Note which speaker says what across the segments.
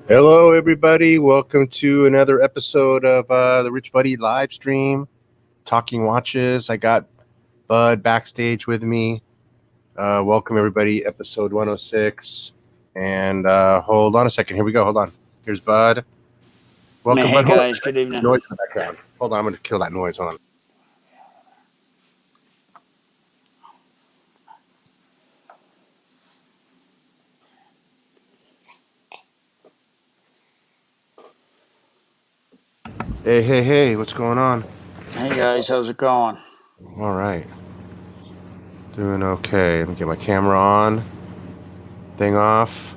Speaker 1: Hello, everybody. Welcome to another episode of the Rich Buddy live stream, Talking Watches. I got Bud backstage with me. Welcome, everybody. Episode 106. And hold on a second. Here we go. Hold on. Here's Bud. Welcome,
Speaker 2: Hey
Speaker 1: Bud. Hold on.
Speaker 2: guys, good evening.
Speaker 1: Noise in the background. Hold on. I'm going to kill that noise. Hold on. Hey. What's going on?
Speaker 2: Hey guys, how's it going?
Speaker 1: All right. Doing okay. Let me get my camera on. Thing off.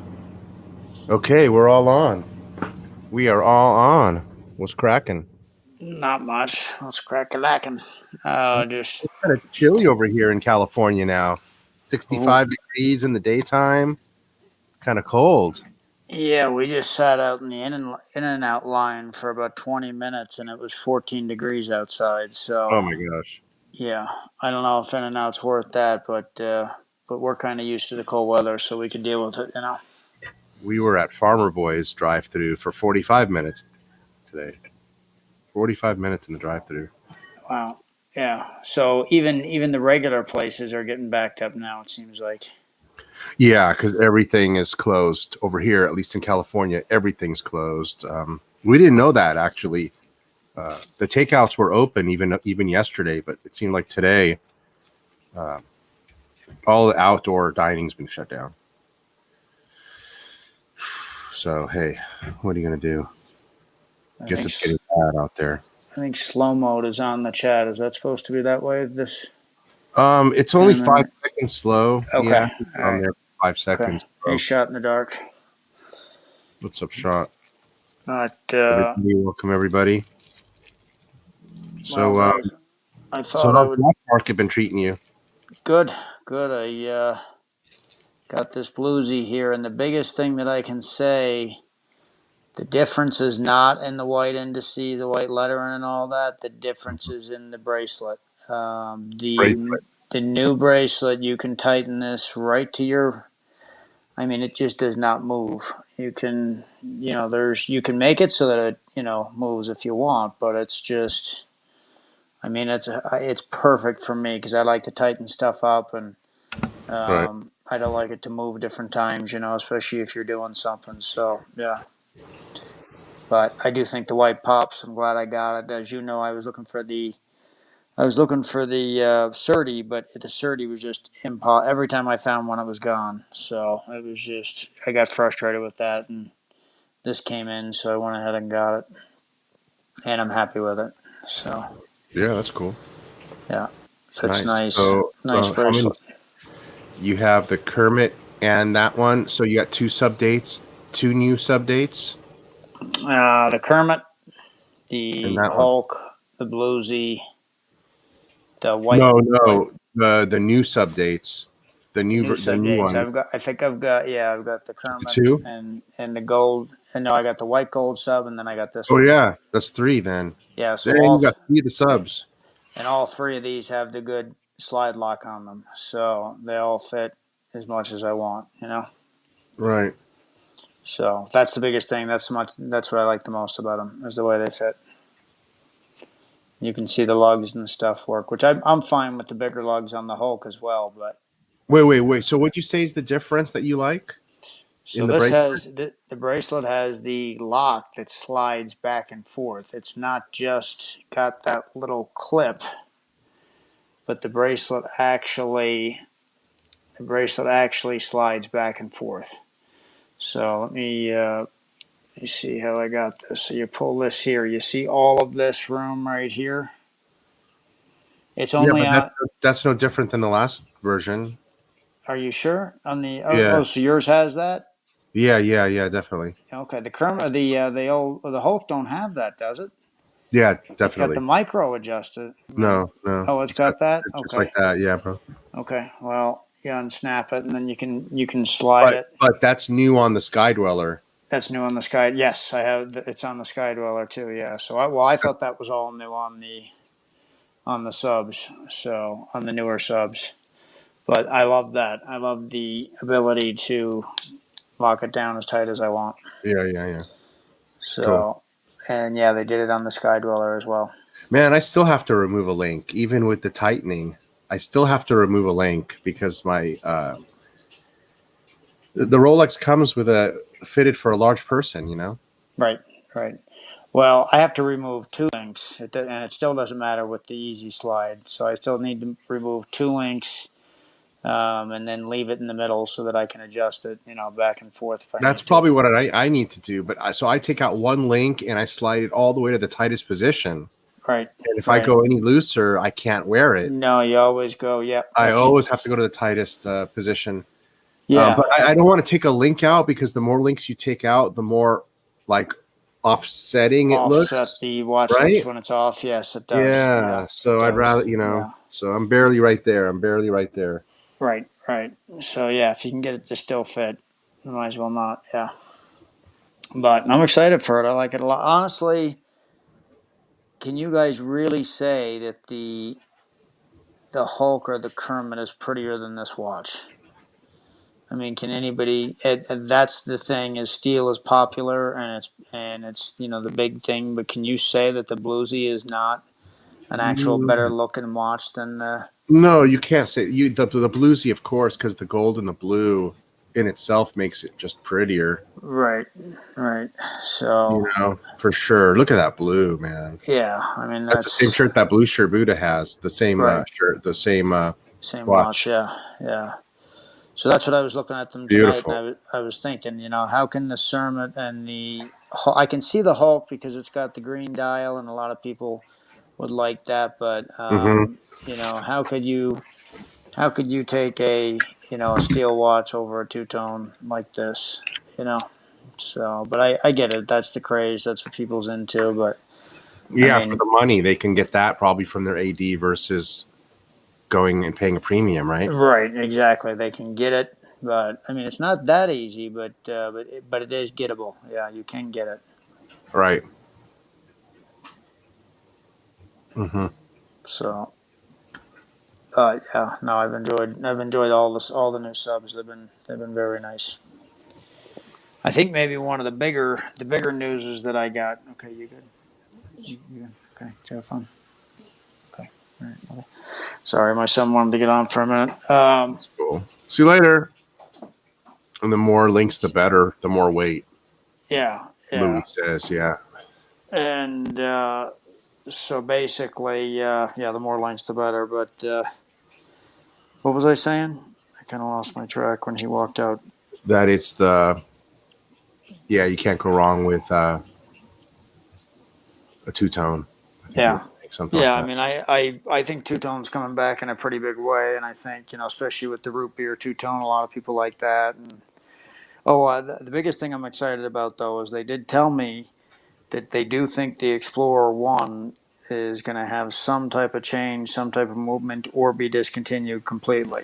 Speaker 1: Okay, we're all on. We are all on. What's cracking?
Speaker 2: Not much. What's crack-a-lacking? Just
Speaker 1: It's kind of chilly over here in California now.
Speaker 2: ooh,
Speaker 1: 65 degrees in the daytime. Kind of cold.
Speaker 2: yeah, we just sat out in the in and out line for about 20 minutes, and it was 14 degrees outside.
Speaker 1: Oh
Speaker 2: So
Speaker 1: my gosh.
Speaker 2: yeah, I don't know if in and out's worth that, but we're kind of used to the cold weather, so we can deal with it.
Speaker 1: We were at Farmer Boy's drive-through for 45 minutes today. 45 minutes in the drive-through.
Speaker 2: Wow. Yeah. So even the regular places are getting backed up now. It seems like.
Speaker 1: Yeah, because everything is closed over here, at least in California. Everything's closed. We didn't know that actually. The takeouts were open even yesterday, but it seemed like today all the outdoor dining's been shut down. So hey, what are you gonna do? Guess it's getting bad out there.
Speaker 2: I think slow mode is on the chat. Is that supposed to be that way? This.
Speaker 1: It's only 5 seconds slow.
Speaker 2: Okay.
Speaker 1: Yeah,
Speaker 2: All
Speaker 1: on
Speaker 2: right.
Speaker 1: there 5 seconds.
Speaker 2: Okay. Hey, shot in the dark.
Speaker 1: What's up, Shot?
Speaker 2: But
Speaker 1: Welcome everybody. So,
Speaker 2: well, I
Speaker 1: so
Speaker 2: thought I
Speaker 1: how's
Speaker 2: would.
Speaker 1: Black Market been treating you?
Speaker 2: Good. I got this bluesy here, and the biggest thing that I can say, the difference is not in the white indice, the white lettering, and all that. The difference is in the bracelet.
Speaker 1: Bracelet.
Speaker 2: The new bracelet, you can tighten this right to your. I mean, it just does not move. You can, you can make it so that it, moves if you want, but it's just. I mean, it's perfect for me because I like to tighten stuff up, and
Speaker 1: Right.
Speaker 2: I don't like it to move different times, especially if you're doing something. So yeah, but I do think the white pops. I'm glad I got it. As you know, I was looking for the Surdy, but the Surdy was just every time I found one, it was gone. So it was just I got frustrated with that, and this came in, so I went ahead and got it, and I'm happy with it. So
Speaker 1: Yeah, that's cool.
Speaker 2: yeah, that's
Speaker 1: Nice.
Speaker 2: nice.
Speaker 1: So,
Speaker 2: Nice
Speaker 1: how many?
Speaker 2: bracelet.
Speaker 1: You have the Kermit and that one. So you got two new sub dates.
Speaker 2: The Kermit,
Speaker 1: And
Speaker 2: the
Speaker 1: that one.
Speaker 2: Hulk, the Bluesy, the white.
Speaker 1: No, the new sub dates.
Speaker 2: The new
Speaker 1: The
Speaker 2: sub
Speaker 1: new
Speaker 2: dates.
Speaker 1: one.
Speaker 2: I've got the
Speaker 1: The
Speaker 2: Kermit
Speaker 1: two.
Speaker 2: and the gold, and no, I got the white gold sub, and then I got this
Speaker 1: Oh
Speaker 2: one.
Speaker 1: yeah, that's three then.
Speaker 2: Yeah,
Speaker 1: Then
Speaker 2: so
Speaker 1: you got three of the subs.
Speaker 2: and all three of these have the good slide lock on them, so they all fit as much as I want.
Speaker 1: Right.
Speaker 2: So that's the biggest thing. That's what I like the most about them is the way they fit. You can see the lugs and stuff work, which I'm fine with the bigger lugs on the Hulk as well, but.
Speaker 1: Wait. So what'd you say is the difference that you like
Speaker 2: So
Speaker 1: in the
Speaker 2: this
Speaker 1: bracelet?
Speaker 2: has the bracelet has the lock that slides back and forth. It's not just got that little clip, but the bracelet actually slides back and forth. So let me see how I got this. So you pull this here. You see all of this room right here. It's
Speaker 1: Yeah,
Speaker 2: only
Speaker 1: but
Speaker 2: on.
Speaker 1: that's no different than the last version.
Speaker 2: Are you sure on the?
Speaker 1: Yeah.
Speaker 2: So yours has that.
Speaker 1: Yeah, definitely.
Speaker 2: Okay, the Hulk don't have that, does it?
Speaker 1: Yeah,
Speaker 2: It's got the
Speaker 1: definitely.
Speaker 2: micro adjusted.
Speaker 1: No.
Speaker 2: Oh, it's
Speaker 1: It's got
Speaker 2: got that.
Speaker 1: it's just
Speaker 2: Okay.
Speaker 1: like that, yeah, bro.
Speaker 2: Okay. Well, you unsnap it, and then you can slide
Speaker 1: But
Speaker 2: it.
Speaker 1: but that's new on the Sky Dweller.
Speaker 2: That's new on the Sky. Yes, I have. It's on the Sky Dweller too. Yeah. So I thought that was all new on the subs. So on the newer subs. But I love that. I love the ability to lock it down as tight as I want.
Speaker 1: Yeah. Cool.
Speaker 2: So, and yeah, they did it on the Sky Dweller as well.
Speaker 1: Man, I still have to remove a link, even with the tightening. I still have to remove a link because my the Rolex comes with a fitted for a large person. You know.
Speaker 2: Right. Well, I have to remove 2 links, and it still doesn't matter with the Easy Slide. So I still need to remove 2 links, and then leave it in the middle so that I can adjust it, back and forth if I
Speaker 1: That's
Speaker 2: need to.
Speaker 1: probably what I need to do. But so I take out one link and I slide it all the way to the tightest position.
Speaker 2: Right.
Speaker 1: And if I go any looser, I can't wear it.
Speaker 2: No, you always go. Yep.
Speaker 1: I always have to go to the tightest position.
Speaker 2: Yeah.
Speaker 1: But I don't want to take a link out because the more links you take out, the more like offsetting it looks.
Speaker 2: Offset the watch
Speaker 1: right?
Speaker 2: face when it's off. Yes, it does.
Speaker 1: Yeah. So I'd rather, so I'm barely right there.
Speaker 2: Right. So yeah, if you can get it to still fit, you might as well not. Yeah. But I'm excited for it. I like it a lot. Honestly, can you guys really say that the Hulk or the Kermit is prettier than this watch? I mean, can anybody? That's the thing. Is steel is popular and it's the big thing. But can you say that the Bluesy is not an actual better looking watch than the?
Speaker 1: No, you can't say the bluesy, of course, because the gold and the blue in itself makes it just prettier.
Speaker 2: Right. So
Speaker 1: for sure. Look at that blue, man.
Speaker 2: Yeah, I mean
Speaker 1: that's the same shirt that blue shirt Buddha has. The same shirt, the same
Speaker 2: watch. Yeah. So that's what I was looking at them tonight. Beautiful. And I was thinking, how can the Cermet and I can see the Hulk because it's got the green dial, and a lot of people would like that. But how could you take a steel watch over a two-tone like this? So, but I get it. That's the craze. That's what people's into. But
Speaker 1: yeah, for the money, they can get that probably from their AD versus going and paying a premium, right?
Speaker 2: Right, exactly. They can get it, but I mean, it's not that easy. But it is gettable. Yeah, you can get it.
Speaker 1: Right.
Speaker 2: So, yeah, no, I've enjoyed all the new subs. They've been very nice. I think maybe one of the bigger news is that I got. Okay, you good? You good? Okay, did you have fun? Okay, all right. Okay. Sorry, my son wanted to get on for a minute.
Speaker 1: Cool. See you later. And the more links, the better. The more weight.
Speaker 2: Yeah.
Speaker 1: Louis says, yeah.
Speaker 2: And so basically, the more links, the better. But what was I saying? I kind of lost my track when he walked out.
Speaker 1: That it's you can't go wrong with a two-tone.
Speaker 2: Yeah. Yeah, I mean, I think two-tone's coming back in a pretty big way, and I think, especially with the root beer two-tone, a lot of people like that. And the biggest thing I'm excited about, though, is they did tell me that they do think the Explorer 1 is going to have some type of change, some type of movement, or be discontinued completely.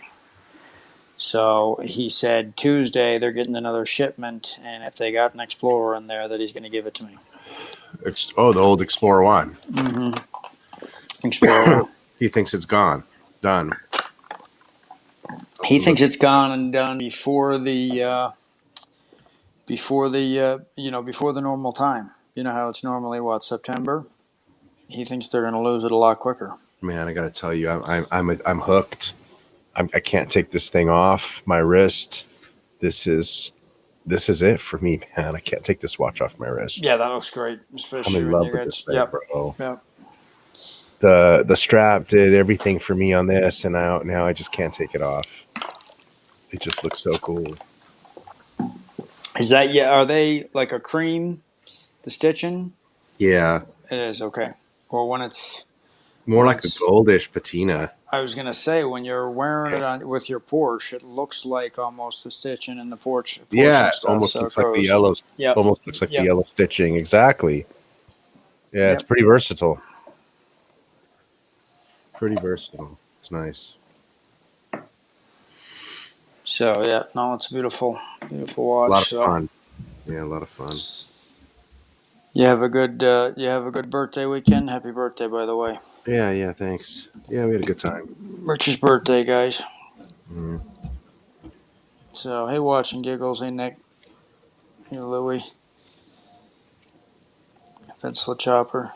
Speaker 2: So he said Tuesday they're getting another shipment, and if they got an Explorer in there, that he's going to give it to me.
Speaker 1: The old Explorer 1.
Speaker 2: Mm-hmm. Explorer.
Speaker 1: He thinks it's gone. Done.
Speaker 2: He thinks it's gone and done before the normal time. You know how it's normally September? He thinks they're going to lose it a lot quicker.
Speaker 1: Man, I got to tell you, I'm hooked. I can't take this thing off my wrist. This is it for me, man. I can't take this watch off my wrist.
Speaker 2: Yeah, that looks great, especially
Speaker 1: I'm in love with this thing, bro.
Speaker 2: Yep.
Speaker 1: The strap did everything for me on this, and now I just can't take it off. It just looks so cool.
Speaker 2: Is that are they like a cream, the stitching?
Speaker 1: Yeah.
Speaker 2: It is, okay. Well, when it's
Speaker 1: more like a goldish patina.
Speaker 2: I was going to say, when you're wearing it with your Porsche, it looks like almost the stitching in the Porsche
Speaker 1: yeah,
Speaker 2: stuff,
Speaker 1: almost looks like the yellow.
Speaker 2: Yep.
Speaker 1: Almost looks like the yellow stitching. Exactly. Yeah, It's pretty versatile. Pretty versatile. It's nice.
Speaker 2: So it's a beautiful watch.
Speaker 1: A lot of fun. Yeah, a lot of fun.
Speaker 2: You have a good birthday weekend. Happy birthday, by the way.
Speaker 1: Yeah, thanks. Yeah, we had a good time.
Speaker 2: Rich's birthday, guys. Mm. So, hey, Watch and Giggles. Hey, Nick. Louie. Vince LaChopper.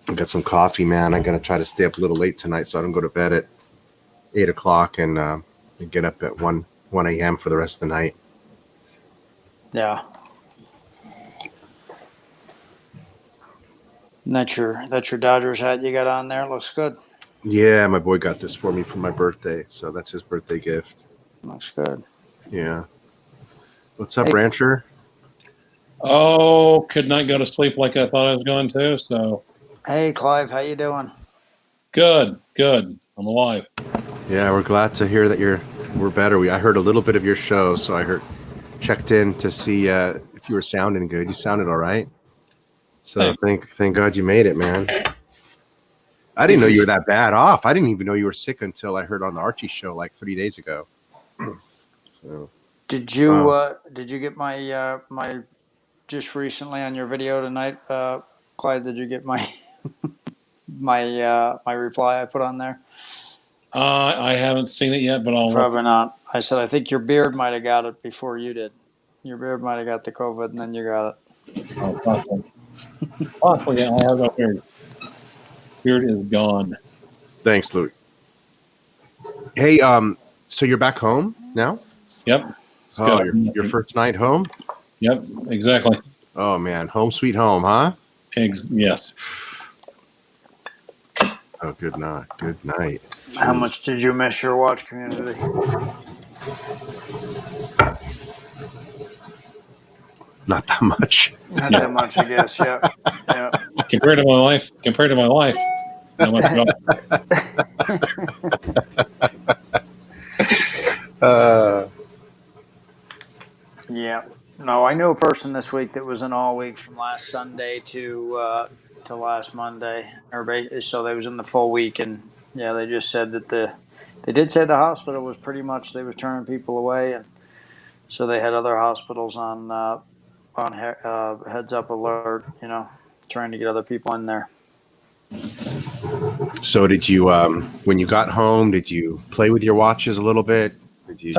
Speaker 1: I got some coffee, man. I'm gonna try to stay up a little late tonight, so I don't go to bed at 8 o'clock and get up at 1 a.m. for the rest of the night.
Speaker 2: Yeah. And that's your Dodgers hat you got on there. Looks good.
Speaker 1: Yeah, my boy got this for me for my birthday, so that's his birthday gift.
Speaker 2: Looks good.
Speaker 1: Yeah. What's up, Rancher?
Speaker 3: Oh, could not go to sleep like I thought I was going to. So,
Speaker 2: hey, Clyve, how you doing?
Speaker 3: good. I'm alive.
Speaker 1: Yeah, we're glad to hear that we're better. I heard a little bit of your show, so checked in to see if you were sounding good. You sounded all right. So thank God you made it, man. I didn't know you were that bad off. I didn't even know you were sick until I heard on the Archie show like 3 days ago. So
Speaker 2: did you get my my just recently on your video tonight, Clyde? Did you get my my reply I put on there?
Speaker 3: I haven't seen it yet, but I'll
Speaker 2: Probably not. I said I think your beard might have got it before you did. Your beard might have got the COVID, and then you got it.
Speaker 3: Oh, possibly. Yeah, I have no beard. Beard is gone.
Speaker 1: thanks, Louis. Hey, so you're back home now?
Speaker 3: Yep.
Speaker 1: Oh, your first night home?
Speaker 3: Yep, exactly.
Speaker 1: Oh man, home sweet home, huh?
Speaker 3: Yes.
Speaker 1: Oh, good night. Good night.
Speaker 2: How much did you miss your watch community?
Speaker 1: Not that much.
Speaker 2: Not that much, I guess. Yeah. Yeah.
Speaker 3: Compared to my life, not much at all.
Speaker 2: Yeah. No, I knew a person this week that was in all week from last Sunday to last Monday. So they was in the full week, and yeah, they just said that they did say the hospital was pretty much they was turning people away, and so they had other hospitals on heads up alert, trying to get other people in there.
Speaker 1: So did you, when you got home, did you play with your watches a little bit? Did you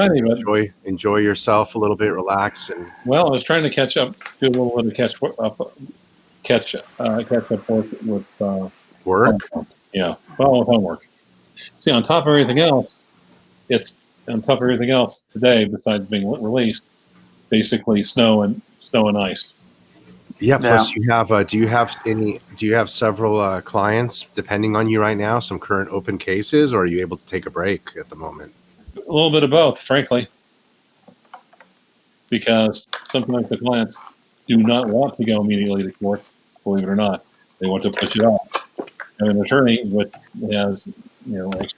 Speaker 1: enjoy yourself a little bit, relax?
Speaker 3: Well, I was trying to catch up, do a little bit of catch up with
Speaker 1: work.
Speaker 3: Homework. Yeah, well, with homework. See, on top of everything else, today, besides being released, basically snow and ice.
Speaker 1: Yeah. Plus, you have. Do you have several clients depending on you right now? Some current open cases, or are you able to take a break at the moment?
Speaker 3: A little bit of both, frankly, because sometimes the clients do not want to go immediately to court. Believe it or not, they want to push it off. And an attorney, which has, COVID.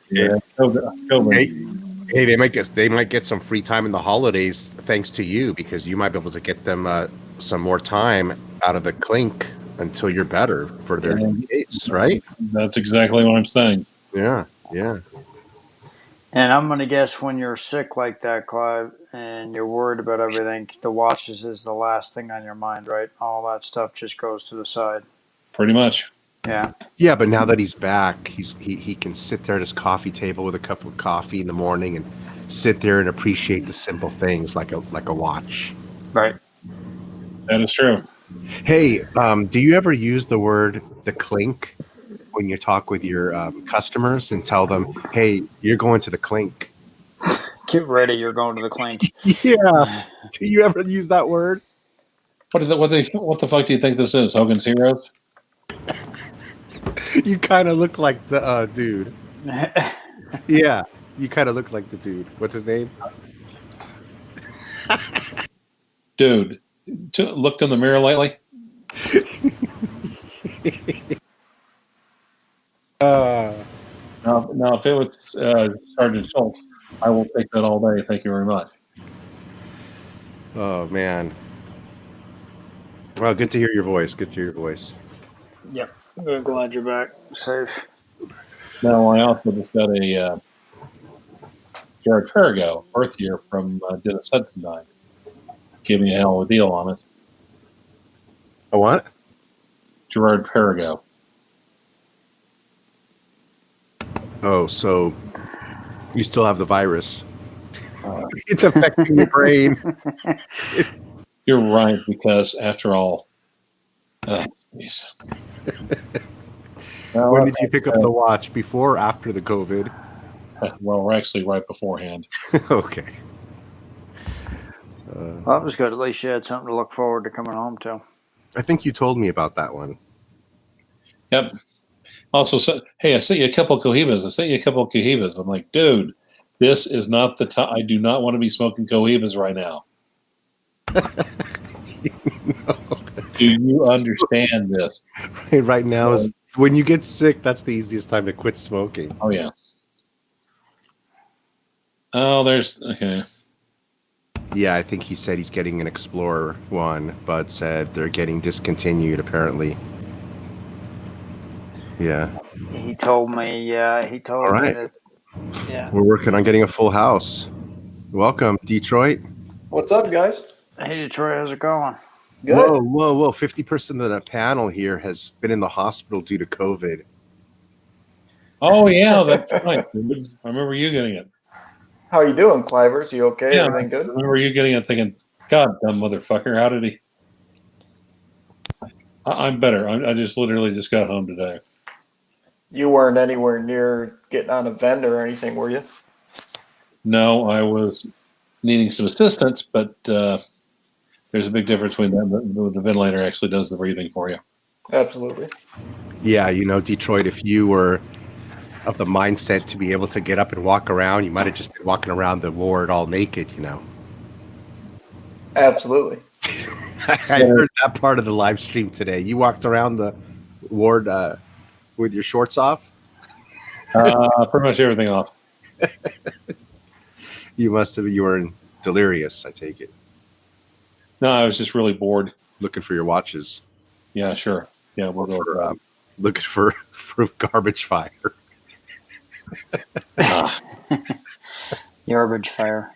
Speaker 1: Hey, they might get some free time in the holidays thanks to you, because you might be able to get them some more time out of the clink until you're better for their case, right?
Speaker 3: That's exactly what I'm saying.
Speaker 1: Yeah.
Speaker 2: And I'm going to guess when you're sick like that, Clive, and you're worried about everything, the watches is the last thing on your mind, right? All that stuff just goes to the side.
Speaker 3: Pretty much.
Speaker 2: Yeah.
Speaker 1: Yeah, but now that he's back, he can sit there at his coffee table with a cup of coffee in the morning and sit there and appreciate the simple things like a watch.
Speaker 2: Right.
Speaker 3: That is true.
Speaker 1: Hey, do you ever use the clink when you talk with your customers and tell them, hey, you're going to the clink?
Speaker 2: Get ready, you're going to the clink.
Speaker 1: Yeah. Do you ever use that word?
Speaker 3: What the fuck do you think this is? Hogan's Heroes?
Speaker 1: You kind of look like the dude. Yeah, you kind of look like the dude. What's his name?
Speaker 3: Dude, looked in the mirror lately? Now, if it was Sergeant Schultz, I will take that all day. Thank you very much.
Speaker 1: Oh, man. Well, good to hear your voice.
Speaker 2: Yep. I'm glad you're back. Safe.
Speaker 3: Now, I also just got a Jared Perigo birth year from Dennis Hudson died. Gave me a hell of a deal on it.
Speaker 1: A what?
Speaker 3: Gerard Perigo.
Speaker 1: Oh, so you still have the virus. It's affecting your brain.
Speaker 3: You're right, because after all, geez. Well,
Speaker 1: When did you pick up the watch? Before or after the COVID?
Speaker 3: well, we're actually right beforehand.
Speaker 1: Okay.
Speaker 2: Well, that was good. At least you had something to look forward to coming home to.
Speaker 1: I think you told me about that one.
Speaker 3: Yep. Also, hey, I sent you a couple of Cohibas. I'm like, dude, this is not the time. I do not want to be smoking Cohibas right now.
Speaker 1: No.
Speaker 3: Do you understand this?
Speaker 1: Right now is when you get sick. That's the easiest time to quit smoking.
Speaker 3: Oh yeah. Oh, okay.
Speaker 1: Yeah, I think he said he's getting an Explorer one. Bud said they're getting discontinued. Apparently. Yeah.
Speaker 2: He told me. He told
Speaker 1: All
Speaker 2: me
Speaker 1: right.
Speaker 2: that. Yeah.
Speaker 1: We're working on getting a full house. Welcome, Detroit.
Speaker 4: What's up, guys?
Speaker 2: Hey, Detroit, how's it going?
Speaker 4: Good.
Speaker 1: Whoa. 50% of the panel here has been in the hospital due to COVID.
Speaker 3: Oh yeah, that's right. Dude. I remember you getting it.
Speaker 4: How you doing, Clivers? You okay?
Speaker 3: Yeah,
Speaker 4: Everything
Speaker 3: I
Speaker 4: good?
Speaker 3: remember you getting it, thinking, "God, dumb motherfucker, how did he?" I'm better. I just literally just got home today.
Speaker 4: You weren't anywhere near getting on a vent or anything, were you?
Speaker 3: No, I was needing some assistance, but there's a big difference between that. The ventilator actually does the breathing for you.
Speaker 4: Absolutely.
Speaker 1: Yeah, Detroit, if you were of the mindset to be able to get up and walk around, you might have just been walking around the ward all naked,
Speaker 4: Absolutely.
Speaker 1: I heard that part of the live stream today. You walked around the ward with your shorts off?
Speaker 3: Pretty much everything off.
Speaker 1: You were delirious, I take it.
Speaker 3: No, I was just really bored.
Speaker 1: Looking for your watches.
Speaker 3: Yeah, sure. Yeah, we'll go for that.
Speaker 1: Looking for garbage fire.
Speaker 2: Garbage fire.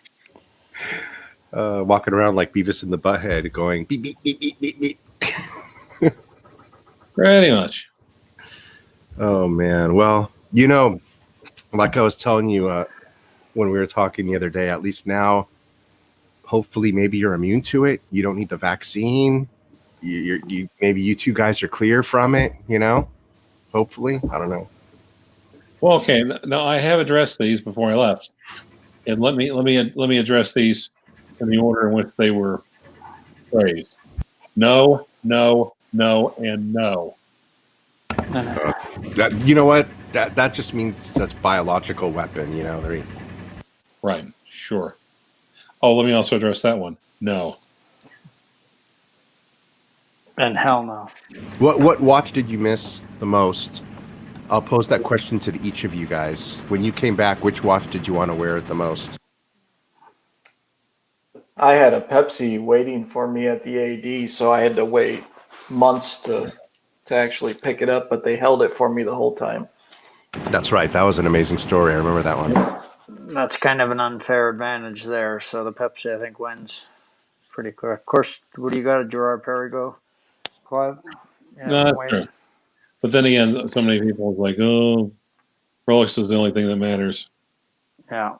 Speaker 1: Walking around like Beavis and the Butthead going beep, beep, beep, beep, beep, beep.
Speaker 3: Pretty much.
Speaker 1: Oh, man. Well, like I was telling you when we were talking the other day, at least now, hopefully maybe you're immune to it. You don't need the vaccine. Maybe you two guys are clear from it, hopefully. I don't know.
Speaker 3: Well, okay. Now I have addressed these before I left, and let me address these in the order in which they were phrased. No, no, no, and no.
Speaker 1: You know what? That just means that's biological weapon.
Speaker 3: Right. Sure. Oh, let me also address that one. No.
Speaker 2: And hell no.
Speaker 1: What watch did you miss the most? I'll pose that question to each of you guys. When you came back, which watch did you want to wear the most?
Speaker 4: I had a Pepsi waiting for me at the AD, so I had to wait months to actually pick it up, but they held it for me the whole time.
Speaker 1: That's right. That was an amazing story. I remember that one.
Speaker 2: That's kind of an unfair advantage there. So the Pepsi, I think, wins pretty quick. Of course, what do you got? A Gerard Perregaux, Clyve? Yeah,
Speaker 3: No, that's true. But then again, so many people was like, "Oh, Rolex is the only thing that matters."
Speaker 2: Yeah.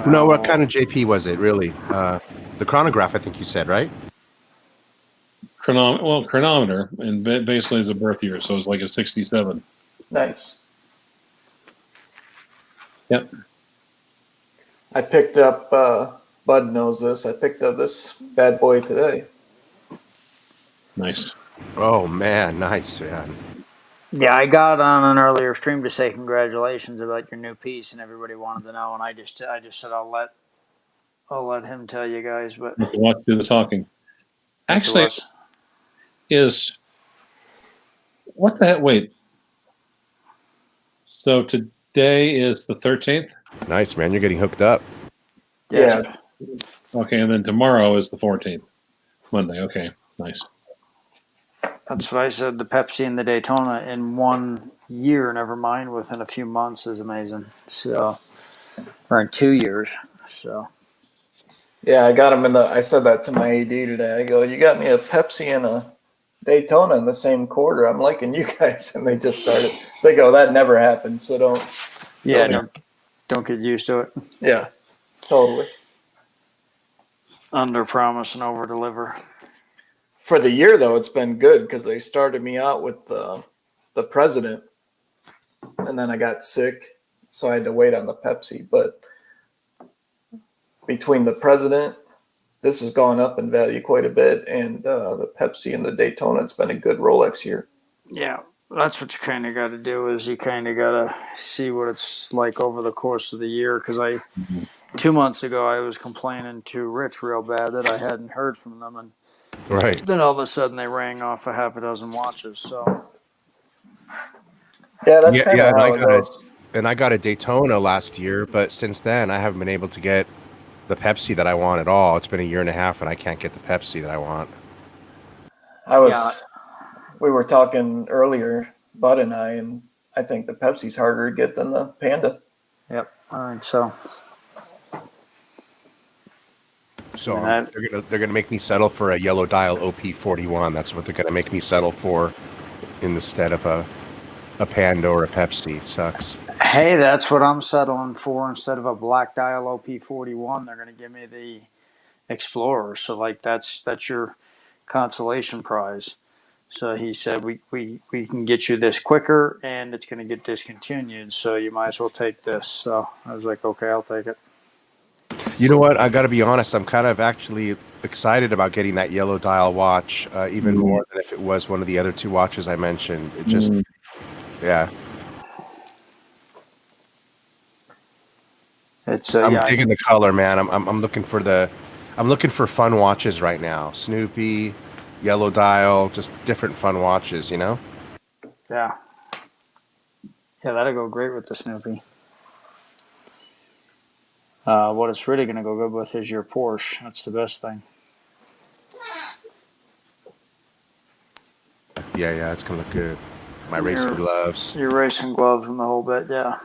Speaker 1: No, what kind of JP was it, really? The chronograph, I think you said, right?
Speaker 3: Chronometer, and basically is a birth year, so it's like a 67.
Speaker 4: Nice.
Speaker 3: Yep.
Speaker 4: I picked up, Bud knows this, I picked up this bad boy today.
Speaker 3: Nice.
Speaker 1: Oh, man. Nice, man.
Speaker 2: Yeah, I got on an earlier stream to say congratulations about your new piece, and everybody wanted to know, and I just said I'll let him tell you guys, but
Speaker 3: Let the watch do the talking. Actually, what the heck? Wait. So today is the 13th?
Speaker 1: Nice, man. You're getting hooked up.
Speaker 4: Yeah.
Speaker 3: Okay, and then tomorrow is the 14th. Monday. Okay, nice.
Speaker 2: That's what I said. The Pepsi and the Daytona in 1 year, never mind within a few months, is amazing. So, or in 2 years. So.
Speaker 4: Yeah, I got him I said that to my AD today. I go, you got me a Pepsi and a Daytona in the same quarter. I'm liking you guys. And they just started. They go, that never happened. So don't.
Speaker 2: Yeah, don't get used to it.
Speaker 4: Yeah, totally.
Speaker 2: Under promise and over deliver.
Speaker 4: For the year, though, it's been good because they started me out with the president, and then I got sick, so I had to wait on the Pepsi. But between the president, this has gone up in value quite a bit, and the Pepsi and the Daytona, it's been a good Rolex year.
Speaker 2: Yeah, that's what you kind of got to do is you kind of got to see what it's like over the course of the year. Because 2 months ago, I was complaining to Rich real bad that I hadn't heard from them, and
Speaker 1: Right.
Speaker 2: then all of a sudden they rang off a half a dozen watches. So
Speaker 4: Yeah, that's
Speaker 1: Yeah,
Speaker 4: kind
Speaker 1: yeah,
Speaker 4: of how it goes.
Speaker 1: and I got a Daytona last year, but since then I haven't been able to get the Pepsi that I want at all. It's been a year and a half, and I can't get the Pepsi that I want.
Speaker 2: yeah,
Speaker 4: We were talking earlier, Bud and I think the Pepsi's harder to get than the Panda.
Speaker 2: yep, I think so.
Speaker 1: So
Speaker 2: And
Speaker 1: they're gonna make me settle for a yellow dial OP41. That's what they're gonna make me settle for, instead of a Panda or a Pepsi. It sucks.
Speaker 2: hey, that's what I'm settling for. Instead of a black dial OP41, they're going to give me the Explorer. So like that's your consolation prize. So he said we can get you this quicker, and it's going to get discontinued. So you might as well take this. So I was like, okay, I'll take it.
Speaker 1: You know what? I got to be honest. I'm kind of actually excited about getting that yellow dial watch, even more than if it was one of the other two watches I mentioned. It just, yeah.
Speaker 2: It's
Speaker 1: I'm
Speaker 2: yeah,
Speaker 1: digging the color, man. I'm looking for fun watches right now. Snoopy, yellow dial, just different fun watches.
Speaker 2: yeah, that'll go great with the Snoopy. What it's really going to go good with is your Porsche. That's the best thing.
Speaker 1: Yeah, it's gonna look good. My racing gloves.
Speaker 2: Your racing gloves and the whole bit, yeah.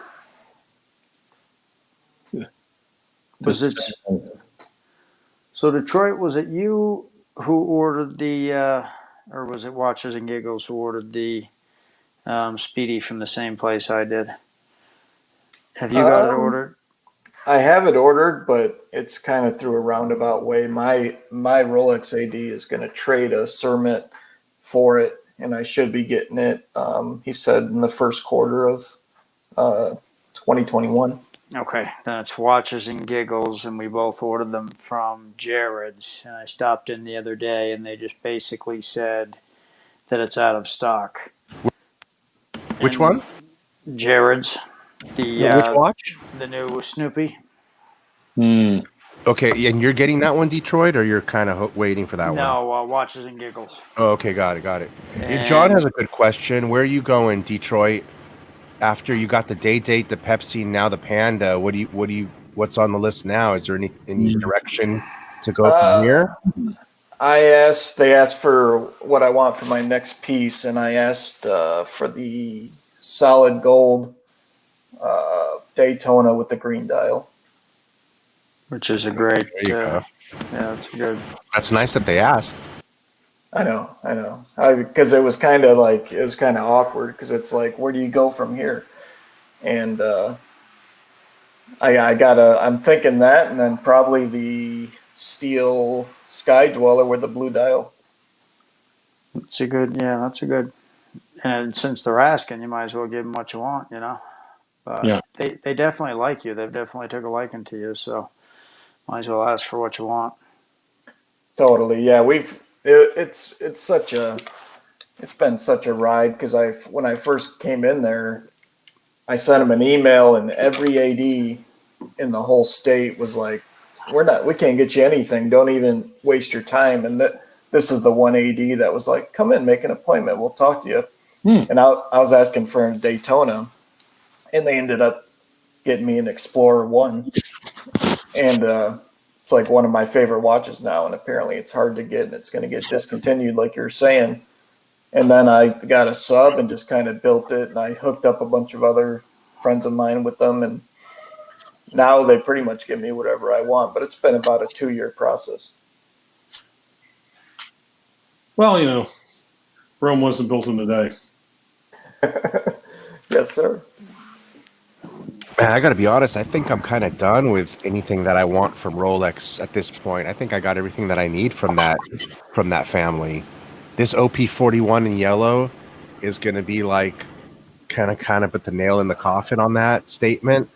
Speaker 2: Was it so? Detroit, was it you who ordered the, or was it Watches and Giggles who ordered the Speedy from the same place I did? Have you got it ordered?
Speaker 4: I have it ordered, but it's kind of through a roundabout way. My Rolex AD is going to trade a Cermet for it, and I should be getting it. He said in the first quarter of 2021.
Speaker 2: Okay, then it's Watches and Giggles, and we both ordered them from Jared's. And I stopped in the other day, and they just basically said that it's out of stock.
Speaker 1: Which
Speaker 2: And
Speaker 1: one?
Speaker 2: Jared's,
Speaker 1: Which watch?
Speaker 2: the new Snoopy.
Speaker 1: Okay, and you're getting that one, Detroit, or you're kind of waiting for that one?
Speaker 2: No, Watches and Giggles.
Speaker 1: Oh, okay, got it.
Speaker 2: And
Speaker 1: John has a good question. Where are you going, Detroit? After you got the date, the Pepsi, now the Panda. What's on the list now? Is there any direction to go from here?
Speaker 4: They asked for what I want for my next piece, and I asked for the solid gold Daytona with the green dial.
Speaker 2: which is a great.
Speaker 1: There you go.
Speaker 2: Yeah, it's good.
Speaker 1: That's nice that they asked.
Speaker 4: I know. Because it was kind of awkward because it's like, where do you go from here? And I'm thinking that, and then probably the steel Sky Dweller with the blue dial.
Speaker 2: That's a good. And since they're asking, you might as well give them what you want, But
Speaker 3: Yeah.
Speaker 2: they definitely like you. They've definitely took a liking to you, so might as well ask for what you want.
Speaker 4: Totally, yeah. It's been such a ride because when I first came in there, I sent them an email, and every AD in the whole state was like, we can't get you anything. Don't even waste your time. And this is the one AD that was like, come in, make an appointment. We'll talk to you. And I was asking for a Daytona, and they ended up getting me an Explorer 1. And it's like one of my favorite watches now. And apparently it's hard to get, and it's going to get discontinued, like you're saying. And then I got a sub and just kind of built it, and I hooked up a bunch of other friends of mine with them, and now they pretty much give me whatever I want. But it's been about a 2-year process.
Speaker 3: Well, Rome wasn't built in a day.
Speaker 4: Yes, sir.
Speaker 1: I got to be honest. I think I'm kind of done with anything that I want from Rolex at this point. I think I got everything that I need from that family. This OP41 in yellow is going to be like kind of put the nail in the coffin on that statement.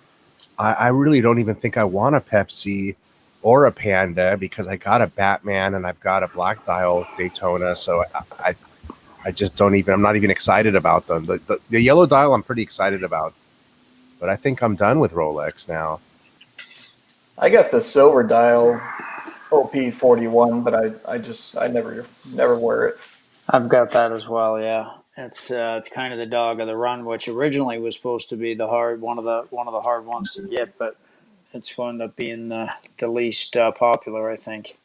Speaker 1: I really don't even think I want a Pepsi or a Panda because I got a Batman and I've got a Black Dial Daytona. So I just don't even. I'm not even excited about them. The yellow dial I'm pretty excited about. But I think I'm done with Rolex now.
Speaker 4: I got the silver dial OP41, but I never wear it.
Speaker 2: I've got that as well. Yeah, it's kind of the dog of the run, which originally was supposed to be one of the hard ones to get, but it's wound up being the least popular, I think.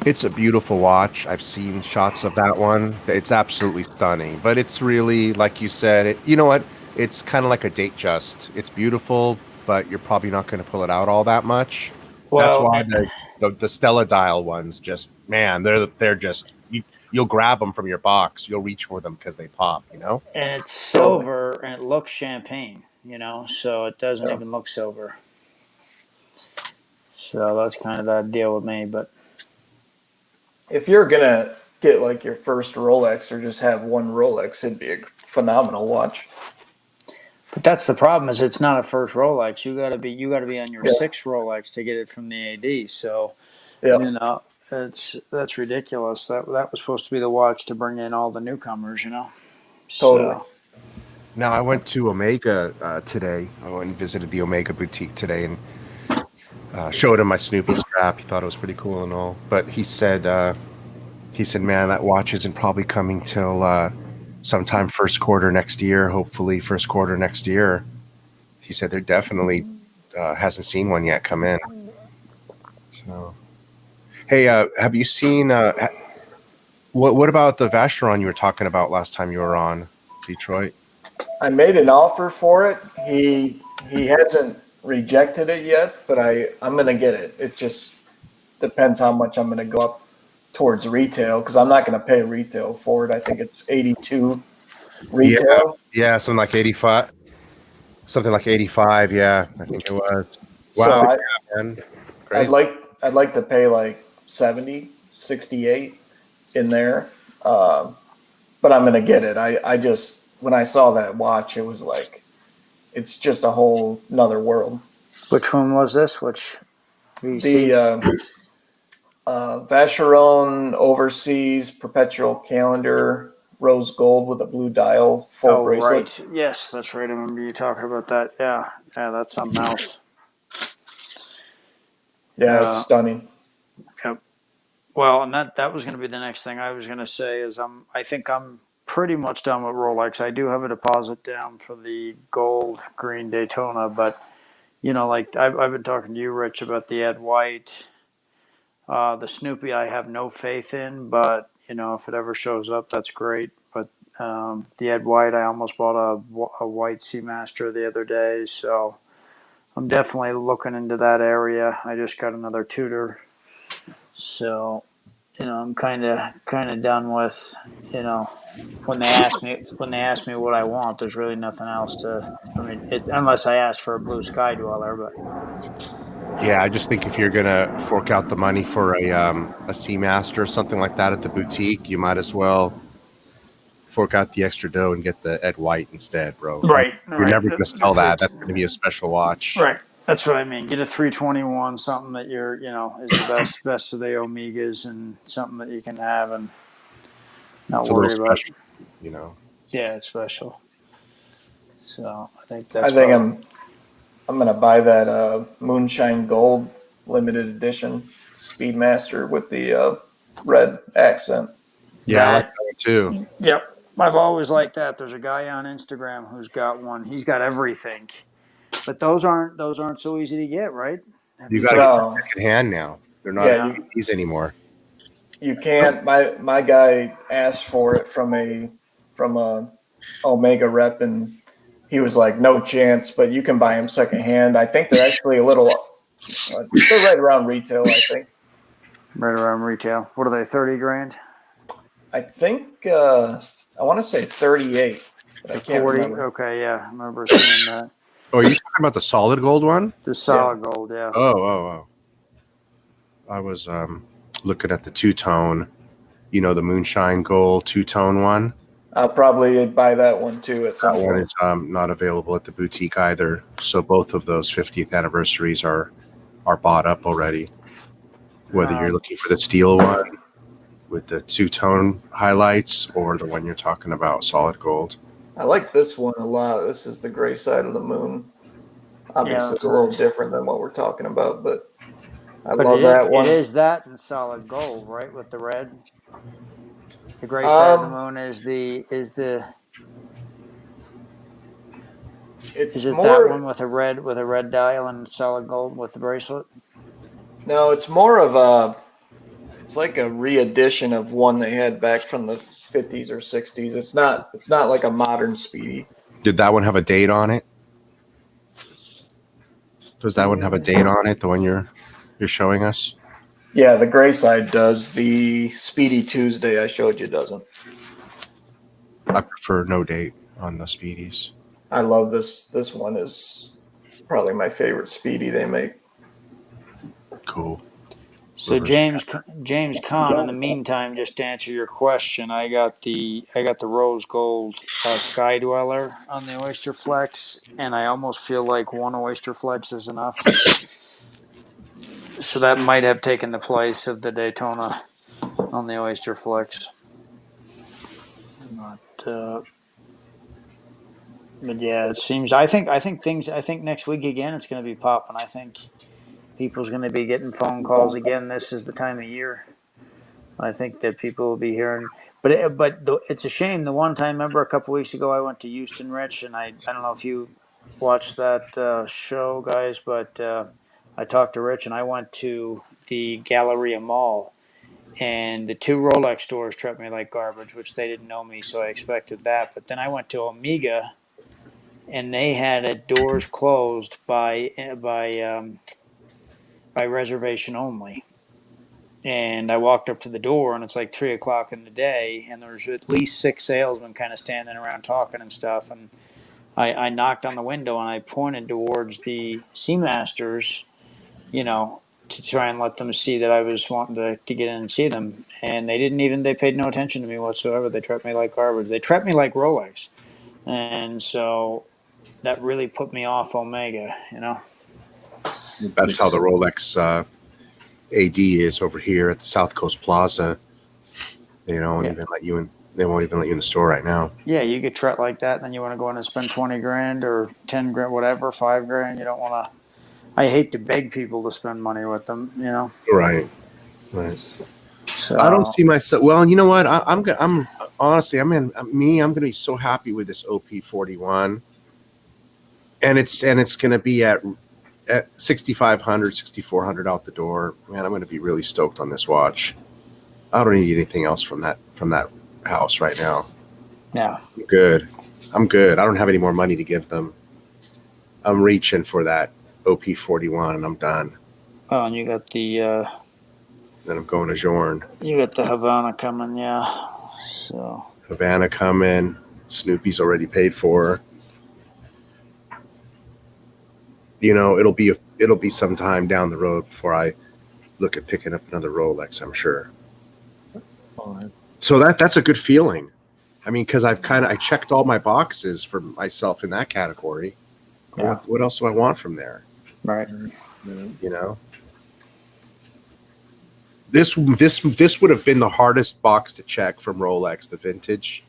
Speaker 1: It's a beautiful watch. I've seen shots of that one. It's absolutely stunning. But it's really, like you said, you know what? It's kind of like a date just. It's beautiful, but you're probably not going to pull it out all that much. That's
Speaker 2: Well,
Speaker 1: why the Stella Dial ones just, man, they're just, you'll grab them from your box. You'll reach for them because they pop, you know?
Speaker 2: and it's silver and it looks champagne, so it doesn't
Speaker 4: Yeah.
Speaker 2: even look silver. So that's kind of the deal with me. But
Speaker 4: If you're gonna get like your first Rolex or just have one Rolex, it'd be a phenomenal watch.
Speaker 2: that's the problem is it's not a first Rolex. You gotta be on your
Speaker 4: Yeah.
Speaker 2: sixth Rolex to get it from the AD. So
Speaker 4: Yeah.
Speaker 2: that's ridiculous. That was supposed to be the watch to bring in all the newcomers.
Speaker 4: Totally.
Speaker 2: So,
Speaker 1: Now, I went to Omega today. I went and visited the Omega boutique today and showed him my Snoopy strap. He thought it was pretty cool and all. But he said, man, that watch isn't probably coming till sometime first quarter next year, hopefully first quarter next year. He said there definitely hasn't seen one yet come in. So, hey, have you seen what about the Vacheron you were talking about last time you were on Detroit?
Speaker 4: I made an offer for it. He hasn't rejected it yet, but I'm gonna get it. It just depends how much I'm gonna go up towards retail because I'm not gonna pay retail for it. I think it's 82 retail.
Speaker 1: Yeah, something like 85. Something like 85, yeah, I think it was.
Speaker 4: So
Speaker 1: Wow, man.
Speaker 4: I'd
Speaker 1: Crazy.
Speaker 4: like to pay like 70, 68 in there. But I'm gonna get it. I just when I saw that watch, it was like it's just a whole nother world.
Speaker 2: which one was this? Which VC?
Speaker 4: The Vacheron Overseas Perpetual Calendar Rose Gold with a blue dial full bracelet.
Speaker 2: Right. Yes, that's right. I remember you talking about that. Yeah, that's something else.
Speaker 4: Yeah, it's stunning.
Speaker 2: Yep. Well, and that was going to be the next thing I was going to say is I think I'm pretty much done with Rolex. I do have a deposit down for the gold green Daytona, but like I've been talking to you, Rich, about the Ed White, the Snoopy. I have no faith in, but if it ever shows up, that's great. But the Ed White, I almost bought a white Seamaster the other day, so I'm definitely looking into that area. I just got another Tudor. So, I'm kind of done with, when they ask me what I want, there's really nothing else for me, unless I ask for a blue sky dweller. But
Speaker 1: Yeah, I just think if you're gonna fork out the money for a Seamaster or something like that at the boutique, you might as well fork out the extra dough and get the Ed White instead, bro.
Speaker 2: right,
Speaker 1: You're never gonna sell that. That's gonna be a special watch.
Speaker 2: right. That's what I mean. Get a 321, something that is the best of the Omegas, and something that you can have and not
Speaker 1: It's a
Speaker 2: worry
Speaker 1: little
Speaker 2: about.
Speaker 1: special, you know.
Speaker 2: Yeah, it's special. So I think
Speaker 4: I'm gonna buy that Moonshine Gold limited edition Speedmaster with the red accent.
Speaker 1: Yeah, I like that one too.
Speaker 2: Yep. I've always liked that. There's a guy on Instagram who's got one. He's got everything. But those aren't so easy to get, right?
Speaker 1: You gotta get them second hand now. They're not these anymore.
Speaker 4: You can't. My guy asked for it from a Omega rep, and he was like, "No chance." But you can buy them secondhand. I think they're actually a little. They're right around retail, I think.
Speaker 2: Right around retail. What are they? 30 grand?
Speaker 4: I think I want to say 38, but I can't
Speaker 2: 40.
Speaker 4: remember.
Speaker 2: Okay, yeah, I remember seeing that.
Speaker 1: Oh, are you talking about the solid gold one?
Speaker 2: The solid gold, yeah.
Speaker 1: Oh. I was looking at the two-tone, the moonshine gold two-tone one.
Speaker 4: I'll probably buy that one too at some
Speaker 1: That one
Speaker 4: point.
Speaker 1: is not available at the boutique either. So both of those 50th anniversaries are bought up already. Whether you're looking for the steel one with the two-tone highlights or the one you're talking about, solid gold.
Speaker 4: I like this one a lot. This is the gray side of the moon. Obviously,
Speaker 2: that's
Speaker 4: a little
Speaker 2: nice.
Speaker 4: different than what we're talking about, but I
Speaker 2: But
Speaker 4: love that one.
Speaker 2: It is that in solid gold, right? With the red. The gray side of the moon is
Speaker 4: it's
Speaker 2: it
Speaker 4: more
Speaker 2: that one with a red dial and solid gold with the bracelet?
Speaker 4: No, it's more of a. It's like a re-edition of one they had back from the 50s or 60s. It's not like a modern Speedy.
Speaker 1: Did that one have a date on it? Does that one have a date on it? The one you're showing us?
Speaker 4: Yeah, the gray side does. The Speedy Tuesday I showed you doesn't.
Speaker 1: I prefer no date on the Speedies.
Speaker 4: I love this. This one is probably my favorite Speedy they make.
Speaker 1: Cool.
Speaker 2: So James Kahn. In the meantime, just to answer your question, I got the rose gold Sky Dweller on the Oyster Flex, and I almost feel like one Oyster Flex is enough. So that might have taken the place of the Daytona on the Oyster Flex. But yeah, it seems. I think next week again it's going to be popping. I think people's going to be getting phone calls again. This is the time of year. I think that people will be hearing. But it's a shame. The one time, remember a couple weeks ago, I went to Houston, Rich, and I don't know if you watched that show, guys, but I talked to Rich, and I went to the Galleria Mall, and the two Rolex stores treated me like garbage, which they didn't know me, so I expected that. But then I went to Omega, and they had it doors closed by reservation only. And I walked up to the door, and it's like 3:00 in the day, and there's at least 6 salesmen kind of standing around talking and stuff. And I knocked on the window, and I pointed towards the Seamasters, to try and let them see that I was wanting to get in and see them. And they paid no attention to me whatsoever. They treated me like garbage. They treated me like Rolex. And so that really put me off Omega,
Speaker 1: That's how the Rolex AD is over here at the South Coast Plaza. They don't even let you in. They won't even let you in the store right now.
Speaker 2: Yeah, you get treated like that, and then you want to go in and spend 20 grand or 10 grand, whatever, 5 grand. You don't want to. I hate to beg people to spend money with them,
Speaker 1: Right.
Speaker 2: So,
Speaker 1: I don't see myself. Well, you know what? I'm honestly, I'm going to be so happy with this OP41, and it's going to be at 6,500, 6,400 out the door. Man, I'm going to be really stoked on this watch. I don't need anything else from that house right now.
Speaker 2: Yeah,
Speaker 1: I'm good. I don't have any more money to give them. I'm reaching for that OP41, and I'm done.
Speaker 2: Oh, and you got the.
Speaker 1: Then I'm going to Jorn.
Speaker 2: You got the Havana coming, yeah. So
Speaker 1: Havana coming. Snoopy's already paid for. It'll be some time down the road before I look at picking up another Rolex, I'm sure.
Speaker 3: Fine.
Speaker 1: So that's a good feeling. I mean, because I checked all my boxes for myself in that category.
Speaker 2: Yeah.
Speaker 1: What else do I want from there?
Speaker 2: right.
Speaker 1: This would have been the hardest box to check from Rolex, the vintage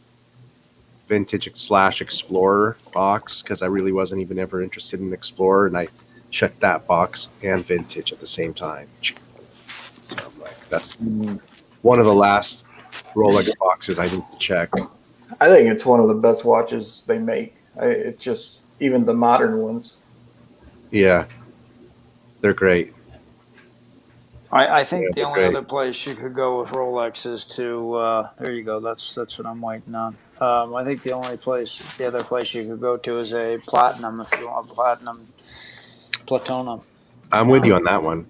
Speaker 1: / Explorer box, because I really wasn't even ever interested in Explorer, and I checked that box and vintage at the same time. So I'm like, that's one of the last Rolex boxes I need to check.
Speaker 4: I think it's one of the best watches they make. It just, even the modern ones.
Speaker 1: Yeah, they're great.
Speaker 2: I think the only other place you could go with Rolex is to there you go. That's what I'm waiting on. I think the other place you could go to is a platinum if you want a platinum.
Speaker 1: I'm with you on that one.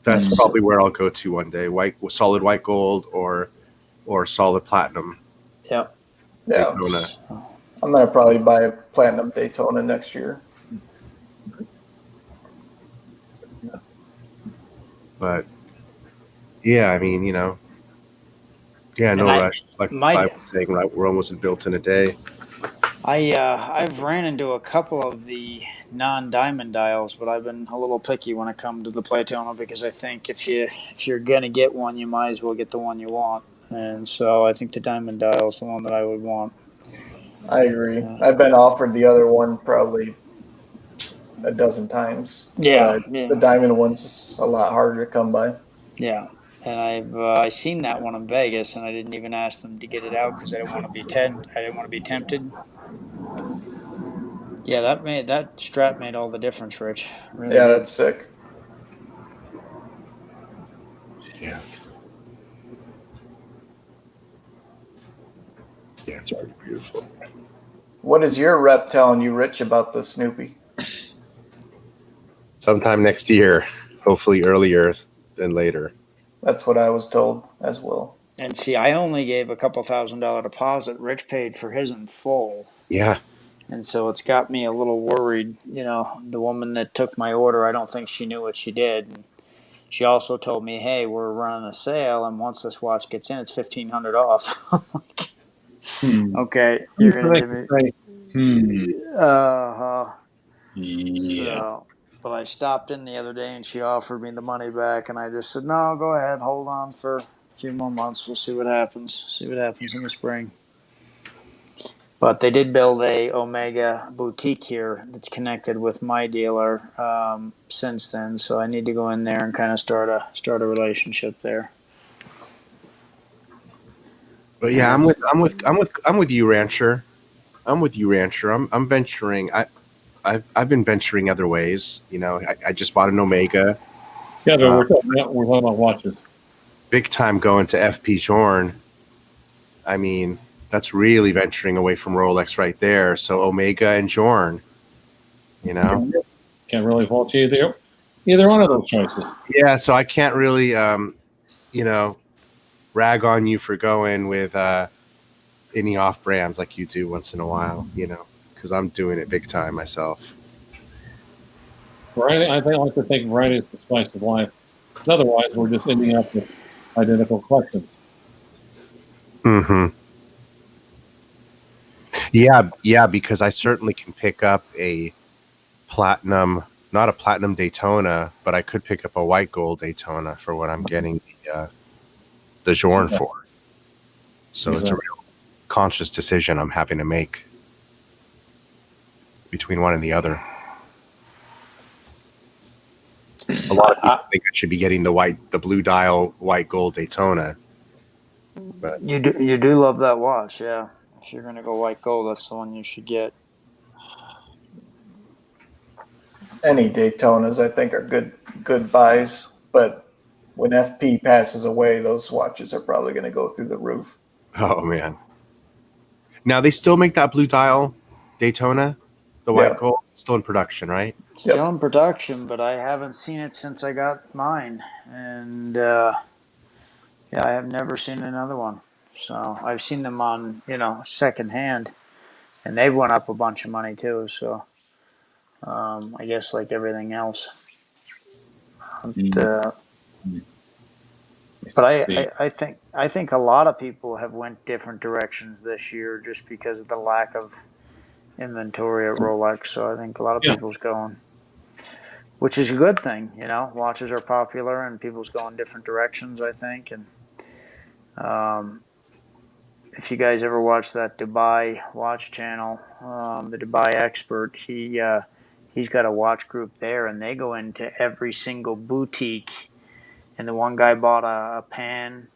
Speaker 1: That's probably where I'll go to one day. Solid white gold or solid platinum.
Speaker 2: Yep.
Speaker 4: Yeah.
Speaker 1: Daytona.
Speaker 4: I'm gonna probably buy a platinum Daytona next year.
Speaker 1: But yeah, I mean, no
Speaker 2: And
Speaker 1: rush. Like
Speaker 2: my
Speaker 1: Clyve was saying, right, Rome wasn't built in a day.
Speaker 2: I've ran into a couple of the non-diamond dials, but I've been a little picky when it comes to the Daytona because I think if you're gonna get one, you might as well get the one you want. And so I think the diamond dial is the one that I would want.
Speaker 4: I agree. I've been offered the other one probably a dozen times,
Speaker 2: Yeah,
Speaker 4: but the
Speaker 2: yeah,
Speaker 4: diamond one's a lot harder to come by.
Speaker 2: yeah. And I seen that one in Vegas, and I didn't even ask them to get it out because I didn't want to be I didn't want to be tempted. Yeah, that strap made all the difference, Rich. It really
Speaker 4: Yeah,
Speaker 2: did.
Speaker 4: that's sick.
Speaker 1: Yeah. Yeah, it's very beautiful.
Speaker 4: What is your rep telling you, Rich, about the Snoopy?
Speaker 1: Sometime next year, hopefully earlier than later.
Speaker 4: That's what I was told as well.
Speaker 2: And see, I only gave a couple $1,000 deposit. Rich paid for his in full.
Speaker 1: Yeah.
Speaker 2: And so it's got me a little worried. The woman that took my order, I don't think she knew what she did. And she also told me, hey, we're running a sale, and once this watch gets in, it's $1,500 off. Okay, you're going to give me.
Speaker 3: Yeah.
Speaker 2: So, but I stopped in the other day, and she offered me the money back, and I just said, no, go ahead, hold on for a few more months. We'll see what happens. See what happens in the spring. But they did build a Omega boutique here that's connected with my dealer since then. So I need to go in there and kind of start a relationship there.
Speaker 1: But yeah, I'm with you, Rancher. I'm with you, Rancher. I'm venturing. I've been venturing other ways. I just bought an Omega.
Speaker 3: Yeah, but we're talking about watches.
Speaker 1: Big time going to FP Journe. I mean, that's really venturing away from Rolex right there. So Omega and Journe,
Speaker 3: Can't really fault you either one of those choices.
Speaker 1: Yeah, so I can't really, rag on you for going with any off brands like you do once in a while, because I'm doing it big time myself.
Speaker 3: Variety, I like to think variety is the spice of life. Otherwise, we're just ending up with identical collections.
Speaker 1: Mm-hmm. Yeah, because I certainly can pick up a platinum, not a platinum Daytona, but I could pick up a white gold Daytona for what I'm getting the Journe for. So It's a real conscious decision I'm having to make between one and the other. A lot of people think I should be getting the blue dial white gold Daytona. But
Speaker 2: you do love that watch, yeah. If you're gonna go white gold, that's the one you should get.
Speaker 4: Any Daytonas, I think, are good buys. But when FP passes away, those watches are probably going to go through the roof.
Speaker 1: oh man! Now they still make that blue dial Daytona, the white gold, still in production, right?
Speaker 2: Still in production, but I haven't seen it since I got mine, and I have never seen another one. So I've seen them on secondhand, and they've went up a bunch of money too. So I guess like everything else. But I think a lot of people have went different directions this year just because of the lack of inventory at Rolex. So I think a lot of people's going, which is a good thing. Watches are popular and people's going different directions, I think. And if you guys ever watch that Dubai watch channel, the Dubai expert, he's got a watch group there, and they go into every single boutique. And the one guy bought a pan,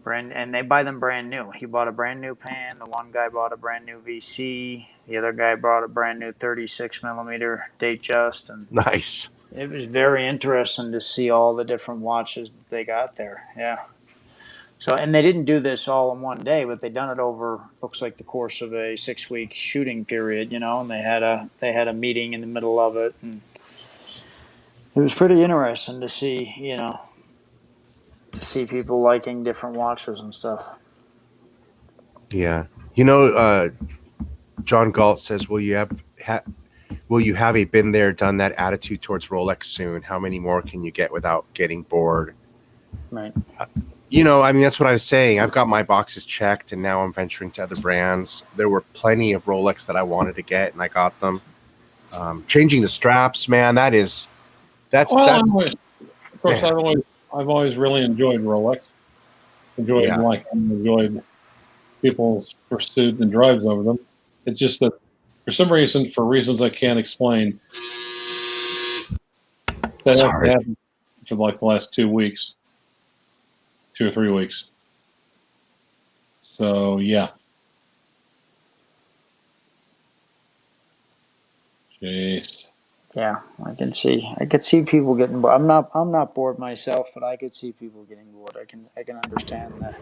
Speaker 2: and they buy them brand new. He bought a brand new pan. The one guy bought a brand new VC. The other guy bought a brand new 36 millimeter Datejust. And
Speaker 1: nice.
Speaker 2: It was very interesting to see all the different watches that they got there. Yeah. So, and they didn't do this all in one day, but they done it over looks like the course of a 6-week shooting period. And they had a meeting in the middle of it, and it was pretty interesting to see. To see people liking different watches and stuff.
Speaker 1: Yeah. John Galt says, well, will you have a been there, done that attitude towards Rolex soon? How many more can you get without getting bored?
Speaker 2: Right.
Speaker 1: I mean, that's what I was saying. I've got my boxes checked, and now I'm venturing to other brands. There were plenty of Rolex that I wanted to get, and I got them. Changing the straps, man, that's
Speaker 3: Well, of course,
Speaker 1: yeah.
Speaker 3: I've always really enjoyed Rolex. Enjoyed people's pursuit and drives over them. It's just that for reasons I can't explain, that hasn't happened for like the last 2 weeks, 2 or 3 weeks. So yeah. Jeez.
Speaker 2: Yeah, I could see people getting bored. I'm not bored myself, but I could see people getting bored. I can understand that.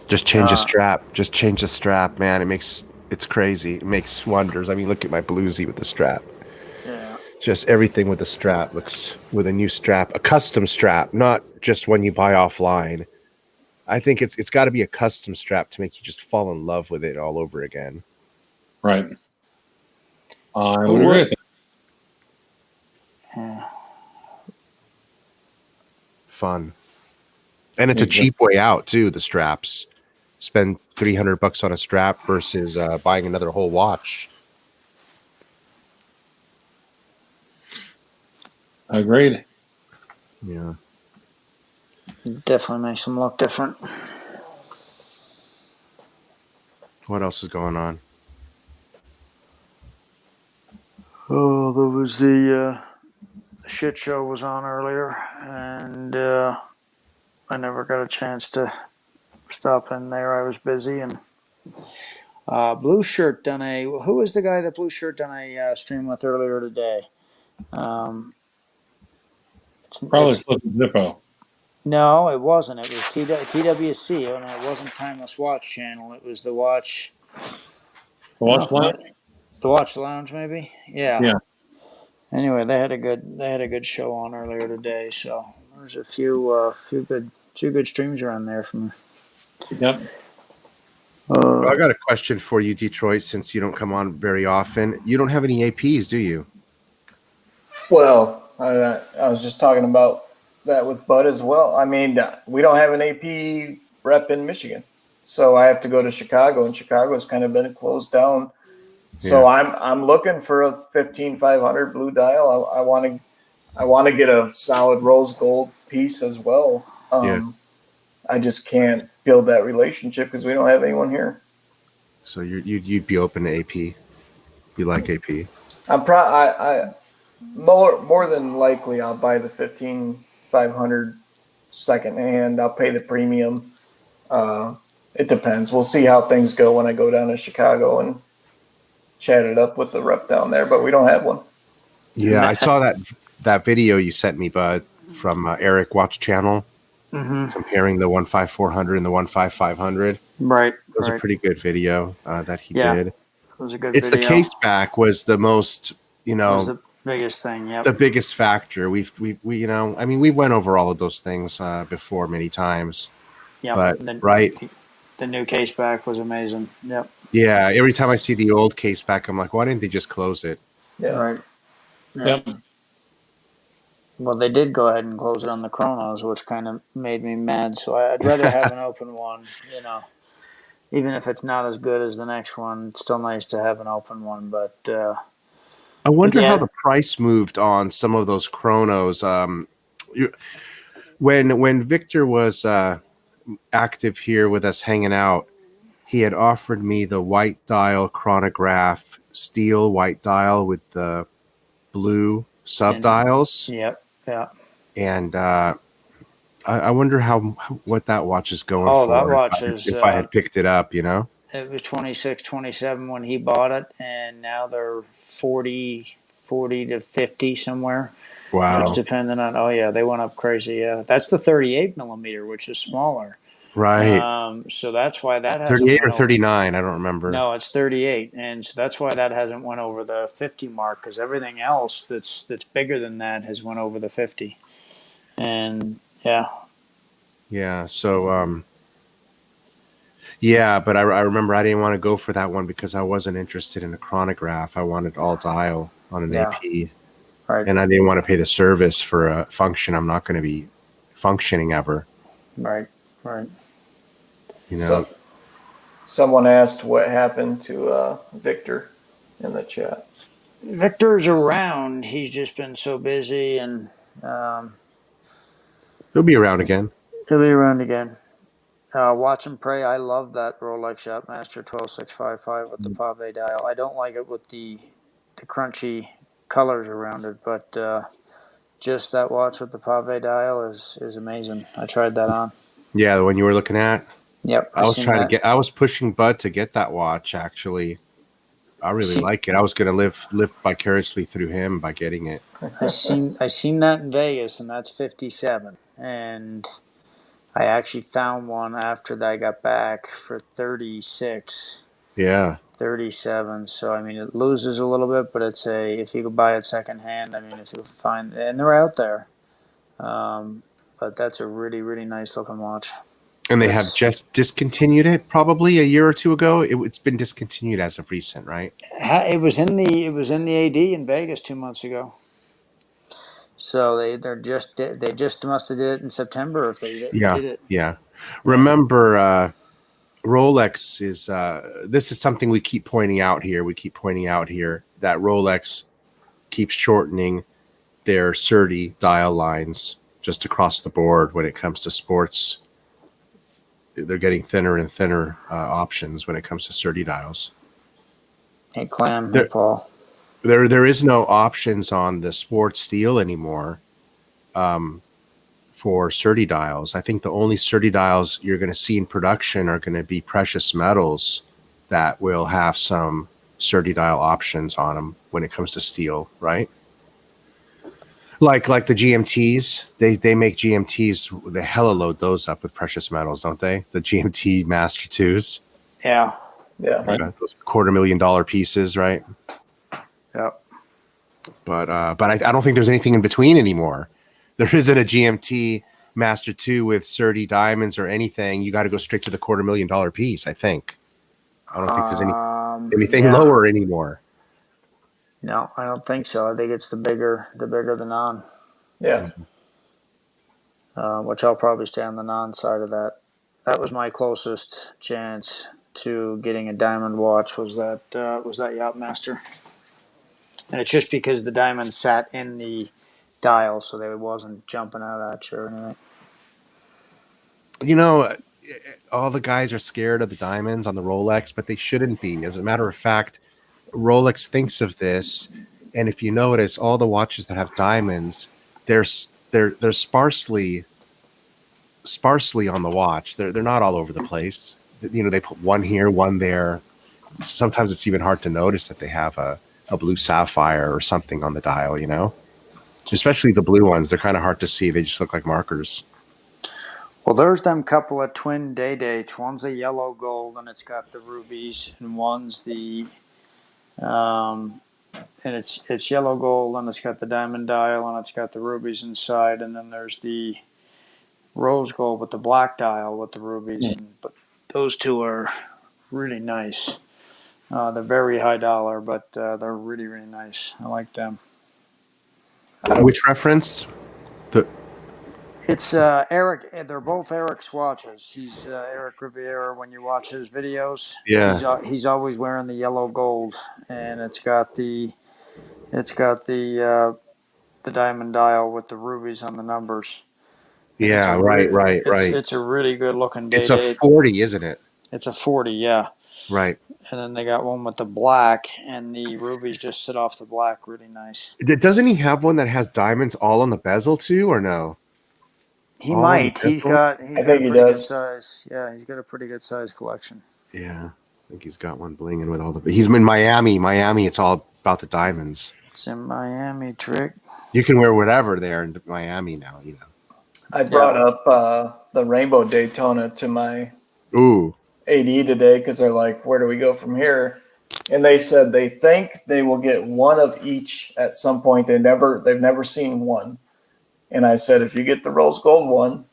Speaker 1: Just change the strap. Just change the strap, man. It's crazy. It makes wonders. I mean, look at my bluesy with the strap.
Speaker 2: Yeah.
Speaker 1: Just everything with the strap looks with a new strap, a custom strap, not just one you buy offline. I think it's got to be a custom strap to make you just fall in love with it all over again.
Speaker 3: Right. I would agree with that.
Speaker 2: Yeah.
Speaker 1: Fun. And it's a cheap way out too, the straps. Spend $300 on a strap versus buying another whole watch.
Speaker 3: Agreed.
Speaker 1: Yeah.
Speaker 2: Definitely makes them look different.
Speaker 1: What else is going on?
Speaker 2: Oh, there was the shit show was on earlier, and I never got a chance to stop in there. I was busy, and Blue Shirt done a. Who was the guy that Blue Shirt done a stream with earlier today?
Speaker 3: Probably Flip Zippo.
Speaker 2: No, it wasn't. It was TWC, and it wasn't Timeless Watch Channel. It was the Watch.
Speaker 3: The Watch Lounge.
Speaker 2: The Watch Lounge, maybe. Yeah.
Speaker 3: Yeah.
Speaker 2: Anyway, they had a good show on earlier today, so there's a few good streams around there from.
Speaker 3: Yep.
Speaker 1: Well, I got a question for you, Detroit, since you don't come on very often. You don't have any APs, do you?
Speaker 4: Well, I was just talking about that with Bud as well. I mean, we don't have an AP rep in Michigan, so I have to go to Chicago, and Chicago's kind of been closed down. So I'm looking for a 15500 blue dial. I want to get a solid rose gold piece as well. I just can't build that relationship because we don't have anyone here.
Speaker 1: So you'd be open to AP. You like AP?
Speaker 4: I more than likely I'll buy the 15500 secondhand. I'll pay the premium. It depends. We'll see how things go when I go down to Chicago and chat it up with the rep down there, but we don't have one.
Speaker 1: Yeah, I saw that video you sent me, Bud, from Eric Watch Channel, comparing the 15400 and the 15500.
Speaker 2: Right.
Speaker 1: It was a pretty good video that he did.
Speaker 2: It was a good
Speaker 1: video. The case back was the most,
Speaker 2: was the biggest thing. Yeah.
Speaker 1: The biggest factor. We I mean, we went over all of those things before many times.
Speaker 2: Yeah.
Speaker 1: But
Speaker 2: the new case back was amazing. Yep.
Speaker 1: Yeah. Every time I see the old case back, I'm like, why didn't they just close it?
Speaker 4: Yeah.
Speaker 2: Right.
Speaker 3: Yep.
Speaker 2: Well, they did go ahead and close it on the Chronos, which kind of made me mad. So I'd rather have an open one, even if it's not as good as the next one. It's still nice to have an open one, but
Speaker 1: I wonder how the price moved on some of those Chronos. When Victor was active here with us hanging out, he had offered me the white dial chronograph, steel white dial with the blue sub dials.
Speaker 2: Yep. Yeah.
Speaker 1: And I wonder what that watch is going for.
Speaker 2: That watch is
Speaker 1: if I had picked it up,
Speaker 2: It was 26, 27 when he bought it, and now they're 40 to 50 somewhere.
Speaker 1: Wow.
Speaker 2: Just depending on, they went up crazy. Yeah. That's the 38 millimeter, which is smaller.
Speaker 1: Right.
Speaker 2: So that's why that hasn't
Speaker 1: 38 or 39, I don't remember.
Speaker 2: No, it's 38, and so that's why that hasn't went over the 50 mark, because everything else that's bigger than that has went over the 50. And yeah.
Speaker 1: Yeah, so Yeah, but I remember I didn't want to go for that one because I wasn't interested in a chronograph. I wanted all dial on an
Speaker 2: Yeah.
Speaker 1: AP,
Speaker 2: Right.
Speaker 1: and I didn't want to pay the service for a function I'm not going to be functioning ever.
Speaker 2: Right. Right.
Speaker 1: You know,
Speaker 4: So, someone asked what happened to Victor in the chat.
Speaker 2: Victor's around. He's just been so busy, and um,
Speaker 1: he'll be around again.
Speaker 2: he'll be around again. Watch and pray. I love that Rolex Shopmaster 12655 with the pave dial. I don't like it with the crunchy colors around it, but just that watch with the pave dial is amazing. I tried that on.
Speaker 1: Yeah, the one you were looking at.
Speaker 2: Yep,
Speaker 1: I was trying to get. I was pushing Bud to get that watch. Actually, I really like it. I was going to live vicariously through him by getting it.
Speaker 2: I seen that in Vegas, and that's 57. And I actually found one after that I got back for 36.
Speaker 1: Yeah.
Speaker 2: 37. So I mean, it loses a little bit, but it's if you could buy it secondhand. I mean, if you find, and they're out there. But that's a really, really nice looking watch.
Speaker 1: And they have just discontinued it probably a year or two ago. It's been discontinued as of recent, right?
Speaker 2: It was in the AD in Vegas 2 months ago. So they just must have did it in September if they did it.
Speaker 1: Yeah. Remember, Rolex is this is something we keep pointing out here. We keep pointing out here that Rolex keeps shortening their SerDes dial lines just across the board when it comes to sports. They're getting thinner and thinner options when it comes to SerDes dials.
Speaker 2: Hey, Clam. Hey, Paul.
Speaker 1: There is no options on the sports steel anymore for SerDes dials. I think the only SerDes dials you're going to see in production are going to be precious metals that will have some SerDes dial options on them when it comes to steel, right? Like the GMTs, they make GMTs. They hella load those up with precious metals, don't they? The GMT Master 2s.
Speaker 2: Yeah.
Speaker 3: Right.
Speaker 1: Those $250,000 pieces, right?
Speaker 2: Yep.
Speaker 1: But I don't think there's anything in between anymore. There isn't a GMT Master 2 with SerDes diamonds or anything. You got to go straight to the $250,000 piece, I think. I don't think there's anything lower anymore.
Speaker 2: No, I don't think so. I think it's the bigger the non.
Speaker 4: Yeah.
Speaker 2: Which I'll probably stay on the non side of that. That was my closest chance to getting a diamond watch was that Yachtmaster. And it's just because the diamond sat in the dial, so they wasn't jumping out at you or anything.
Speaker 1: You know, all the guys are scared of the diamonds on the Rolex, but they shouldn't be. As a matter of fact, Rolex thinks of this, and if you notice, all the watches that have diamonds, they're sparsely on the watch. They're not all over the place. You know, they put one here, one there. Sometimes it's even hard to notice that they have a blue sapphire or something on the dial, you know? Especially the blue ones. They're kind of hard to see. They just look like markers.
Speaker 2: Well, there's them couple of twin day dates. One's a yellow gold, and it's got the rubies, and one's the and it's yellow gold, and it's got the diamond dial, and it's got the rubies inside, and then there's the rose gold with the black dial with the rubies. But those two are really nice. They're very high dollar, but they're really, really nice. I like them.
Speaker 1: Which reference?
Speaker 2: It's Eric. They're both Eric's watches. He's Eric Riviera. When you watch his videos, he's always wearing the yellow gold, and it's got the diamond dial with the rubies on the numbers.
Speaker 1: Yeah, right.
Speaker 2: It's a really good looking date.
Speaker 1: It's a 40, isn't it?
Speaker 2: It's a 40, yeah.
Speaker 1: Right.
Speaker 2: And then they got one with the black, and the rubies just sit off the black really nice.
Speaker 1: Doesn't he have one that has diamonds all on the bezel too, or no?
Speaker 2: He might. He's got a pretty good size. Yeah, he's got a pretty good size collection.
Speaker 1: Yeah, I think he's got one blinging with all the. He's in Miami. Miami, it's all about the diamonds.
Speaker 2: It's in Miami, Trick.
Speaker 1: You can wear whatever there in Miami now, you know.
Speaker 4: I brought up the Rainbow Daytona to my AD today because they're like, where do we go from here? And they said they think they will get one of each at some point. They've never seen one. And I said, if you get the rose gold one,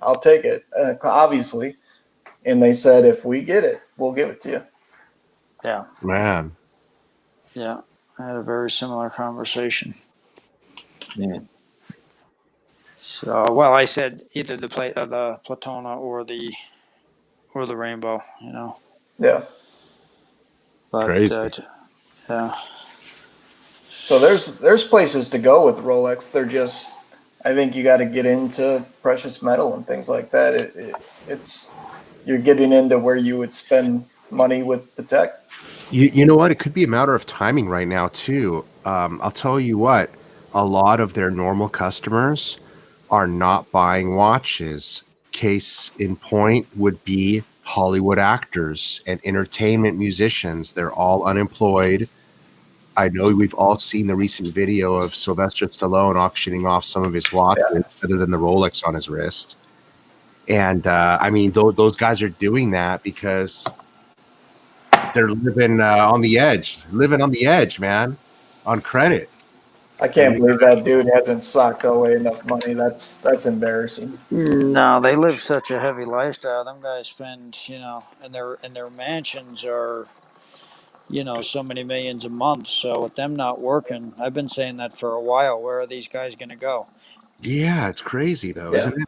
Speaker 4: I'll take it, obviously. and they said, if we get it, we'll give it to you.
Speaker 2: Yeah.
Speaker 1: Man.
Speaker 2: Yeah. I had a very similar conversation.
Speaker 3: Yeah.
Speaker 2: So, well, I said either the Platona or the Rainbow,
Speaker 4: Yeah.
Speaker 2: But
Speaker 1: Crazy.
Speaker 2: yeah.
Speaker 4: So there's places to go with Rolex. They're just, I think you got to get into precious metal and things like that. It's you're getting into where you would spend money with Patek.
Speaker 1: You know what? It could be a matter of timing right now too. I'll tell you what, a lot of their normal customers are not buying watches. Case in point would be Hollywood actors and entertainment musicians. They're all unemployed. I know we've all seen the recent video of Sylvester Stallone auctioning off some of his watches other than the Rolex on his wrist. And I mean, those guys are doing that because they're living on the edge, man, on credit.
Speaker 4: I can't believe that dude hasn't socked away enough money. That's embarrassing.
Speaker 2: No, they live such a heavy lifestyle. Them guys spend, and their mansions are, so many millions a month. So with them not working, I've been saying that for a while. Where are these guys going to go?
Speaker 1: Yeah, it's crazy though, isn't it?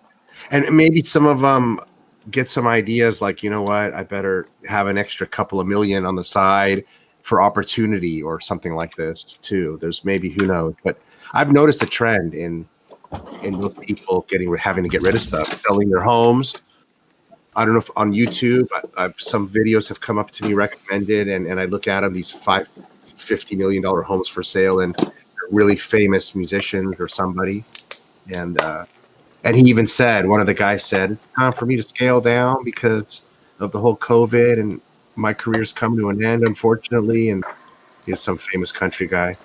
Speaker 1: And maybe some of them get some ideas like, you know what, I better have an extra couple of million on the side for opportunity or something like this too. There's maybe, who knows, but I've noticed a trend in those people having to get rid of stuff, selling their homes. I don't know if on YouTube, some videos have come up to me recommended, and I look at them, these $50 million homes for sale, and really famous musicians or somebody. And he even said, one of the guys said, it's time for me to scale down because of the whole COVID, and my career's come to an end, unfortunately. And he's some famous country guy,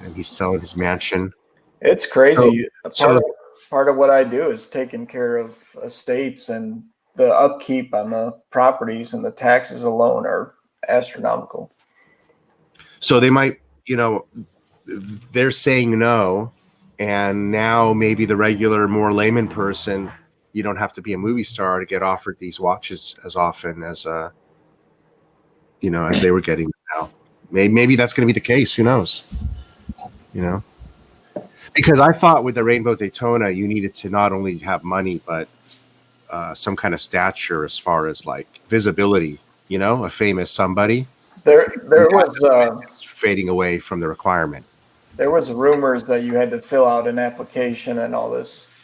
Speaker 1: and he's selling his mansion.
Speaker 4: It's crazy.
Speaker 1: So
Speaker 4: Part of what I do is taking care of estates, and the upkeep on the properties and the taxes alone are astronomical.
Speaker 1: So they might, they're saying no. And now maybe the regular, more layman person, you don't have to be a movie star to get offered these watches as often as, as they were getting now. Maybe that's going to be the case. Who knows? Because I thought with the Rainbow Daytona, you needed to not only have money, but some kind of stature as far as like visibility, a famous somebody.
Speaker 4: There was
Speaker 1: It's fading away from the requirement.
Speaker 4: There was rumors that you had to fill out an application and all this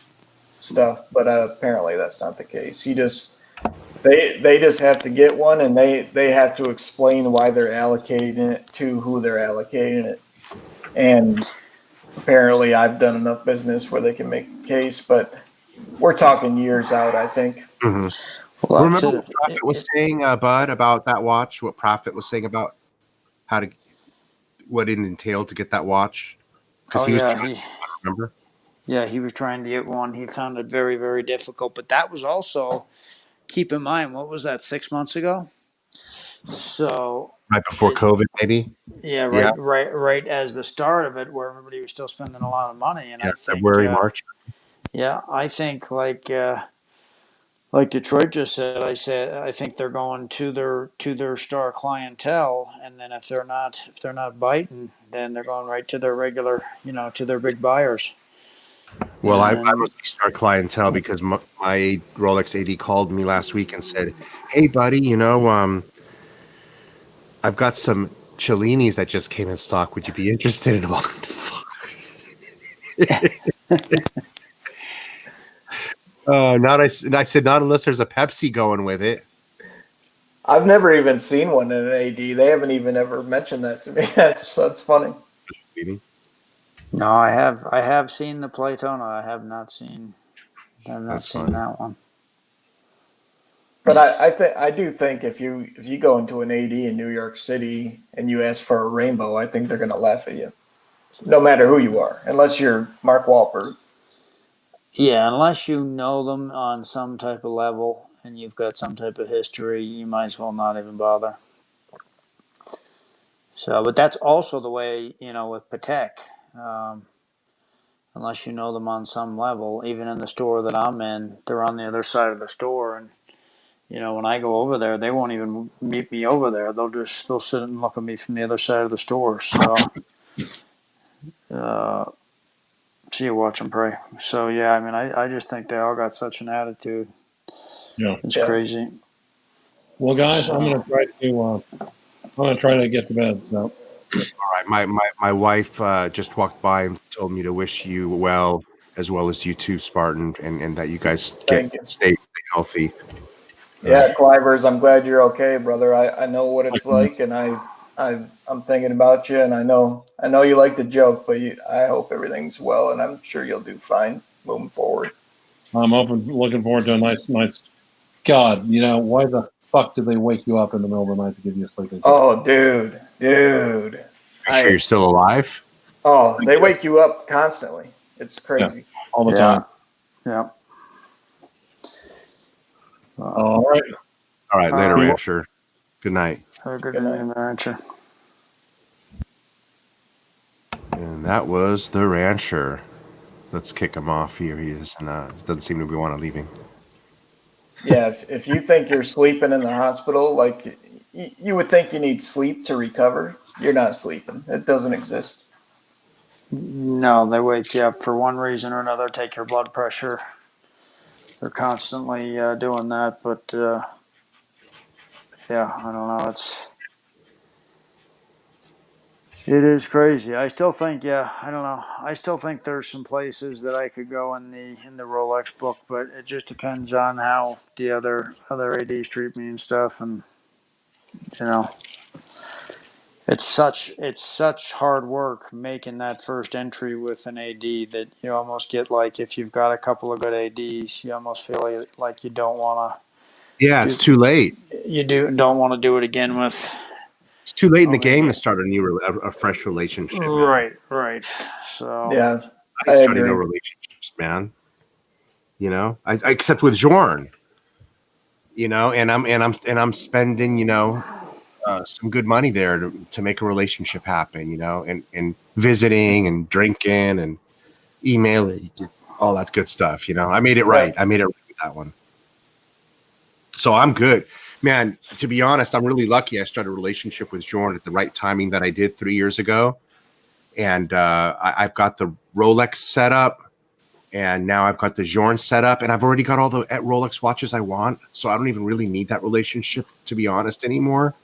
Speaker 4: stuff, but apparently that's not the case. They just have to get one, and they have to explain why they're allocating it to who they're allocating it. And apparently I've done enough business where they can make a case, but we're talking years out, I think.
Speaker 1: Mm-hmm.
Speaker 2: Well,
Speaker 1: remember what Prophet was saying, Bud, about that watch? What Prophet was saying about what it entailed to get that watch? Because remember?
Speaker 2: Yeah, he was trying to get one. He found it very, very difficult. But that was also, keep in mind, what was that, 6 months ago? So
Speaker 1: right before COVID, maybe.
Speaker 2: Yeah, right as the start of it, where everybody was still spending a lot of money, and I think
Speaker 1: February, March.
Speaker 2: Yeah, I think like Detroit just said, I think they're going to their star clientele, and then if they're not biting, then they're going right to their regular, to their big buyers.
Speaker 1: Well, I must be star clientele because my Rolex AD called me last week and said, "Hey, buddy, I've got some Cellinis that just came in stock. Would you be interested in one?" I said, not unless there's a Pepsi going with it.
Speaker 4: I've never even seen one in an AD. They haven't even ever mentioned that to me. That's funny.
Speaker 2: No, I have seen the Playtona. I have not seen that one.
Speaker 4: But I do think if you go into an AD in New York City and you ask for a rainbow, I think they're going to laugh at you, no matter who you are, unless you're Mark Wahlberg.
Speaker 2: Yeah, unless you know them on some type of level and you've got some type of history, you might as well not even bother. So, but that's also the way, with Patek. Unless you know them on some level, even in the store that I'm in, they're on the other side of the store, and when I go over there, they won't even meet me over there. They'll sit and look at me from the other side of the store. So, see you, watch and pray. So yeah, I mean, I just think they all got such an attitude.
Speaker 3: Yeah.
Speaker 2: It's crazy.
Speaker 3: Well, guys, I'm gonna try to get to bed. So.
Speaker 1: All right, my wife just walked by and told me to wish you well as you too, Spartan, and that you guys stay healthy.
Speaker 4: Yeah, Clivers, I'm glad you're okay, brother. I know what it's like, and I'm thinking about you, and I know you like to joke, but I hope everything's well, and I'm sure you'll do fine moving forward.
Speaker 3: I'm looking forward to a nice. God, why the fuck did they wake you up in the middle of the night to give you a sleeping?
Speaker 4: Oh, dude.
Speaker 1: Are you sure you're still alive?
Speaker 4: Oh, they wake you up constantly. It's crazy.
Speaker 3: Yeah, all the time.
Speaker 2: Yeah.
Speaker 3: All right.
Speaker 1: All right, later, Rancher. Good night.
Speaker 2: Have a good night, Rancher.
Speaker 1: And that was the Rancher. Let's kick him off here. He is doesn't seem to be want to leaving.
Speaker 4: Yeah, if you think you're sleeping in the hospital, like you would think you need sleep to recover, you're not sleeping. It doesn't exist.
Speaker 2: No, they wake you up for one reason or another, take your blood pressure. They're constantly doing that, but yeah, I don't know. It is crazy. I still think, I don't know. I still think there's some places that I could go in the Rolex book, but it just depends on how the other ADs treat me and stuff, and it's such hard work making that first entry with an AD that you almost get like, if you've got a couple of good ADs, you almost feel like you don't want to.
Speaker 1: Yeah, it's too late.
Speaker 2: You don't want to do it again with.
Speaker 1: It's too late in the game to start a fresh relationship. Man.
Speaker 2: Right. So
Speaker 4: yeah,
Speaker 1: I started no relationships, man. I except with Jorn. And I'm spending some good money there to make a relationship happen. And visiting and drinking and emailing, all that good stuff. I made it right. I made it right with that one. So I'm good. Man, to be honest, I'm really lucky I started a relationship with Jorn at the right timing that I did 3 years ago. And I've got the Rolex set up, and now I've got the Jorn set up, and I've already got all the Rolex watches I want. So I don't even really need that relationship, to be honest, anymore.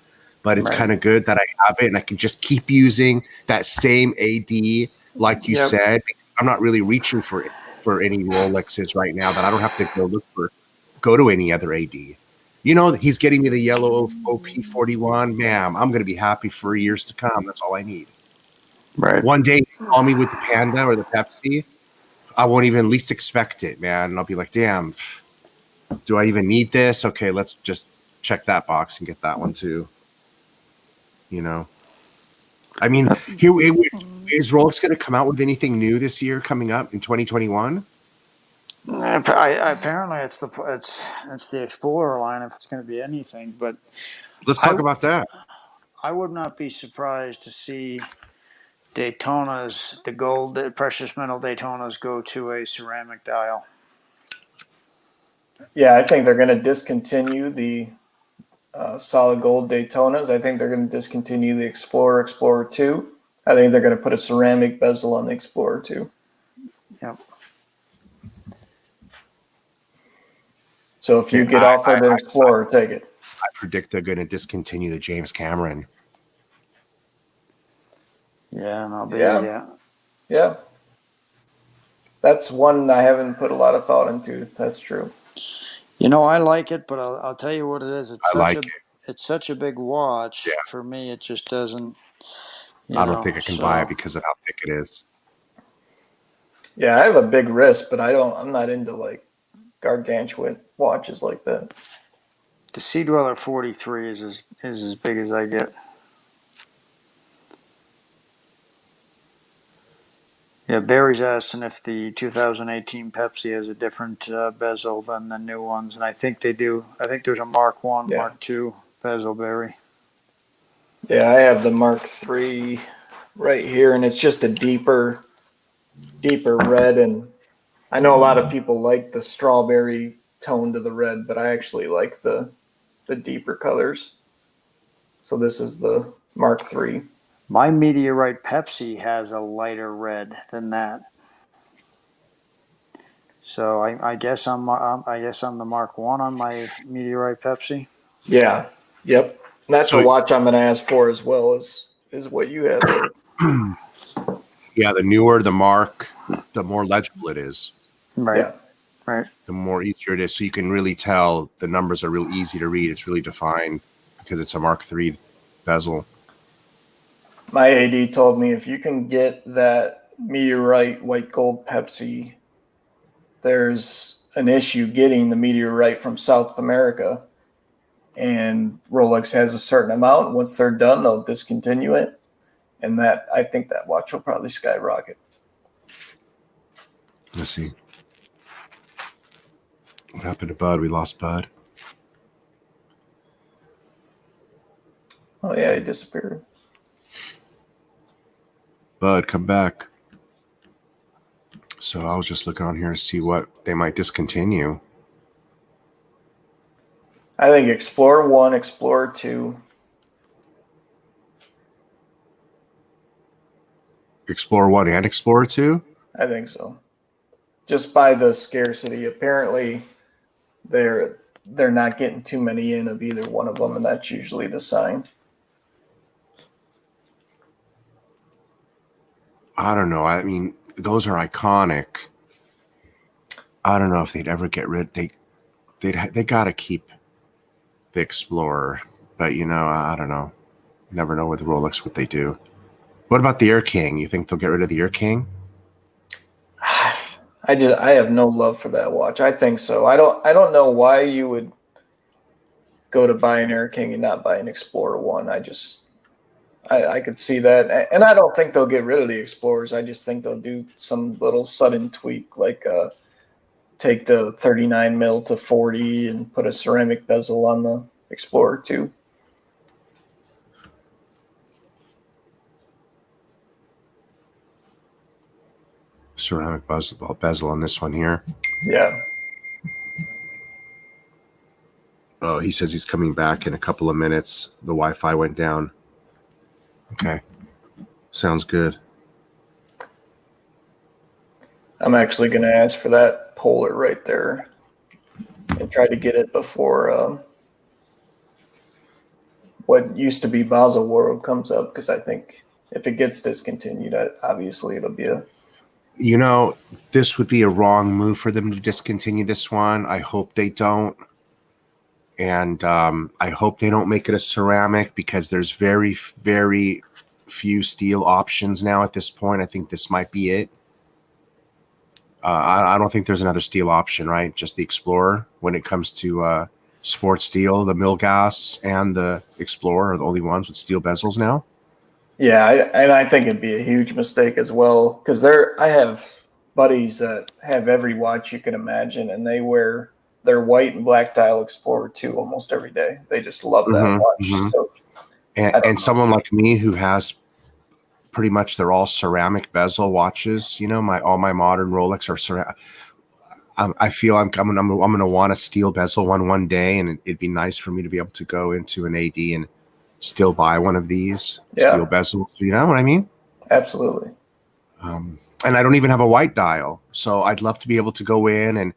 Speaker 1: But it's kind of good that I have it, and I can just keep using that same AD, like you said. I'm not really reaching for any Rolexes right now that I don't have to go to any other AD. He's getting me the yellow OP41. Ma'am, I'm going to be happy for years to come. That's all I need.
Speaker 2: Right.
Speaker 1: One day, call me with the Panda or the Pepsi. I won't even least expect it, man. And I'll be like, damn, do I even need this? Okay, let's just check that box and get that one too. I mean, is Rolex going to come out with anything new this year coming up in 2021?
Speaker 2: Apparently, it's the Explorer line, if it's going to be anything. But
Speaker 1: let's talk about that.
Speaker 2: I would not be surprised to see Daytona's, the gold, precious metal Daytonas, go to a ceramic dial.
Speaker 4: Yeah, I think they're going to discontinue the solid gold Daytonas. I think they're going to discontinue the Explorer 2. I think they're going to put a ceramic bezel on the Explorer 2.
Speaker 2: Yep.
Speaker 4: So if you get offered an Explorer, take it.
Speaker 1: I predict they're going to discontinue the James Cameron.
Speaker 2: Yeah, and I'll be
Speaker 4: Yeah. That's one I haven't put a lot of thought into. That's true.
Speaker 2: I like it, but I'll tell you what it is. It's such a big watch.
Speaker 1: Yeah.
Speaker 2: For me, it just doesn't.
Speaker 1: I don't think I can buy it because of how thick it is.
Speaker 4: Yeah, I have a big wrist, but I'm not into like gargantuan watches like that.
Speaker 2: The Sea Dweller 43 is as big as I get. Yeah, Barry's asking if the 2018 Pepsi has a different bezel than the new ones, and I think they do. I think there's a Mark 1, Mark 2 bezel, Barry.
Speaker 4: Yeah, I have the Mark 3 right here, and it's just a deeper red, and I know a lot of people like the strawberry tone to the red, but I actually like the deeper colors. So this is the Mark III.
Speaker 2: My Meteorite Pepsi has a lighter red than that. So I guess I'm the Mark One on my Meteorite Pepsi.
Speaker 4: Yeah. Yep. That's
Speaker 1: So-
Speaker 4: a watch I'm going to ask for as well as what you have there.
Speaker 1: Yeah, the newer the mark, the more legible it is.
Speaker 2: Right.
Speaker 4: Yeah.
Speaker 2: Right.
Speaker 1: The more easier it is. So you can really tell the numbers are real easy to read. It's really defined because it's a Mark III bezel.
Speaker 4: My AD told me if you can get that Meteorite white gold Pepsi, there's an issue getting the Meteorite from South America. And Rolex has a certain amount. Once they're done, they'll discontinue it. And that, I think that watch will probably skyrocket.
Speaker 1: Let's see. What happened to Bud? We lost Bud.
Speaker 4: Oh, yeah, he disappeared.
Speaker 1: Bud, come back. So I was just looking on here to see what they might discontinue.
Speaker 4: I think Explorer 1, Explorer 2.
Speaker 1: Explorer 1 and Explorer 2?
Speaker 4: I think so. Just by the scarcity. Apparently, they're not getting too many in of either one of them, and that's usually the sign.
Speaker 1: I don't know. I mean, those are iconic. I don't know if they'd ever get rid. They got to keep the Explorer, but I don't know. Never know with Rolex what they do. What about the Air King? You think they'll get rid of the Air King?
Speaker 4: I have no love for that watch. I think so. I don't know why you would go to buy an Air King and not buy an Explorer 1. I could see that. And I don't think they'll get rid of the Explorers. I just think they'll do some little sudden tweak, like take the 39 mil to 40 and put a ceramic bezel on the Explorer 2.
Speaker 1: Ceramic bezel on this one here.
Speaker 4: Yeah.
Speaker 1: Oh, he says he's coming back in a couple of minutes. The Wi-Fi went down. Okay. Sounds good.
Speaker 4: I'm actually going to ask for that Polar right there and try to get it before what used to be Basel World comes up, because I think if it gets discontinued, obviously it'll be a...
Speaker 1: This would be a wrong move for them to discontinue this one. I hope they don't. And I hope they don't make it a ceramic, because there's very, very few steel options now at this point. I think this might be it. I don't think there's another steel option, right? Just the Explorer. When it comes to sports steel, the Milgas and the Explorer are the only ones with steel bezels now.
Speaker 4: Yeah, and I think it'd be a huge mistake as well, because I have buddies that have every watch you can imagine, and they wear their white and black dial Explorer 2 almost every day. They just love that watch.
Speaker 1: Mm-hmm.
Speaker 4: So,
Speaker 1: and someone like me who has pretty much, they're all ceramic bezel watches. All my modern Rolex are ceramic. I feel I'm going to want a steel bezel one day, and it'd be nice for me to be able to go into an AD and still buy one of these steel bezels. You know what I mean?
Speaker 4: Absolutely.
Speaker 1: And I don't even have a white dial, so I'd love to be able to go in and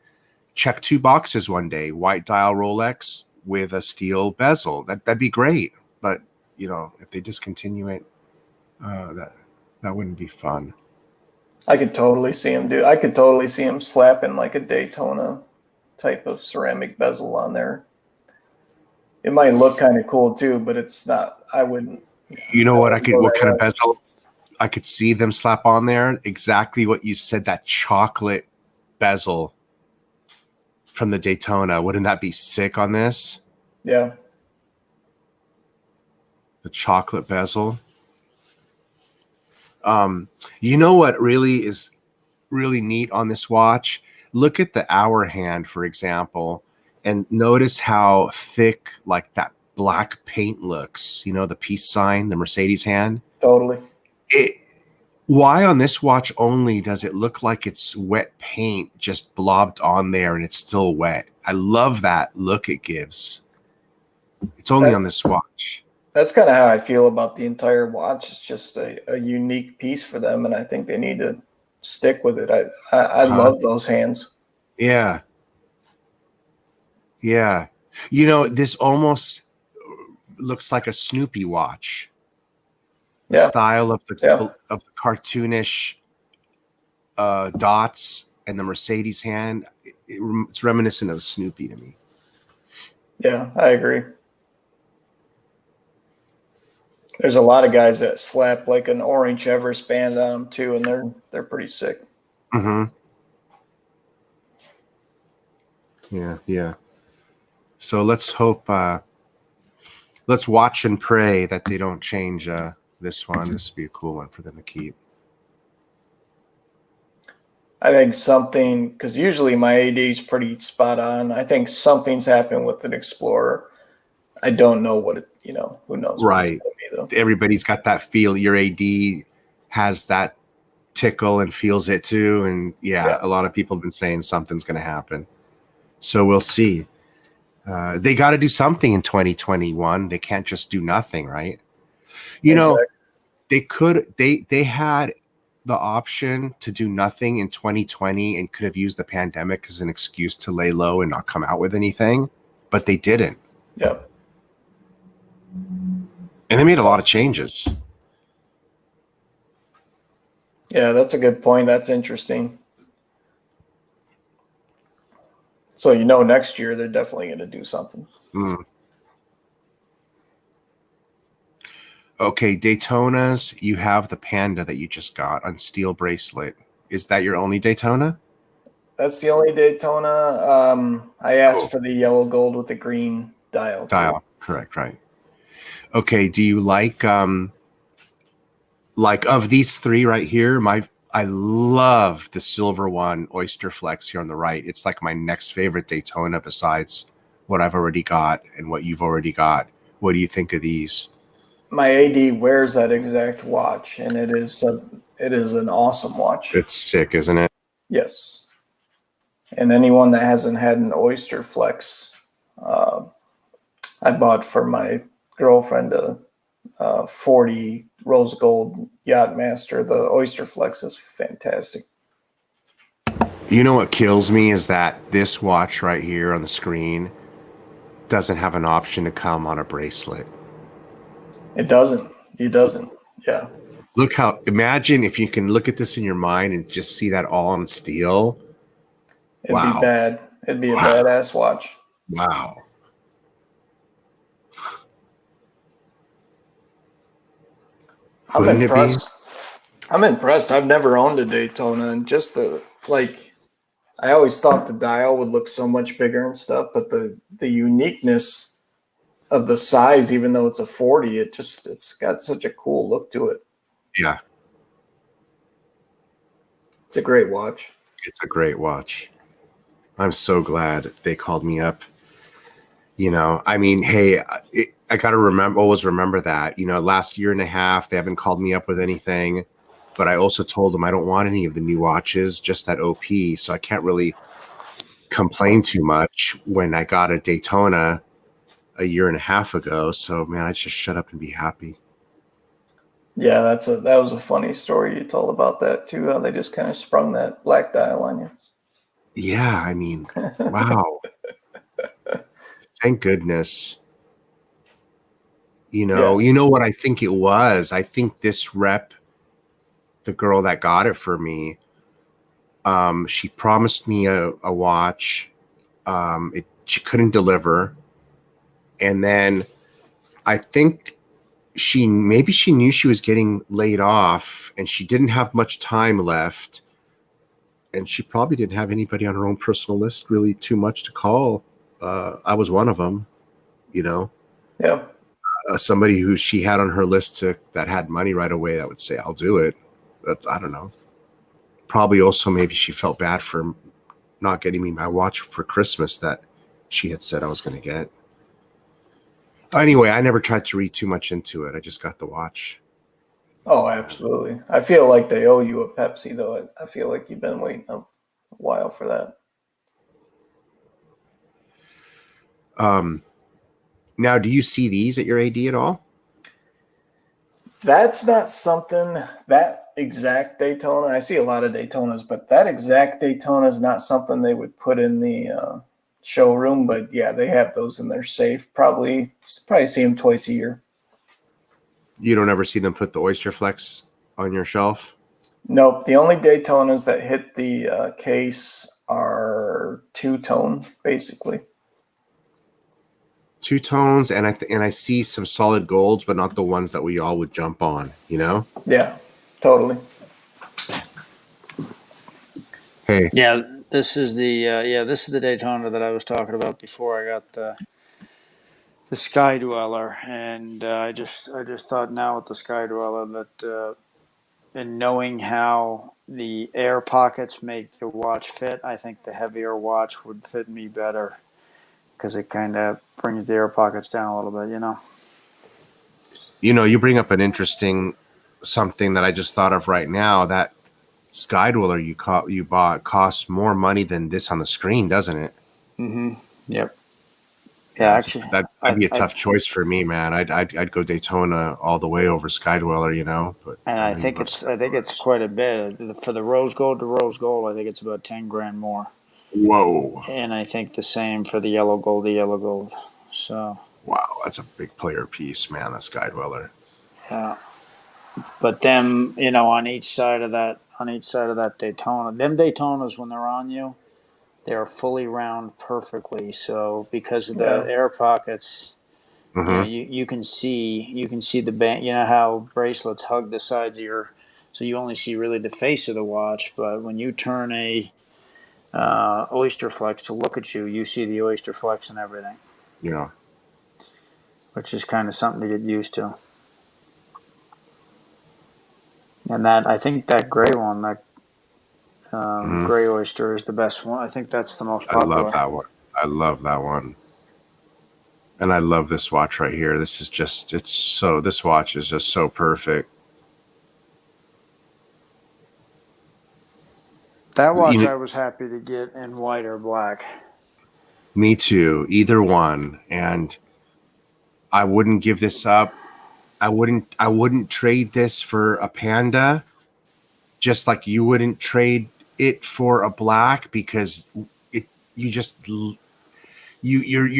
Speaker 1: check 2 boxes one day: white dial Rolex with a steel bezel. That'd be great. But if they discontinue it, that wouldn't be fun.
Speaker 4: I could totally see him slapping like a Daytona type of ceramic bezel on there. It might look kind of cool too, but it's not. I wouldn't.
Speaker 1: What kind of bezel I could see them slap on there? Exactly what you said, that chocolate bezel from the Daytona. Wouldn't that be sick on this?
Speaker 4: Yeah.
Speaker 1: The chocolate bezel. What really is really neat on this watch? Look at the hour hand, for example, and notice how thick, like, that black paint looks. The peace sign, the Mercedes hand.
Speaker 4: Totally.
Speaker 1: Why on this watch only does it look like it's wet paint just blobbed on there and it's still wet? I love that look it gives. It's only on this watch.
Speaker 4: That's kind of how I feel about the entire watch. It's just a unique piece for them, and I think they need to stick with it. I love those hands.
Speaker 1: Yeah. Yeah. You know, this almost looks like a Snoopy watch. The style of the cartoonish dots and the Mercedes hand. It's reminiscent of Snoopy to me.
Speaker 4: Yeah, I agree. There's a lot of guys that slap like an orange Everest band on them too, and they're pretty sick.
Speaker 1: Mm-hmm. Yeah. So let's hope, let's watch and pray that they don't change this one. This would be a cool one for them to keep.
Speaker 4: I think something, because usually my AD is pretty spot on. I think something's happened with an Explorer. I don't know what it, who knows.
Speaker 1: Right.
Speaker 4: What it's gonna be, though.
Speaker 1: Everybody's got that feel. Your AD has that tickle and feels it too. And a lot of people have been saying something's going to happen. So we'll see. They got to do something in 2021. They can't just do nothing, right? You know, they had the option to do nothing in 2020 and could have used the pandemic as an excuse to lay low and not come out with anything, but they didn't.
Speaker 4: Yep.
Speaker 1: And they made a lot of changes.
Speaker 4: Yeah, that's a good point. That's interesting. So next year they're definitely going to do something.
Speaker 1: Okay, Daytonas, you have the Panda that you just got on steel bracelet. Is that your only Daytona?
Speaker 4: That's the only Daytona. I asked for the yellow gold with the green dial.
Speaker 1: Correct, right. Okay, do you like of these three right here, I love the silver one, Oyster Flex here on the right. It's like my next favorite Daytona besides what I've already got and what you've already got. What do you think of these?
Speaker 4: My AD wears that exact watch, and it is an awesome watch.
Speaker 1: It's sick, isn't it?
Speaker 4: Yes. And anyone that hasn't had an Oyster Flex, I bought for my girlfriend a 40 rose gold Yachtmaster. The Oyster Flex is fantastic.
Speaker 1: You know what kills me is that this watch right here on the screen doesn't have an option to come on a bracelet.
Speaker 4: It doesn't. Yeah.
Speaker 1: Imagine if you can look at this in your mind and just see that all on steel.
Speaker 4: It'd be bad. It'd be a badass watch.
Speaker 1: Wow.
Speaker 4: I'm impressed. I've never owned a Daytona, and just I always thought the dial would look so much bigger and stuff, but the uniqueness of the size, even though it's a 40, it's got such a cool look to it.
Speaker 1: Yeah.
Speaker 4: It's a great watch.
Speaker 1: It's a great watch. I'm so glad they called me up. I mean, hey, I got to always remember that, last year and a half, they haven't called me up with anything, but I also told them I don't want any of the new watches, just that OP. So I can't really complain too much when I got a Daytona a year and a half ago. So man, I just shut up and be happy.
Speaker 4: Yeah, that was a funny story you told about that too. How they just kind of sprung that black dial on you.
Speaker 1: Yeah, I mean, wow. Thank goodness. You know what I think it was? I think this rep, the girl that got it for me, she promised me a watch. She couldn't deliver. And then I think maybe she knew she was getting laid off and she didn't have much time left. And she probably didn't have anybody on her own personal list really too much to call. I was one of them,
Speaker 4: Yeah.
Speaker 1: Somebody who she had on her list that had money right away that would say, I'll do it. I don't know. Probably also maybe she felt bad for not getting me my watch for Christmas that she had said I was going to get. Anyway, I never tried to read too much into it. I just got the watch.
Speaker 4: Oh, absolutely. I feel like they owe you a Pepsi, though. I feel like you've been waiting a while for that.
Speaker 1: Now, do you see these at your AD at all?
Speaker 4: That's not something, that exact Daytona. I see a lot of Daytonas, but that exact Daytona is not something they would put in the showroom. But yeah, they have those in their safe. Probably see them twice a year.
Speaker 1: You don't ever see them put the Oyster Flex on your shelf?
Speaker 4: Nope. The only Daytonas that hit the case are two-tone, basically.
Speaker 1: Two tones, and I see some solid golds, but not the ones that we all would jump on, you know?
Speaker 4: Yeah, totally.
Speaker 1: Hey,
Speaker 2: Yeah, this is the Daytona that I was talking about before I got the Sky Dweller, and I just thought now with the Sky Dweller that and knowing how the air pockets make the watch fit, I think the heavier watch would fit me better because it kind of brings the air pockets down a little bit, you know.
Speaker 1: you bring up an interesting something that I just thought of right now. That Sky Dweller you bought costs more money than this on the screen, doesn't it?
Speaker 2: Mm-hmm. Yep. Yeah, actually,
Speaker 1: that'd be a tough choice for me, man. I'd go Daytona all the way over Sky Dweller, but
Speaker 2: and I think it's quite a bit for the rose gold to rose gold. I think it's about 10 grand more.
Speaker 1: Whoa!
Speaker 2: And I think the same for the yellow gold to yellow gold. So
Speaker 1: wow, that's a big player piece, man. That Sky Dweller.
Speaker 2: yeah, but them, on each side of that Daytona, them Daytonas when they're on you, they're fully round perfectly. So because of the air pockets,
Speaker 1: Mm-hmm.
Speaker 2: you can see the band. You know how bracelets hug the sides of so you only see really the face of the watch. But when you turn a oyster flex to look at you, you see the oyster flex and everything.
Speaker 1: Yeah.
Speaker 2: Which is kind of something to get used to. And I think that gray one, that gray oyster, is the best one. I think that's the most popular.
Speaker 1: I love that one. I love that one. And I love this watch right here. This watch is just so perfect.
Speaker 2: That watch I was happy to get in white or black.
Speaker 1: Me too. Either one. And I wouldn't give this up. I wouldn't trade this for a Panda, just like you wouldn't trade it for a black, because you're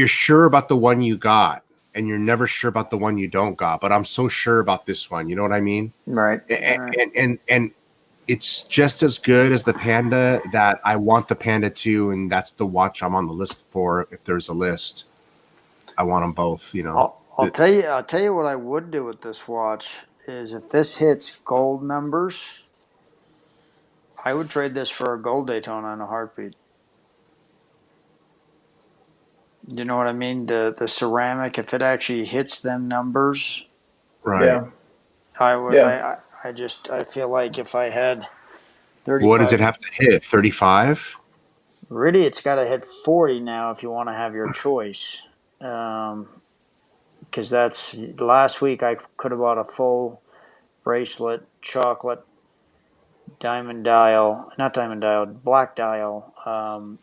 Speaker 1: sure about the one you got, and you're never sure about the one you don't got. But I'm so sure about this one. You know what I mean?
Speaker 2: Right.
Speaker 1: And it's just as good as the Panda, that I want the Panda 2, and that's the watch I'm on the list for. If there's a list, I want them both.
Speaker 2: I'll tell you what I would do with this watch is if this hits gold numbers, I would trade this for a gold Daytona in a heartbeat. You know what I mean? The ceramic, if it actually hits them numbers,
Speaker 1: right?
Speaker 4: Yeah.
Speaker 2: I would. Yeah. I feel like if I had 35.
Speaker 1: What does it have to hit? 35?
Speaker 2: Really, it's got to hit 40 now if you want to have your choice. Because that's last week I could have bought a full bracelet, chocolate, black dial,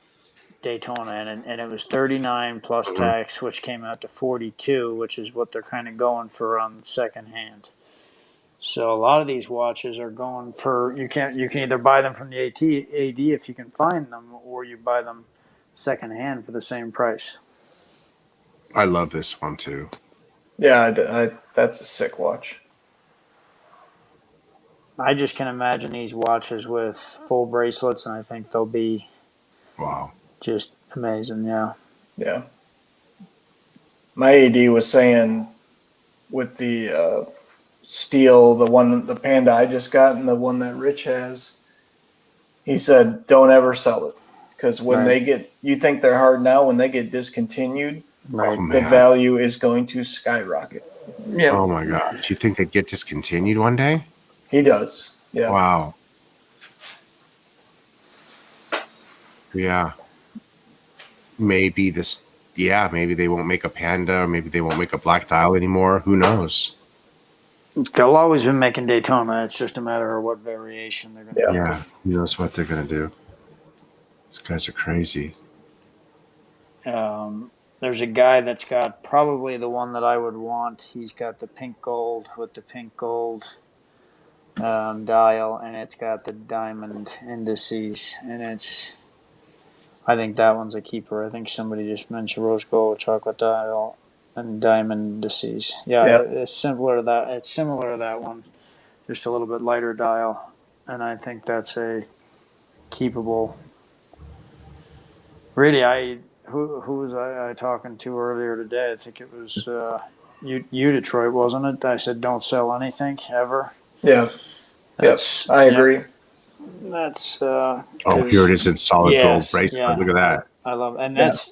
Speaker 2: Daytona, and it was 39 plus tax, which came out to 42, which is what they're kind of going for on second hand. So a lot of these watches are going for you can either buy them from the AD if you can find them, or you buy them second hand for the same price.
Speaker 1: I love this one too.
Speaker 4: Yeah, that's a sick watch.
Speaker 2: I just can imagine these watches with full bracelets, and I think they'll be just amazing. Yeah.
Speaker 4: Yeah. My AD was saying with the steel, the Panda I just got, and the one that Rich has, he said, don't ever sell it. Because when you think they're hard now, when they get discontinued, the value is going to skyrocket.
Speaker 2: Yeah.
Speaker 1: Oh my gosh. You think they get discontinued one day?
Speaker 4: He does. Yeah.
Speaker 1: Wow. Yeah. Maybe they won't make a Panda, or maybe they won't make a black dial anymore. Who knows?
Speaker 2: They'll always be making Daytona. It's just a matter of what variation they're going to make.
Speaker 1: Yeah, who knows what they're gonna do? These guys are crazy.
Speaker 2: There's a guy that's got probably the one that I would want. He's got the pink gold with the pink gold dial, and it's got the diamond indices, and I think that one's a keeper. I think somebody just mentioned rose gold, chocolate dial, and diamond indices. Yeah, it's similar to that. It's similar to that one, just a little bit lighter dial, and I think that's a keepable. Really, who was I talking to earlier today? I think it was you Detroit, wasn't it? I said don't sell anything ever.
Speaker 4: Yeah.
Speaker 2: That's,
Speaker 4: I agree.
Speaker 2: That's
Speaker 1: Oh, here it is in solid gold bracelet.
Speaker 2: Yeah,
Speaker 1: Look at that.
Speaker 2: I love it. And that's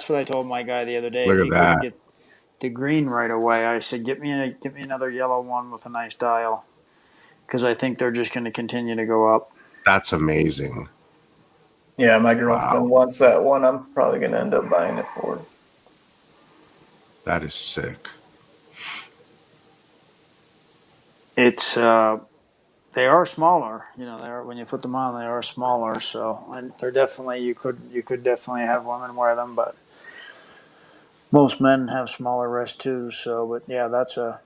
Speaker 2: what I told my guy the other day.
Speaker 1: Look
Speaker 2: If
Speaker 1: at
Speaker 2: he
Speaker 1: that.
Speaker 2: couldn't get the green right away, I said get me another yellow one with a nice dial, because I think they're just going to continue to go up.
Speaker 1: That's amazing.
Speaker 4: Yeah, my girlfriend wants that one. I'm probably going to end up buying it for her.
Speaker 1: That is sick.
Speaker 2: It's they are smaller, you know. They are, when you put them on, they are smaller. So, and they're definitely you could definitely have women wear them, but most men have smaller wrists too. So, but yeah, that's a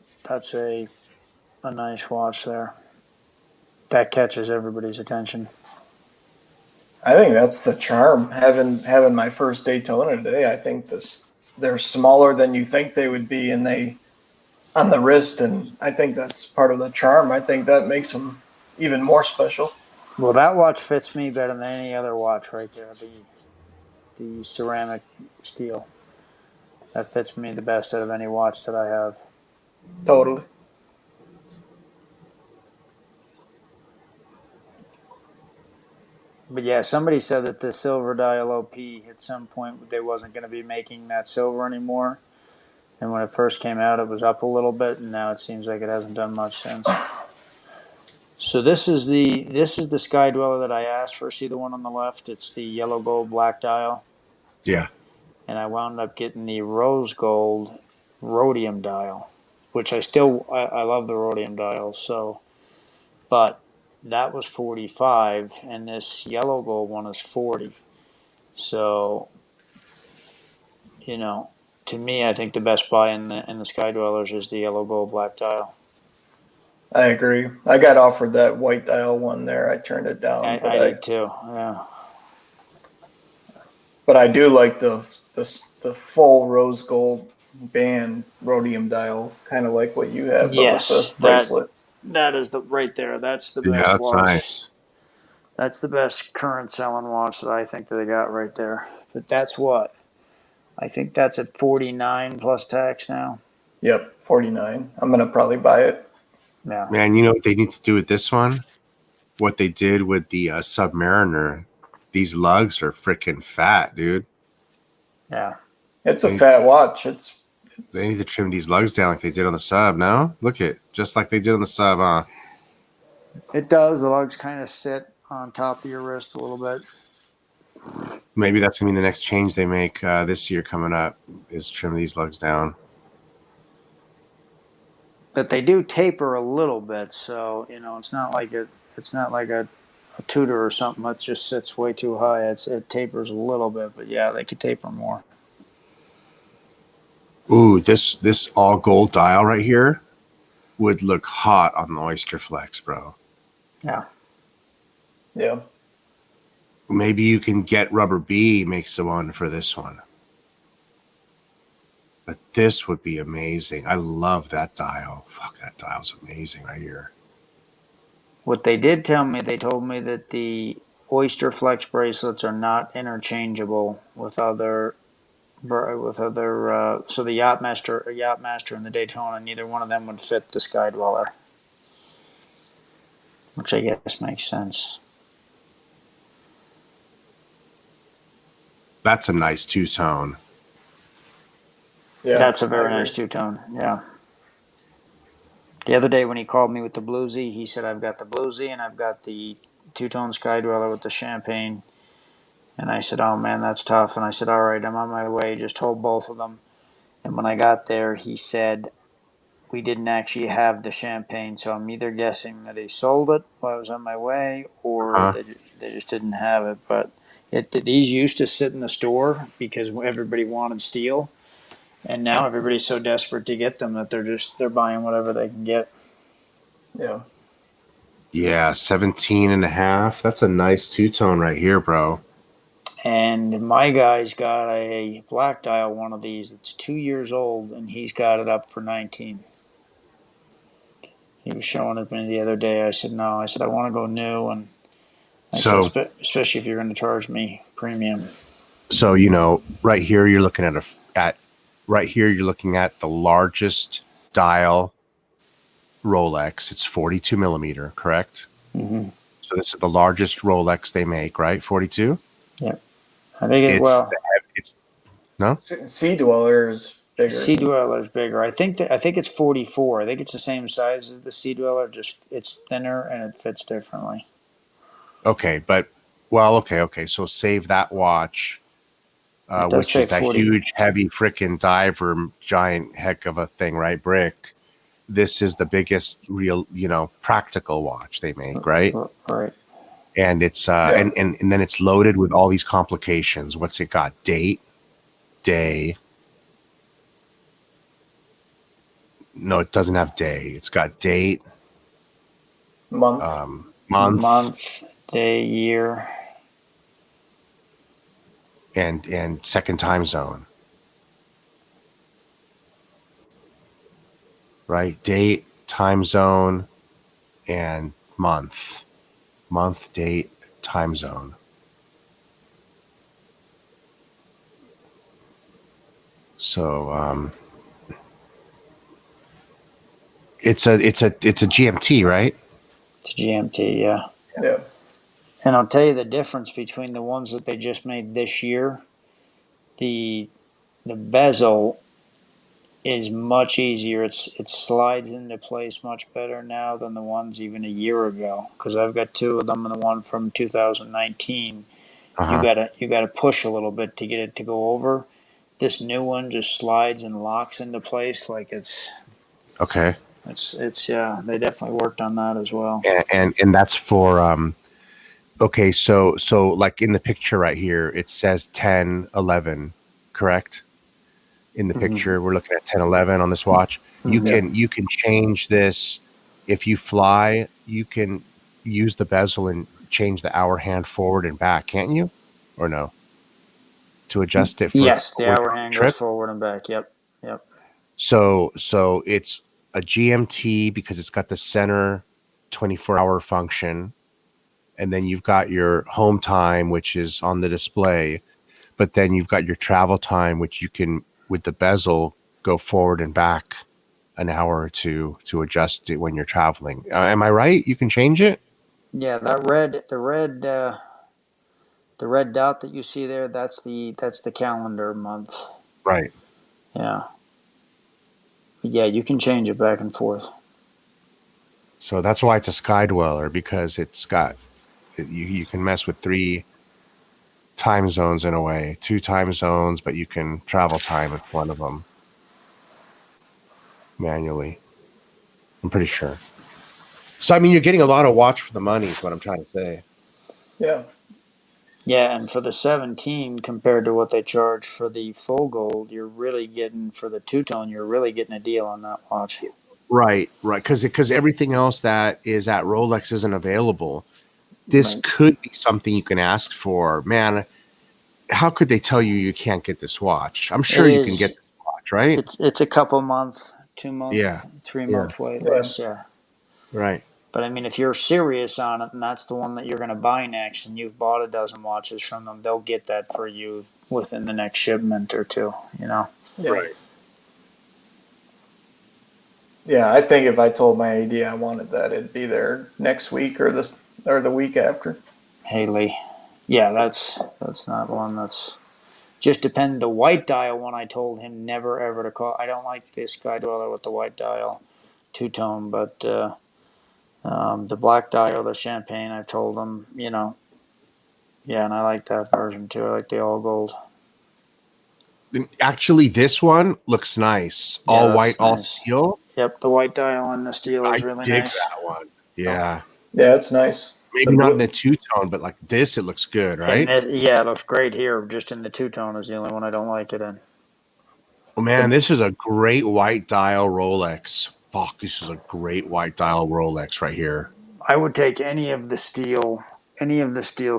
Speaker 2: nice watch there. That catches everybody's attention.
Speaker 4: I think that's the charm. Having my first Daytona today, I think they're smaller than you think they would be, and they on the wrist, and I think that's part of the charm. I think that makes them even more special.
Speaker 2: Well, that watch fits me better than any other watch right there. The ceramic steel. That fits me the best out of any watch that I have.
Speaker 4: Totally.
Speaker 2: But yeah, somebody said that the silver dial OP at some point they wasn't going to be making that silver anymore. And when it first came out, it was up a little bit, and now it seems like it hasn't done much since. So this is the Sky Dweller that I asked for. See the one on the left? It's the yellow gold black dial.
Speaker 1: Yeah.
Speaker 2: And I wound up getting the rose gold rhodium dial, which I love the rhodium dials. So, but that was 45, and this yellow gold one is 40. So, you know, to me, I think the best buy in the Sky Dwellers is the yellow gold black dial.
Speaker 4: I agree. I got offered that white dial one there. I turned it down.
Speaker 2: I did too. Yeah.
Speaker 4: But I do like the full rose gold band rhodium dial, kind of like what you have.
Speaker 2: Yes,
Speaker 4: with the bracelet.
Speaker 2: That is right there. That's the best
Speaker 1: Yeah, that's
Speaker 2: watch.
Speaker 1: nice.
Speaker 2: That's the best current selling watch that I think that they got right there. But that's what I think that's at 49 plus tax now.
Speaker 4: Yep, 49. I'm gonna probably buy it.
Speaker 2: Yeah.
Speaker 1: Man, you know what they need to do with this one? What they did with the Submariner. These lugs are freaking fat, dude.
Speaker 2: Yeah.
Speaker 4: It's a fat watch.
Speaker 1: They need to trim these lugs down like they did on the Sub, no? Look at just like they did on the Sub, huh?
Speaker 2: It does. The lugs kind of sit on top of your wrist a little bit.
Speaker 1: Maybe that's gonna be the next change they make this year coming up is trim these lugs down.
Speaker 2: But they do taper a little bit, so you know it's not like a Tudor or something that just sits way too high. It tapers a little bit, but yeah, they could taper more.
Speaker 1: Ooh, this all gold dial right here would look hot on the Oyster Flex, bro.
Speaker 2: Yeah.
Speaker 4: Yeah.
Speaker 1: Maybe you can get Rubber B makes the one for this one. But this would be amazing. I love that dial. Fuck, that dial's amazing right here.
Speaker 2: What they did tell me, they told me that the Oyster Flex bracelets are not interchangeable with other. So the Yachtmaster and the Daytona, neither one of them would fit the Sky Dweller, which I guess makes sense.
Speaker 1: That's a nice two-tone.
Speaker 2: Yeah, that's a very nice two-tone. Yeah. The other day when he called me with the bluesy, he said, I've got the bluesy and I've got the two-tone Sky Dweller with the champagne. And I said, oh, man, that's tough. And I said, all right, I'm on my way. Just hold both of them. And when I got there, he said, we didn't actually have the champagne, so I'm either guessing that he sold it while I was on my way, or they just didn't have it. But these used to sit in the store because everybody wanted steel, and now everybody's so desperate to get them that they're buying whatever they can get.
Speaker 4: Yeah.
Speaker 1: Yeah, 17 and a half. That's a nice two-tone right here, bro.
Speaker 2: And my guy's got a black dial one of these that's 2 years old, and he's got it up for 19. He was showing it me the other day. I said, no. I said, I want to go new. And I said, especially if you're going to charge me premium.
Speaker 1: So, you know, right here you're looking at the largest dial Rolex. It's 42 millimeter, correct?
Speaker 2: Mm-hmm.
Speaker 1: So this is the largest Rolex they make, right? 42?
Speaker 2: Yep. I think
Speaker 1: it's no?
Speaker 4: Sea Dweller is bigger.
Speaker 2: Sea Dweller is bigger. I think it's 44. I think it's the same size as the Sea Dweller, just it's thinner and it fits differently.
Speaker 1: Okay, okay. So save that watch, which is that
Speaker 2: 40.
Speaker 1: huge, heavy, freaking diver, giant heck of a thing, right? Brick. This is the biggest real, practical watch they make, right?
Speaker 2: Right.
Speaker 1: And it's and then it's loaded with all these complications. What's it got? Date, day. No, it doesn't have day. It's got date,
Speaker 2: month, day, year,
Speaker 1: and second time zone. Right? Date, time zone, and month. Month, date, time zone. So it's a GMT, right?
Speaker 2: It's a GMT, yeah.
Speaker 4: Yeah.
Speaker 2: And I'll tell you the difference between the ones that they just made this year. The bezel is much easier. It slides into place much better now than the ones even a year ago. Because I've got two of them, and the one from 2019. You gotta push a little bit to get it to go over. This new one just slides and locks into place like it's
Speaker 1: okay.
Speaker 2: It's yeah. They definitely worked on that as well.
Speaker 1: And that's for okay. So like in the picture right here, it says 10, 11, correct? In the picture, we're looking at 10, 11 on this watch. You can change this. If you fly, you can use the bezel and change the hour hand forward and back, can't you? Or no? To adjust it for
Speaker 2: yes, the hour hand goes forward and back. Yep.
Speaker 1: So it's a GMT because it's got the center 24-hour function, and then you've got your home time, which is on the display, but then you've got your travel time, which you can, with the bezel, go forward and back an hour or two to adjust it when you're traveling. Am I right? You can change it?
Speaker 2: Yeah, the red dot that you see there, that's the calendar month.
Speaker 1: Right.
Speaker 2: Yeah. Yeah, you can change it back and forth.
Speaker 1: So that's why it's a Sky Dweller, because it's got you can mess with 3 time zones in a way, 2 time zones, but you can travel time with one of them manually. I'm pretty sure. So I mean, you're getting a lot of watch for the money is what I'm trying to say.
Speaker 4: Yeah.
Speaker 2: Yeah, and for the 17 compared to what they charge for the full gold, you're really getting, for the two-tone, you're really getting a deal on that watch.
Speaker 1: Right. Because everything else that is at Rolex isn't available. This could be something you can ask for. Man, how could they tell you can't get this watch? I'm sure you can get this watch, right?
Speaker 2: It's a couple months, 2 months, 3 month wait list, yeah.
Speaker 1: Right.
Speaker 2: But I mean, if you're serious on it and that's the one that you're going to buy next and you've bought a dozen watches from them, they'll get that for you within the next shipment or two,
Speaker 4: Yeah.
Speaker 1: Right.
Speaker 4: Yeah, I think if I told my AD I wanted that, it'd be there next week or the week after.
Speaker 2: Haley. Yeah, that's not one that's just depend. The white dial one, I told him never ever to call. I don't like this Sky Dweller with the white dial two-tone, but the black dial, the champagne, I've told him, yeah, and I like that version too. I like the all gold.
Speaker 1: Actually, this one looks nice. All white, all steel.
Speaker 2: Yep, the white dial on the steel
Speaker 1: I
Speaker 2: is really
Speaker 1: dig
Speaker 2: nice.
Speaker 1: that one. Yeah.
Speaker 4: Yeah, it's nice.
Speaker 1: Maybe not in the two-tone, but like this, it looks good, right?
Speaker 2: Yeah, it looks great here. Just in the two-tone is the only one I don't like it in.
Speaker 1: Oh, man, this is a great white dial Rolex. Fuck, this is a great white dial Rolex right here.
Speaker 2: I would take any of the steel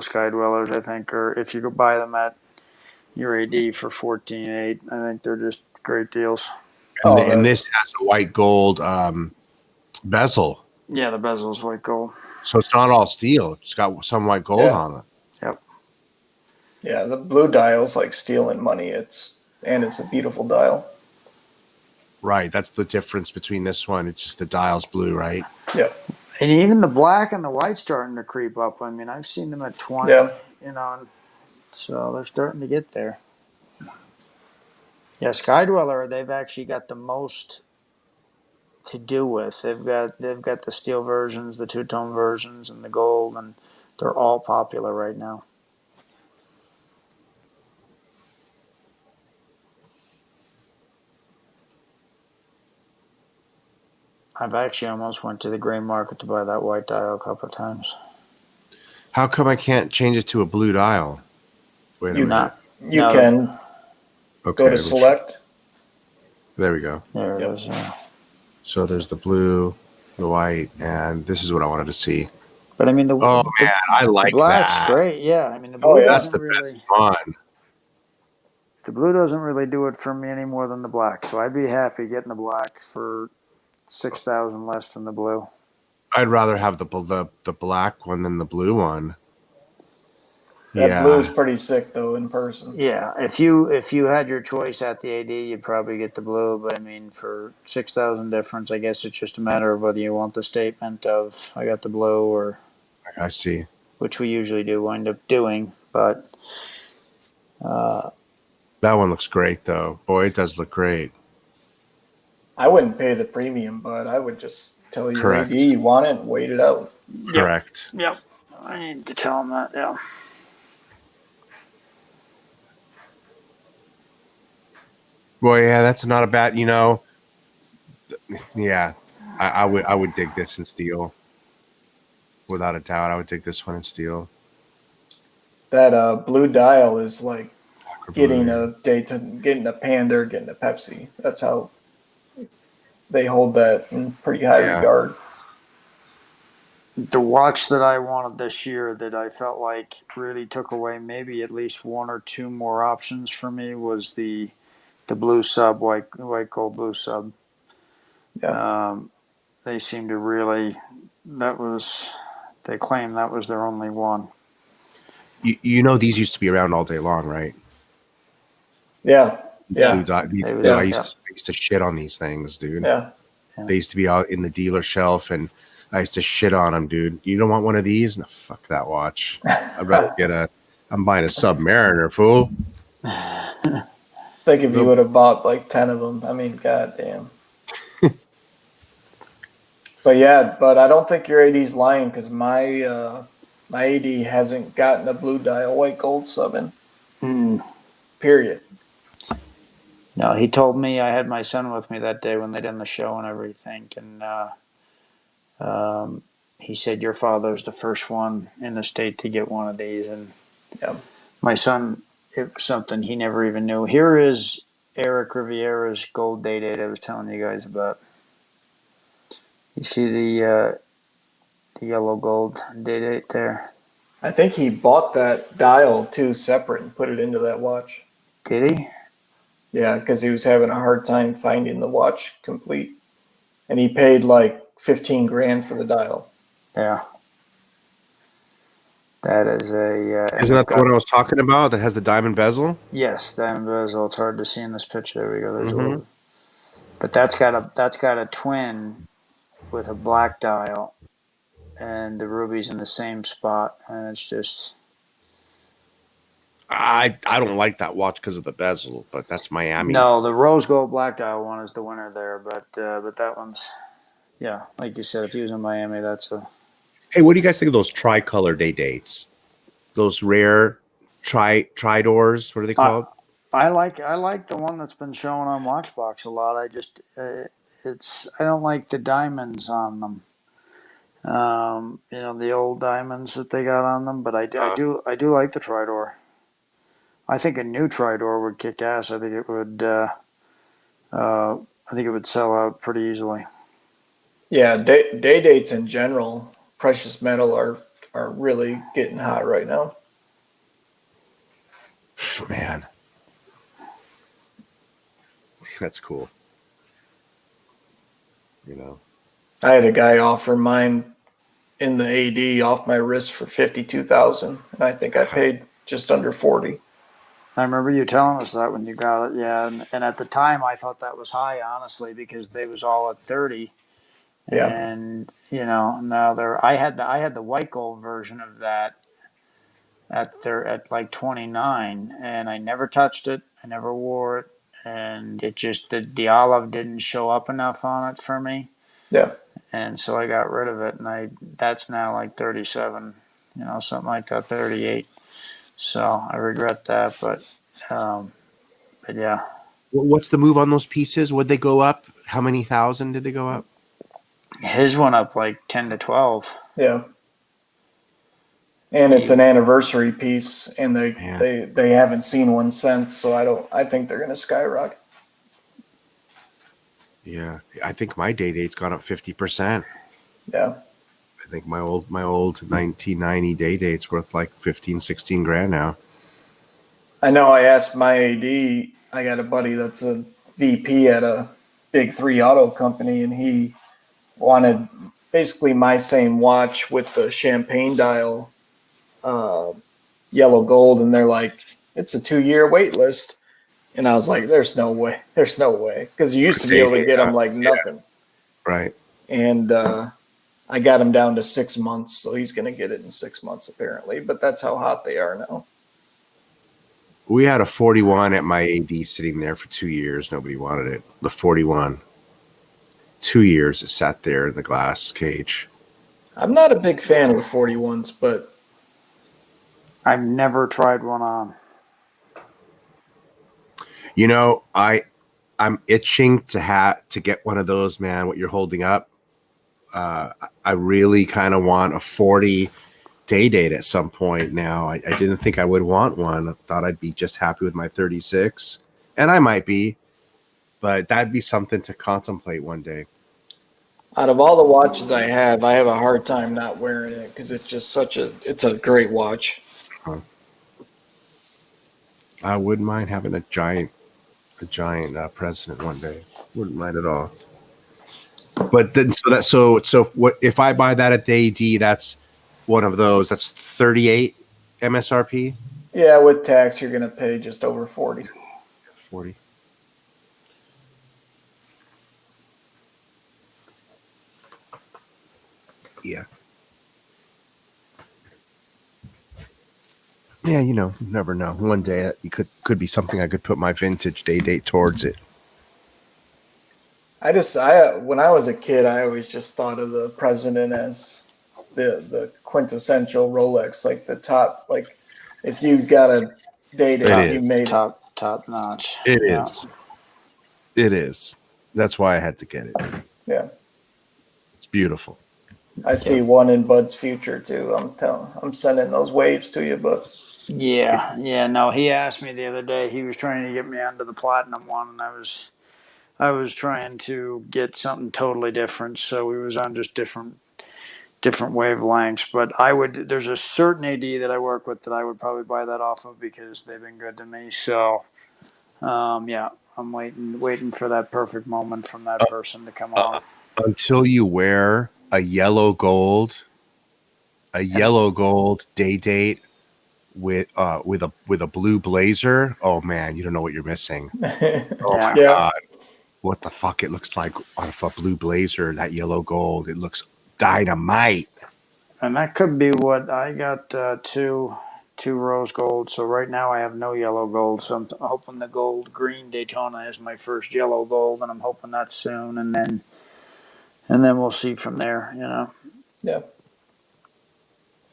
Speaker 2: sky dwellers, I think, or if you could buy them at your AD for 14.8, I think they're just great deals.
Speaker 1: And this has a white gold bezel.
Speaker 2: Yeah, the bezel's white gold.
Speaker 1: So it's not all steel. It's got some white gold on it.
Speaker 2: Yep.
Speaker 4: Yeah, the blue dial's like stealing money. It's a beautiful dial.
Speaker 1: Right. That's the difference between this one. It's just the dial's blue, right?
Speaker 4: Yep.
Speaker 2: And even the black and the white starting to creep up. I mean, I've seen them at 20, so they're starting to get there. Yeah, Sky Dweller, they've actually got the most to do with. They've got the steel versions, the two-tone versions, and the gold, and they're all popular right now. I've actually almost went to the gray market to buy that white dial a couple of times.
Speaker 1: How come I can't change it to a blue dial? Wait a minute.
Speaker 4: You can go to select.
Speaker 1: There we go.
Speaker 2: There it is.
Speaker 1: So there's the blue, the white, and this is what I wanted to see.
Speaker 2: But I mean,
Speaker 1: I like
Speaker 2: the black's
Speaker 1: that.
Speaker 2: great. Yeah, I mean the blue
Speaker 1: that's
Speaker 2: doesn't
Speaker 1: the
Speaker 2: really.
Speaker 1: best one.
Speaker 2: The blue doesn't really do it for me any more than the black. So I'd be happy getting the black for $6,000 less than the blue.
Speaker 1: I'd rather have the black one than the blue one.
Speaker 4: That blue's pretty sick though in person.
Speaker 2: Yeah, if you had your choice at the AD, you'd probably get the blue. But I mean, for $6,000 difference, I guess it's just a matter of whether you want the statement of I got the blue or.
Speaker 1: I see.
Speaker 2: Which we usually do wind up doing, but.
Speaker 1: That one looks great though. Boy, it does look great.
Speaker 4: I wouldn't pay the premium, but I would just tell your
Speaker 1: Correct.
Speaker 4: AD you want it and wait it out.
Speaker 1: Correct.
Speaker 2: Yep. I need to tell him that. Yeah.
Speaker 1: Boy, yeah, that's not a bad. Yeah, I would dig this in steel. Without a doubt, I would dig this one in steel.
Speaker 4: That blue dial is like getting a Daytona, getting a Panda, getting a Pepsi. That's how they hold that in pretty high regard.
Speaker 2: The watch that I wanted this year that I felt like really took away maybe at least one or two more options for me was the blue sub, white gold blue sub.
Speaker 4: Yeah.
Speaker 2: They seem to really, they claim that was their only one.
Speaker 1: These used to be around all day long, right?
Speaker 4: Yeah. Yeah.
Speaker 1: I used to shit on these things, dude.
Speaker 4: Yeah.
Speaker 1: They used to be out in the dealer shelf, and I used to shit on them, dude. You don't want one of these? No, fuck that watch. I'd rather I'm buying a Submariner, fool.
Speaker 4: Think if you would have bought like 10 of them. I mean, goddamn. But I don't think your AD's lying because my AD hasn't gotten a blue dial white gold sub in. Period.
Speaker 2: No, he told me I had my son with me that day when they did the show and everything, and he said your father's the first one in the state to get one of these, and my son, it was something he never even knew. Here is Eric Riviera's gold day date I was telling you guys about. You see the yellow gold day date there?
Speaker 4: I think he bought that dial too separate and put it into that watch.
Speaker 2: Did he?
Speaker 4: Yeah, because he was having a hard time finding the watch complete, and he paid like $15,000 for the dial.
Speaker 2: Yeah. That is
Speaker 1: Isn't that the one I was talking about that has the diamond bezel?
Speaker 2: Yes, diamond bezel. It's hard to see in this picture. There we go. There's a little. But that's got a twin with a black dial, and the ruby's in the same spot, and it's just.
Speaker 1: I don't like that watch because of the bezel, but that's Miami.
Speaker 2: No, the rose gold black dial one is the winner there, but that one's, yeah, like you said, if he was in Miami, that's a.
Speaker 1: Hey, what do you guys think of those tricolor day dates? Those rare tri-doors. What are they called?
Speaker 2: I like the one that's been shown on Watchbox a lot. I just I don't like the diamonds on them. The old diamonds that they got on them, but I do like the Tridor. I think a new Tridor would kick ass. I think it would. I think it would sell out pretty easily.
Speaker 4: Yeah, day dates in general, precious metal are really getting hot right now.
Speaker 1: Man, that's cool.
Speaker 4: I had a guy offer mine in the AD off my wrist for 52,000, and I think I paid just under 40.
Speaker 2: I remember you telling us that when you got it. Yeah, and at the time I thought that was high, honestly, because they was all at 30.
Speaker 4: Yeah.
Speaker 2: And now I had the white gold version of that at like 29, and I never touched it. I never wore it, and it just the olive didn't show up enough on it for me.
Speaker 4: Yeah.
Speaker 2: And so I got rid of it, and that's now like 37, something like that, 38. So I regret that, but yeah.
Speaker 1: What's the move on those pieces? Would they go up? How many thousand did they go up?
Speaker 2: His went up like 10 to 12.
Speaker 4: Yeah. And it's an anniversary piece, and they haven't seen one since, so I think they're going to skyrocket.
Speaker 1: Yeah, I think my day date's gone up 50%.
Speaker 4: Yeah.
Speaker 1: I think my old 1990 day date's worth like 15, 16 grand now.
Speaker 4: I know. I asked my AD. I got a buddy that's a VP at a big 3 auto company, and he wanted basically my same watch with the champagne dial, yellow gold, and they're like, it's a 2-year wait list. And I was like, there's no way. There's no way. Because you used to be able to get them like nothing.
Speaker 1: Yeah. Right.
Speaker 4: And I got him down to 6 months, so he's going to get it in 6 months apparently. But that's how hot they are now.
Speaker 1: We had a 41 at my AD sitting there for 2 years. Nobody wanted it. The 41. 2 years it sat there in the glass cage. I'm
Speaker 4: not a big fan of the 41s, but
Speaker 2: I've never tried one on.
Speaker 1: I'm itching to get one of those, man. What you're holding up, I really kind of want a 40 day date at some point. Now, I didn't think I would want one. I thought I'd be just happy with my 36, and I might be, but that'd be something to contemplate one day.
Speaker 4: Out of all the watches I have a hard time not wearing it because it's just it's a great watch.
Speaker 1: I wouldn't mind having a giant president one day. Wouldn't mind at all. But then, so what if I buy that at the AD? That's one of those. That's 38 MSRP.
Speaker 4: Yeah, with tax, you're going to pay just over 40.
Speaker 1: 40. Yeah. Yeah, you never know. One day you could be something I could put my vintage day date towards it.
Speaker 4: When I was a kid, I always just thought of the president as the quintessential Rolex, like the top, like if you got a day date, you made
Speaker 2: top notch.
Speaker 1: It is. It is. That's why I had to get it.
Speaker 4: Yeah.
Speaker 1: It's beautiful.
Speaker 4: I see one in Bud's future too. I'm sending those waves to you, Bud.
Speaker 2: Yeah. No, he asked me the other day. He was trying to get me onto the platinum one, and I was trying to get something totally different. So we was on just different wavelengths. But there's a certain AD that I work with that I would probably buy that off of because they've been good to me. So, yeah, I'm waiting for that perfect moment from that person to come on.
Speaker 1: Until you wear a yellow gold day date with a blue blazer. Oh man, you don't know what you're missing. Oh my God. What the fuck it looks like on a blue blazer, that yellow gold. It looks dynamite.
Speaker 2: And that could be what I got, two rose gold. So right now I have no yellow gold. So I'm hoping the gold green Daytona is my first yellow gold, and I'm hoping that's soon. And then we'll see from there,
Speaker 4: Yeah.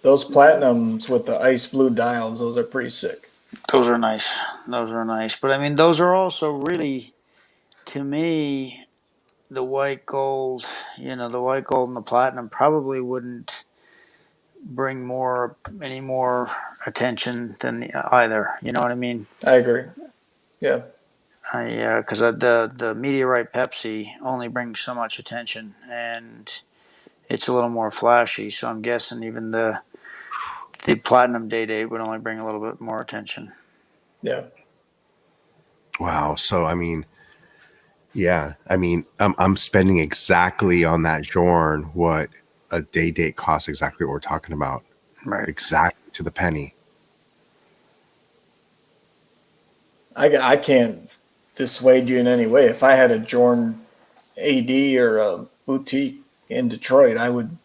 Speaker 4: Those platinums with the ice blue dials, those are pretty sick.
Speaker 2: Those are nice. But I mean, those are also really, to me, the white gold, the white gold and the platinum probably wouldn't bring any more attention than either. You know what I mean?
Speaker 4: I agree. Yeah.
Speaker 2: Because the meteorite Pepsi only brings so much attention, and it's a little more flashy. So I'm guessing even the platinum day would only bring a little bit more attention.
Speaker 4: Yeah.
Speaker 1: Wow. So I mean, yeah, I mean, I'm spending exactly on that Jorn what a day costs, exactly what we're talking about.
Speaker 2: Right.
Speaker 1: Exactly to the penny.
Speaker 4: I can't dissuade you in any way. If I had a Jorn AD or a boutique in Detroit, I would.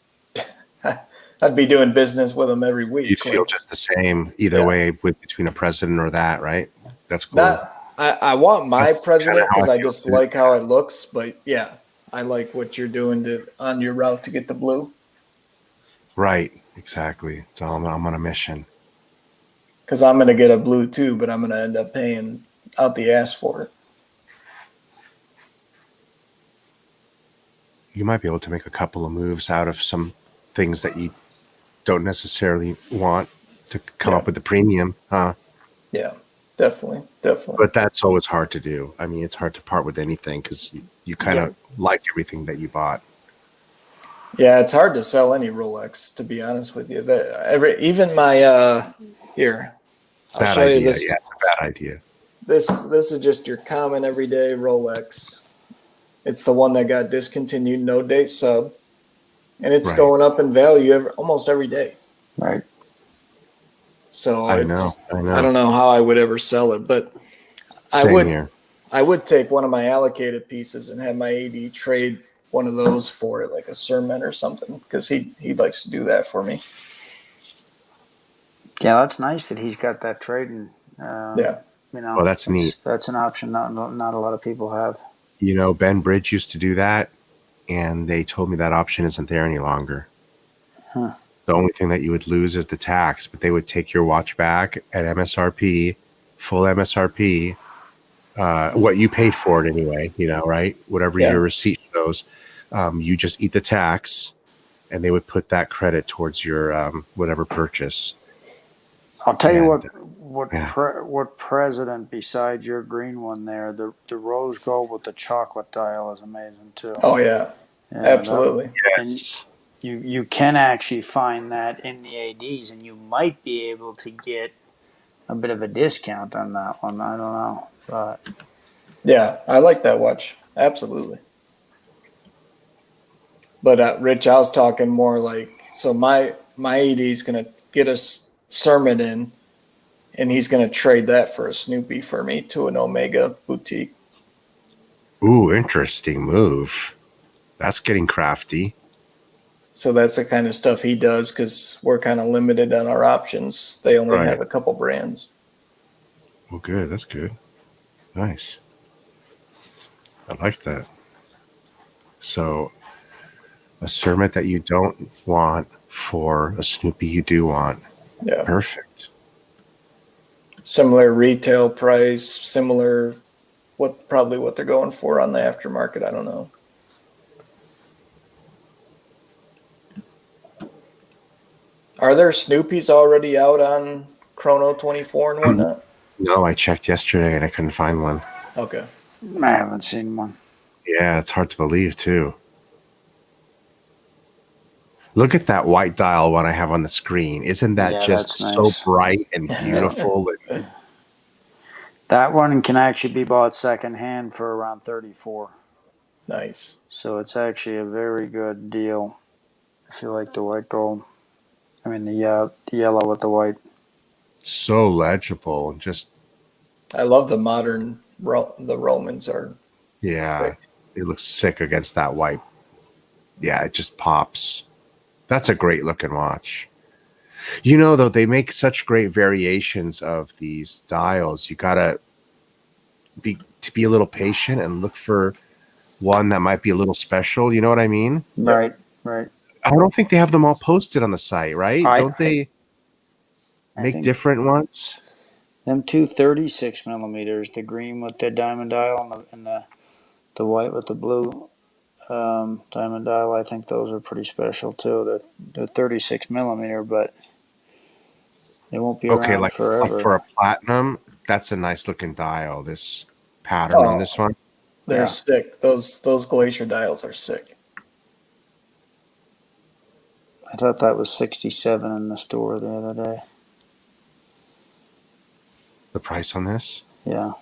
Speaker 4: I'd be doing business with them every week.
Speaker 1: You'd feel just the same either way between a president or that, right? That's cool.
Speaker 4: I want my
Speaker 1: That's
Speaker 4: president because I
Speaker 1: feel
Speaker 4: just
Speaker 1: too.
Speaker 4: like how it looks. But yeah, I like what you're doing on your route to get the blue.
Speaker 1: Right. Exactly. So I'm on a mission.
Speaker 4: Because I'm going to get a blue too, but I'm going to end up paying out the ass for it.
Speaker 1: You might be able to make a couple of moves out of some things that you don't necessarily want to come up with the premium, huh?
Speaker 4: Yeah, definitely.
Speaker 1: But that's always hard to do. I mean, it's hard to part with anything because you kind of like everything that you bought.
Speaker 4: Yeah, it's hard to sell any Rolex, to be honest with you. Even my here, I'll show you this.
Speaker 1: Yeah, it's a bad idea.
Speaker 4: This is just your common everyday Rolex. It's the one that got discontinued, no date sub, and it's going up in value almost every day.
Speaker 2: Right.
Speaker 4: So
Speaker 1: I know.
Speaker 4: I don't know how I would ever sell it, but I would take one of my allocated pieces and have my AD trade one of those for it, like a Sermon or something, because he likes to do that for me.
Speaker 2: Yeah, that's nice that he's got that trading.
Speaker 1: Well, that's neat.
Speaker 2: That's an option not a lot of people have.
Speaker 1: Ben Bridge used to do that, and they told me that option isn't there any longer.
Speaker 2: Huh.
Speaker 1: The only thing that you would lose is the tax, but they would take your watch back at MSRP, full MSRP, what you paid for it anyway, right? Whatever your receipt shows, you just eat the tax, and they would put that credit towards your whatever purchase.
Speaker 2: I'll tell you what president besides your green one there, the rose gold with the chocolate dial is amazing too.
Speaker 4: Oh yeah absolutely.
Speaker 1: Yes.
Speaker 2: And you can actually find that in the ADs, and you might be able to get a bit of a discount on that one. I don't know, but
Speaker 4: yeah, I like that watch absolutely. But Rich, I was talking more like, so my AD is gonna get a Sermon in, and he's gonna trade that for a Snoopy for me to an Omega boutique.
Speaker 1: Ooh, interesting move. That's getting crafty.
Speaker 4: So that's the kind of stuff he does because we're kind of limited on our options. They only have a couple brands.
Speaker 1: Well, good. That's good. Nice. I like that. So a Sermon that you don't want for a Snoopy you do want.
Speaker 4: Yeah.
Speaker 1: Perfect.
Speaker 4: Similar retail price, similar probably what they're going for on the aftermarket. I don't know. Are there Snoopies already out on Chrono 24 and whatnot?
Speaker 1: No, I checked yesterday and I couldn't find one.
Speaker 4: Okay.
Speaker 2: I haven't seen one.
Speaker 1: Yeah, it's hard to believe too. Look at that white dial one I have on the screen. Isn't that just so bright and beautiful?
Speaker 2: That one can actually be bought secondhand for around $34.
Speaker 4: Nice.
Speaker 2: So it's actually a very good deal if you like the white gold. I mean the yellow with the white.
Speaker 1: So legible.
Speaker 4: I love the modern. The Romans are.
Speaker 1: Yeah,
Speaker 4: sick.
Speaker 1: It looks sick against that white. Yeah, it just pops. That's a great looking watch. Though, they make such great variations of these dials. You gotta be a little patient and look for one that might be a little special. You know what I mean?
Speaker 2: Right.
Speaker 1: I don't think they have them all posted on the site, right? Don't they make different ones?
Speaker 2: Them two 36 millimeters, the green with the diamond dial and the white with the blue. diamond dial. I think those are pretty special too. The 36 millimeter, but they won't be
Speaker 1: Okay,
Speaker 2: around
Speaker 1: like
Speaker 2: forever.
Speaker 1: for a platinum, that's a nice looking dial. This pattern on this one.
Speaker 4: They're
Speaker 2: Yeah.
Speaker 4: sick. Those glacier dials are sick.
Speaker 2: I thought that was 67 in the store the other day.
Speaker 1: The price on this?
Speaker 2: Yeah.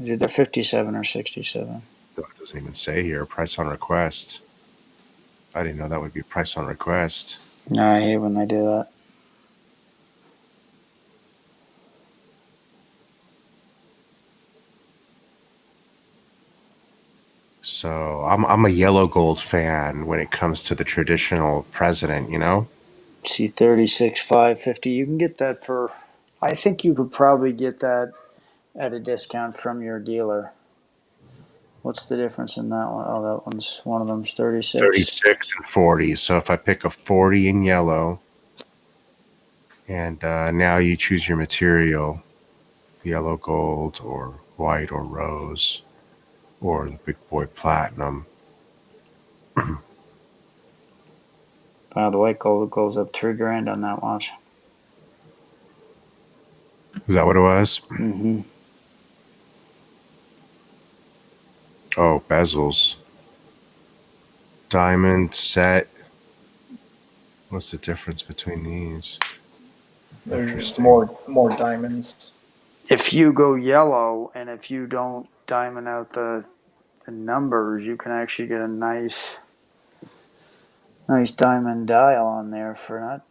Speaker 2: Is it the 57 or 67?
Speaker 1: It doesn't even say here. Price on request. I didn't know that would be price on request.
Speaker 2: No, I hate when they do that.
Speaker 1: So I'm a yellow gold fan when it comes to the traditional president, you know?
Speaker 2: See, 36, 550. You can get that for, I think you could probably get that at a discount from your dealer. What's the difference in that one? Oh, that one's, one of them's 36.
Speaker 1: 36 and 40. So if I pick a 40 in yellow, and now you choose your material, yellow gold or white or rose or the big boy platinum.
Speaker 2: The white gold goes up $3,000 on that watch.
Speaker 1: Is that what it was?
Speaker 2: Mm-hmm.
Speaker 1: Oh, bezels. Diamond set. What's the difference between these?
Speaker 4: There's
Speaker 1: Interesting.
Speaker 4: more diamonds.
Speaker 2: If you go yellow and if you don't diamond out the numbers, you can actually get a nice diamond dial on there for not.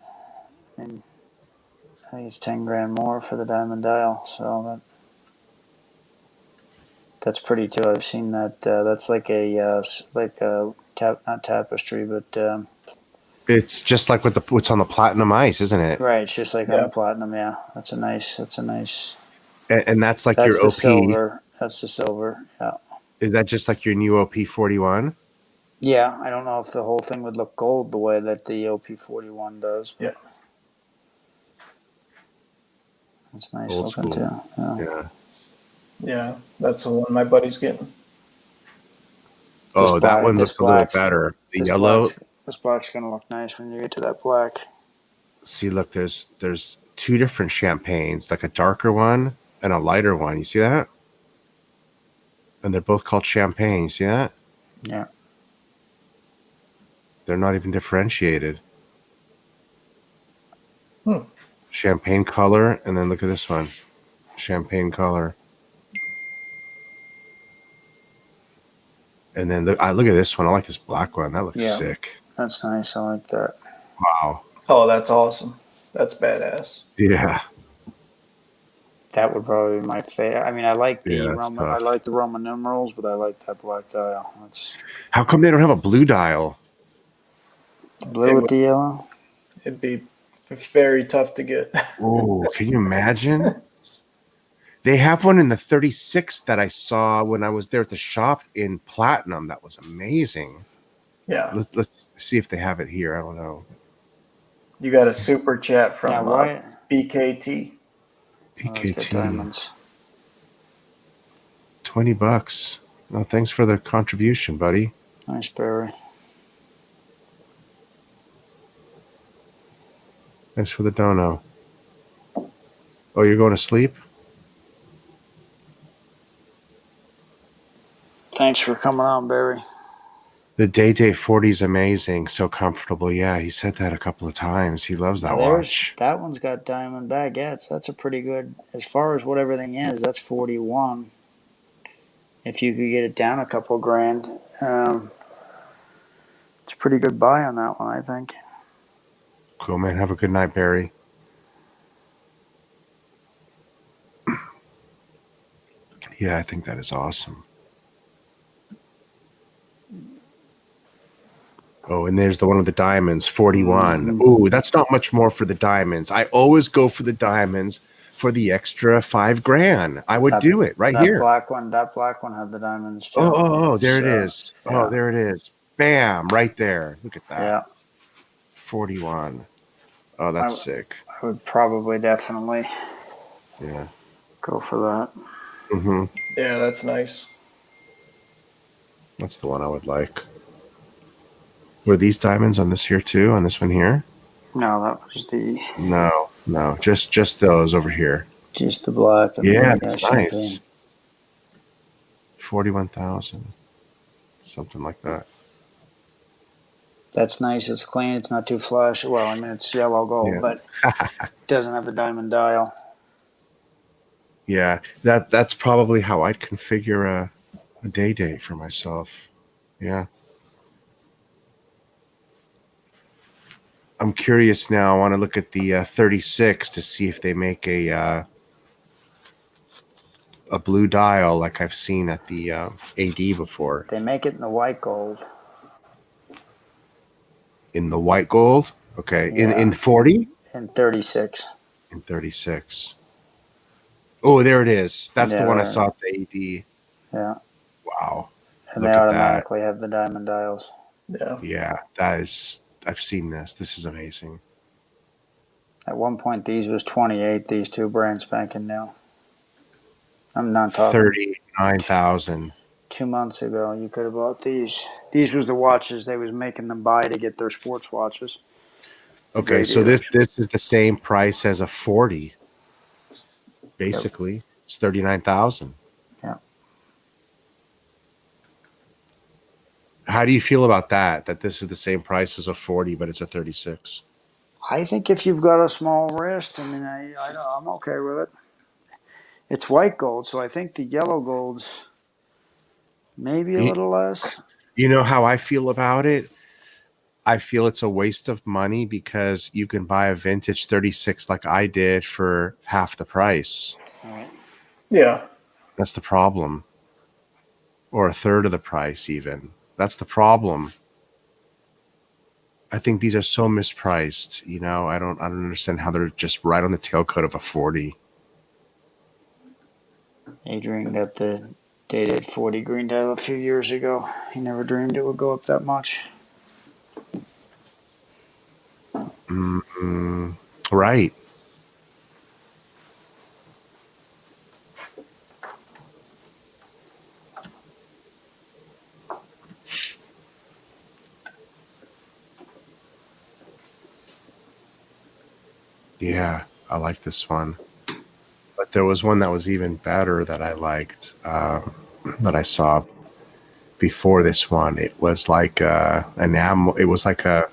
Speaker 2: I mean, I think it's $10,000 more for the diamond dial, so that's pretty too. I've seen that. That's like a not tapestry, but
Speaker 1: It's just like what's on the platinum ice, isn't it?
Speaker 2: right. It's just like on the platinum. Yeah, that's a nice.
Speaker 1: And that's like
Speaker 2: That's
Speaker 1: your
Speaker 2: the
Speaker 1: OP.
Speaker 2: silver. That's the silver. Yeah.
Speaker 1: Is that just like your new OP41?
Speaker 2: Yeah, I don't know if the whole thing would look gold the way that the OP41 does. But
Speaker 4: Yeah.
Speaker 2: it's nice
Speaker 1: Old
Speaker 2: looking
Speaker 1: school.
Speaker 2: too. Yeah.
Speaker 4: Yeah, that's the one my buddy's getting.
Speaker 1: Oh, that one looks a little better. The yellow.
Speaker 2: This black's gonna look nice when you get to that black.
Speaker 1: See, look, there's two different champagnes, like a darker one and a lighter one. You see that? And they're both called champagne. You see that?
Speaker 2: Yeah.
Speaker 1: They're not even differentiated. Champagne color, and then look at this one. Champagne color. And then look at this one. I like this black one. That looks sick.
Speaker 2: That's nice. I like that.
Speaker 1: Wow.
Speaker 4: Oh, that's awesome. That's badass.
Speaker 1: Yeah.
Speaker 2: That would probably be my favorite. I mean, I like the
Speaker 1: Roman.
Speaker 2: I like the Roman numerals, but I like that black dial. That's
Speaker 1: How come they don't have a blue dial?
Speaker 2: blue with the yellow.
Speaker 4: It'd be very tough to get.
Speaker 1: Oh, can you imagine? They have one in the 36 that I saw when I was there at the shop in platinum. That was amazing.
Speaker 4: Yeah.
Speaker 1: Let's see if they have it here. I don't know.
Speaker 4: You got a super chat from BKT.
Speaker 1: BKT.
Speaker 2: Diamonds.
Speaker 1: $20. Oh, thanks for the contribution, buddy.
Speaker 2: Nice, Barry.
Speaker 1: Thanks for the dono. Oh, you're going to sleep?
Speaker 2: Thanks for coming on, Barry.
Speaker 1: The Day 40 is amazing. So comfortable. Yeah, he said that a couple of times. He loves that watch.
Speaker 2: That one's got diamond baguettes. That's a pretty good, as far as what everything is, that's 41. If you could get it down a couple grand, it's a pretty good buy on that one, I think.
Speaker 1: Cool, man. Have a good night, Barry. Yeah, I think that is awesome. Oh, and there's the one with the diamonds, 41. Mm-hmm. Ooh, that's not much more for the diamonds. I always go for the diamonds for the extra $5,000. I would do it right here.
Speaker 2: That black one had the diamonds too.
Speaker 1: Oh, there it is. Yeah. Oh, there it is. Bam, right there. Look at that.
Speaker 2: Yeah.
Speaker 1: 41. Oh, that's sick.
Speaker 2: I would probably definitely
Speaker 1: go
Speaker 2: for that.
Speaker 1: Mm-hmm.
Speaker 4: Yeah, that's nice.
Speaker 1: That's the one I would like. Were these diamonds on this here too? On this one here?
Speaker 2: No, that was
Speaker 1: No. Just those over here.
Speaker 2: just the black and
Speaker 1: Yeah,
Speaker 2: the
Speaker 1: that's
Speaker 2: champagne.
Speaker 1: nice. 41,000, something like that.
Speaker 2: That's nice. It's clean. It's not too flashy. Well, I mean, it's yellow gold,
Speaker 1: Yeah.
Speaker 2: but it doesn't have the diamond dial.
Speaker 1: Yeah, that's probably how I'd configure a day date for myself. Yeah. I'm curious now. I want to look at the 36 to see if they make a blue dial like I've seen at the AD before.
Speaker 2: They make it in the white gold.
Speaker 1: In the white gold? Okay.
Speaker 2: Yeah.
Speaker 1: In 40?
Speaker 2: In 36.
Speaker 1: In 36. Oh, there it is. That's the
Speaker 2: Yeah,
Speaker 1: one I
Speaker 2: there.
Speaker 1: saw at the AD.
Speaker 2: Yeah.
Speaker 1: Wow.
Speaker 2: And
Speaker 1: Look
Speaker 2: they
Speaker 1: at
Speaker 2: automatically have the diamond dials.
Speaker 4: Yeah.
Speaker 1: Yeah, that is. I've seen this. This is amazing.
Speaker 2: At one point, these was 28. These two brand spanking new. I'm not talking
Speaker 1: 39,000.
Speaker 2: 2 months ago. You could have bought these. These was the watches they was making them buy to get their sports watches.
Speaker 1: Okay,
Speaker 2: Great
Speaker 1: so
Speaker 2: dealers.
Speaker 1: this is the same price as a 40. Basically, it's 39,000.
Speaker 2: Yeah.
Speaker 1: How do you feel about that? That this is the same price as a 40, but it's a 36.
Speaker 2: I think if you've got a small wrist, I mean, I'm okay with it. It's white gold, so I think the yellow gold's maybe a little less.
Speaker 1: You know how I feel about it? I feel it's a waste of money because you can buy a vintage 36 like I did for half the price.
Speaker 2: All right.
Speaker 4: Yeah.
Speaker 1: That's the problem. Or a third of the price even. That's the problem. I think these are so mispriced. You know, I don't understand how they're just right on the tailcoat of a 40.
Speaker 2: Adrian got the dated 40 green dial a few years ago. He never dreamed it would go up that much.
Speaker 1: Right. Yeah, I like this one. But there was one that was even better that I liked, that I saw before this one. It was like enamel. It was a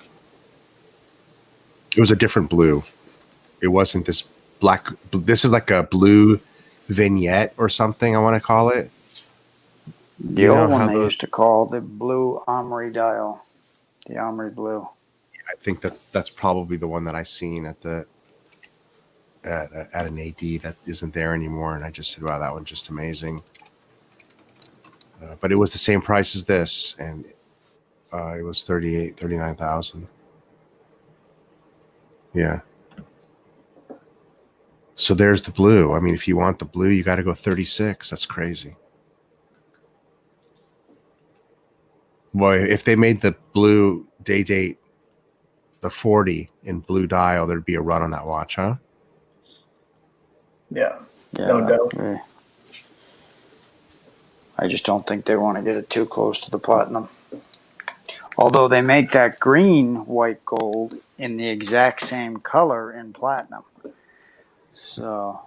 Speaker 1: different blue. It wasn't this black. This is like a blue vignette or something, I want to call it.
Speaker 2: The old one they used to call the blue Omri dial. The Omri blue.
Speaker 1: I think that's probably the one that I seen at the at an AD that isn't there anymore, and I just said, wow, that one's just amazing. But it was the same price as this, and it was 39,000. Yeah. So there's the blue. I mean, if you want the blue, you got to go 36. That's crazy. Boy, if they made the blue day date the 40 in blue dial, there'd be a run on that watch, huh?
Speaker 4: Yeah.
Speaker 2: Yeah,
Speaker 4: No doubt.
Speaker 2: I just don't think they want to get it too close to the platinum. Although they make that green white gold in the exact same color in platinum. So.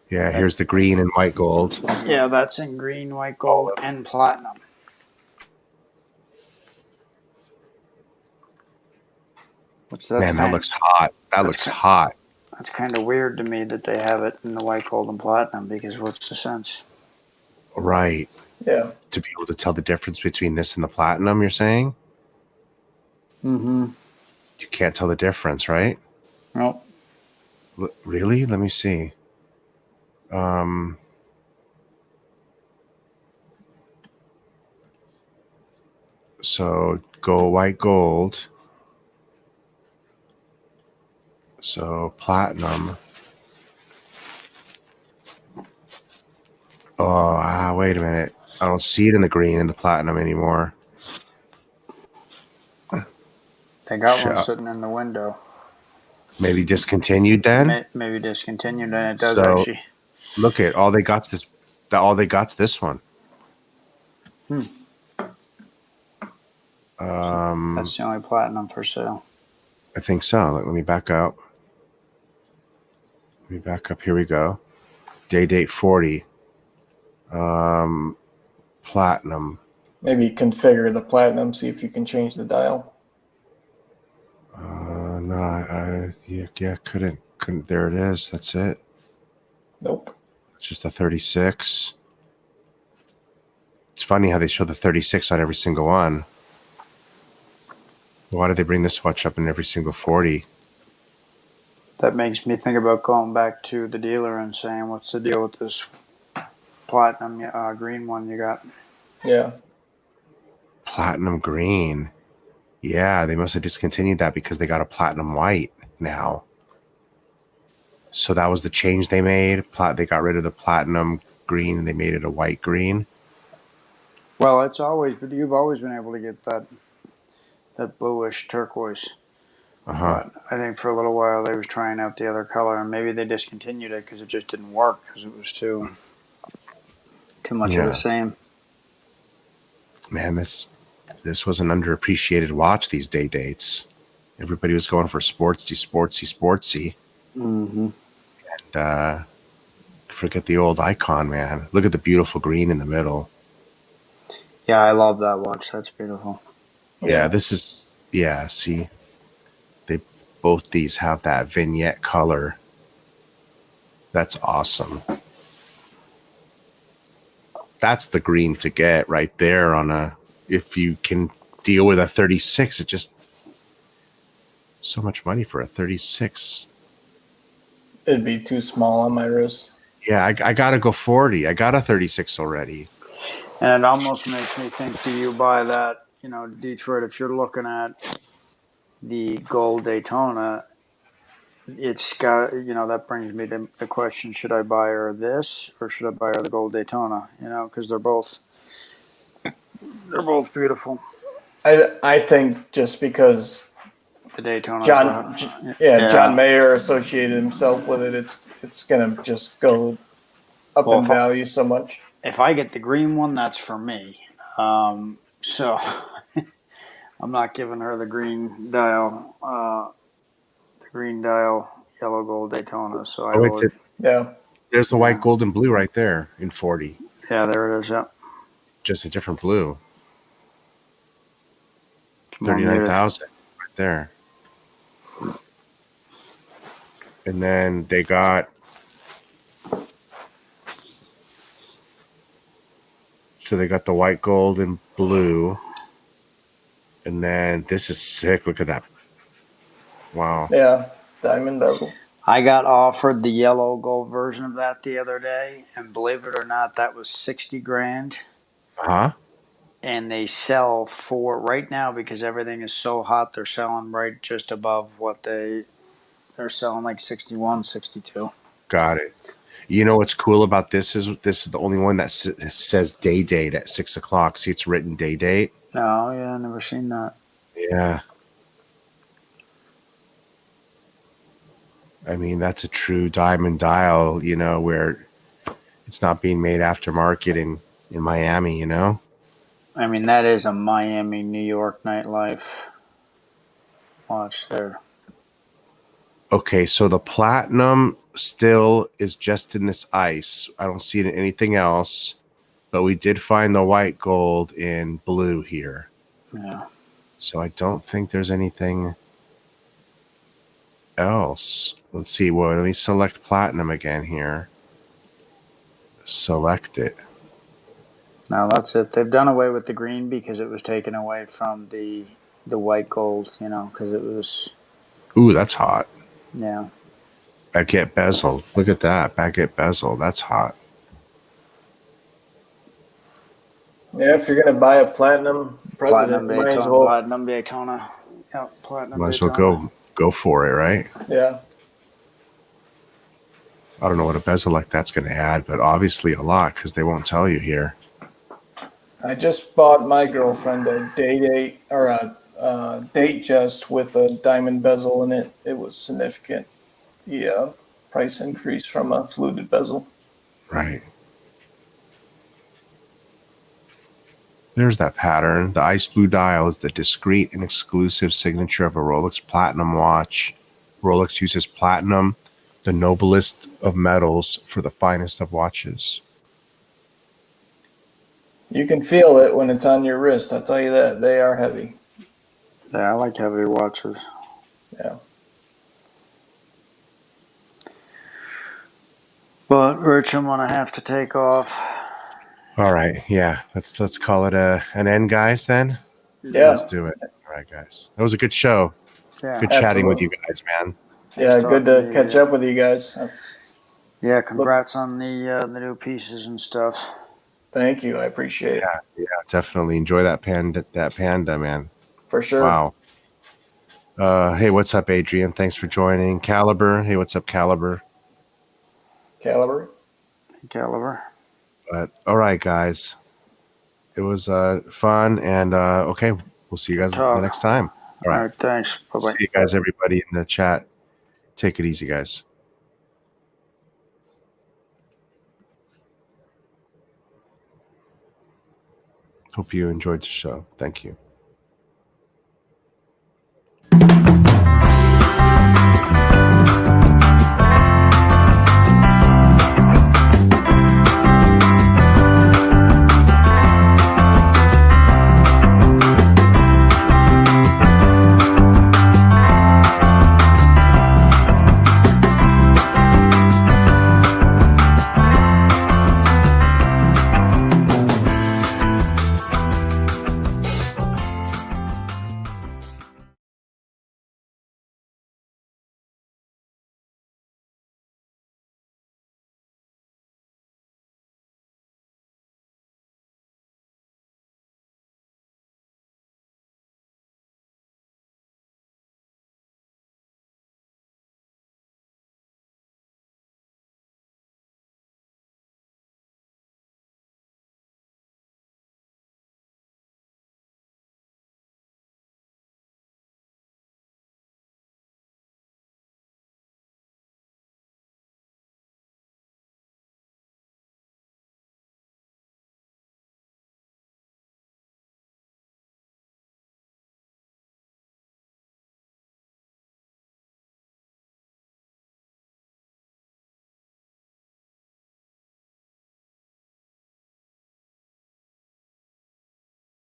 Speaker 1: Yeah, here's the green and white gold.
Speaker 2: Yeah, that's in green, white gold, and platinum.
Speaker 1: Man, that looks hot. That looks hot.
Speaker 2: That's kind of weird to me that they have it in the white gold and platinum, because what's the sense?
Speaker 1: Right.
Speaker 4: Yeah.
Speaker 1: To be able to tell the difference between this and the platinum, you're saying?
Speaker 2: Mm-hmm.
Speaker 1: You can't tell the difference, right?
Speaker 2: Nope.
Speaker 1: Really? Let me see. So go white gold. So platinum. Oh, wait a minute. I don't see it in the green and the platinum anymore.
Speaker 2: They got one sitting in the window.
Speaker 1: Maybe discontinued then?
Speaker 2: Maybe discontinued, and it does
Speaker 1: so,
Speaker 2: actually.
Speaker 1: Look at all they got's this. All they got's this one.
Speaker 2: That's the only platinum for sale.
Speaker 1: I think so. Let me back up. Here we go. Day date 40. Platinum.
Speaker 4: Maybe configure the platinum, see if you can change the dial.
Speaker 1: No, yeah, couldn't. There it is. That's it.
Speaker 4: Nope.
Speaker 1: It's just a 36. It's funny how they show the 36 on every single one. Why did they bring this watch up in every single 40?
Speaker 2: That makes me think about going back to the dealer and saying, what's the deal with this platinum green one you got?
Speaker 4: Yeah.
Speaker 1: Platinum green. Yeah, they must have discontinued that because they got a platinum white now. So that was the change they made. They got rid of the platinum green and they made it a white green.
Speaker 2: Well, you've always been able to get that bluish turquoise. But I think for a little while they was trying out the other color, and maybe they discontinued it because it just didn't work because it was too much of the same.
Speaker 1: Man, this was an underappreciated watch these dates. Everybody was going for sportsy.
Speaker 2: Mm-hmm.
Speaker 1: And forget the old icon, man. Look at the beautiful green in the middle.
Speaker 2: Yeah, I love that watch. That's beautiful.
Speaker 1: Yeah, this is, see, both these have that vignette color. That's awesome. That's the green to get right there if you can deal with a 36, it just so much money for a 36.
Speaker 4: It'd be too small on my wrist.
Speaker 1: Yeah, I gotta go 40. I got a 36 already.
Speaker 2: And it almost makes me think, do you buy that, Detroit, if you're looking at the gold Daytona, it's got, that brings me to the question, should I buy her this or should I buy her the gold Daytona? Because they're both beautiful.
Speaker 4: I think just because
Speaker 2: the Daytona,
Speaker 4: John Mayer associated himself with it, it's gonna just go up in value so much.
Speaker 2: If I get the green one, that's for me. So I'm not giving her the green dial yellow gold Daytona. So
Speaker 1: there's the white, gold, and blue right there in 40.
Speaker 2: Yeah, there it is. Yeah,
Speaker 1: just a different blue. 39,000 right there. And then they got the white, gold, and blue. And then this is sick. Look at that. Wow.
Speaker 4: Yeah, diamond bezel.
Speaker 2: I got offered the yellow gold version of that the other day, and believe it or not, that was $60,000. And they sell for right now, because everything is so hot, they're selling right just above what they're selling, like 61, 62.
Speaker 1: Got it. You know what's cool about this is the only one that says day date at 6 o'clock. See, it's written day date.
Speaker 2: Oh yeah, I never seen that.
Speaker 1: Yeah. I mean, that's a true diamond dial, where it's not being made aftermarket in Miami,
Speaker 2: I mean, that is a Miami, New York nightlife watch there.
Speaker 1: Okay, so the platinum still is just in this ice. I don't see it in anything else, but we did find the white, gold, in blue here.
Speaker 2: Yeah.
Speaker 1: So I don't think there's anything else. Let's see. Well, let me select platinum again here. Select it.
Speaker 2: No, that's it. They've done away with the green because it was taken away from the white gold, because it was...
Speaker 1: Ooh, that's hot.
Speaker 2: Yeah.
Speaker 1: Baguette bezel. Look at that. Baguette bezel. That's hot.
Speaker 4: Yeah, if you're going to buy a platinum
Speaker 2: Platinum Daytona.
Speaker 1: Yeah, platinum might as well go for it, right?
Speaker 4: Yeah.
Speaker 1: I don't know what a bezel like that's going to add, but obviously a lot because they won't tell you here.
Speaker 4: I just bought my girlfriend a date just with a diamond bezel in it. It was significant. The price increase from a fluted bezel.
Speaker 1: Right. There's that pattern. The ice blue dial is the discreet and exclusive signature of a Rolex Platinum watch. Rolex uses platinum, the noblest of metals, for the finest of watches.
Speaker 4: You can feel it when it's on your wrist. I'll tell you that. They are heavy.
Speaker 2: Yeah, I like heavy watches.
Speaker 4: Yeah.
Speaker 2: But Rich, I'm gonna have to take off.
Speaker 1: All right, yeah, let's call it an end, guys. Then
Speaker 4: Yeah.
Speaker 1: let's do it. All right, guys, that was a good show.
Speaker 2: Yeah.
Speaker 1: Good chatting with you
Speaker 4: Absolutely.
Speaker 1: guys, man.
Speaker 4: Yeah,
Speaker 2: Nice
Speaker 4: good
Speaker 2: talking
Speaker 4: to
Speaker 2: you,
Speaker 4: catch
Speaker 2: yeah.
Speaker 4: up with you guys.
Speaker 2: Yeah, congrats on the new pieces and stuff.
Speaker 4: Thank you. I appreciate it.
Speaker 1: Yeah, definitely enjoy that panda, man.
Speaker 4: For sure.
Speaker 1: Wow. Hey, what's up, Adrian? Thanks for joining. Caliber. Hey, what's up, Caliber?
Speaker 4: Caliber.
Speaker 2: Caliber.
Speaker 1: But all right, guys, it was fun, and okay, we'll see you guys the next time. All
Speaker 2: All
Speaker 1: right,
Speaker 2: right, thanks. Bye bye.
Speaker 1: see you guys, everybody in the chat. Take it easy, guys. Hope you enjoyed the show. Thank you.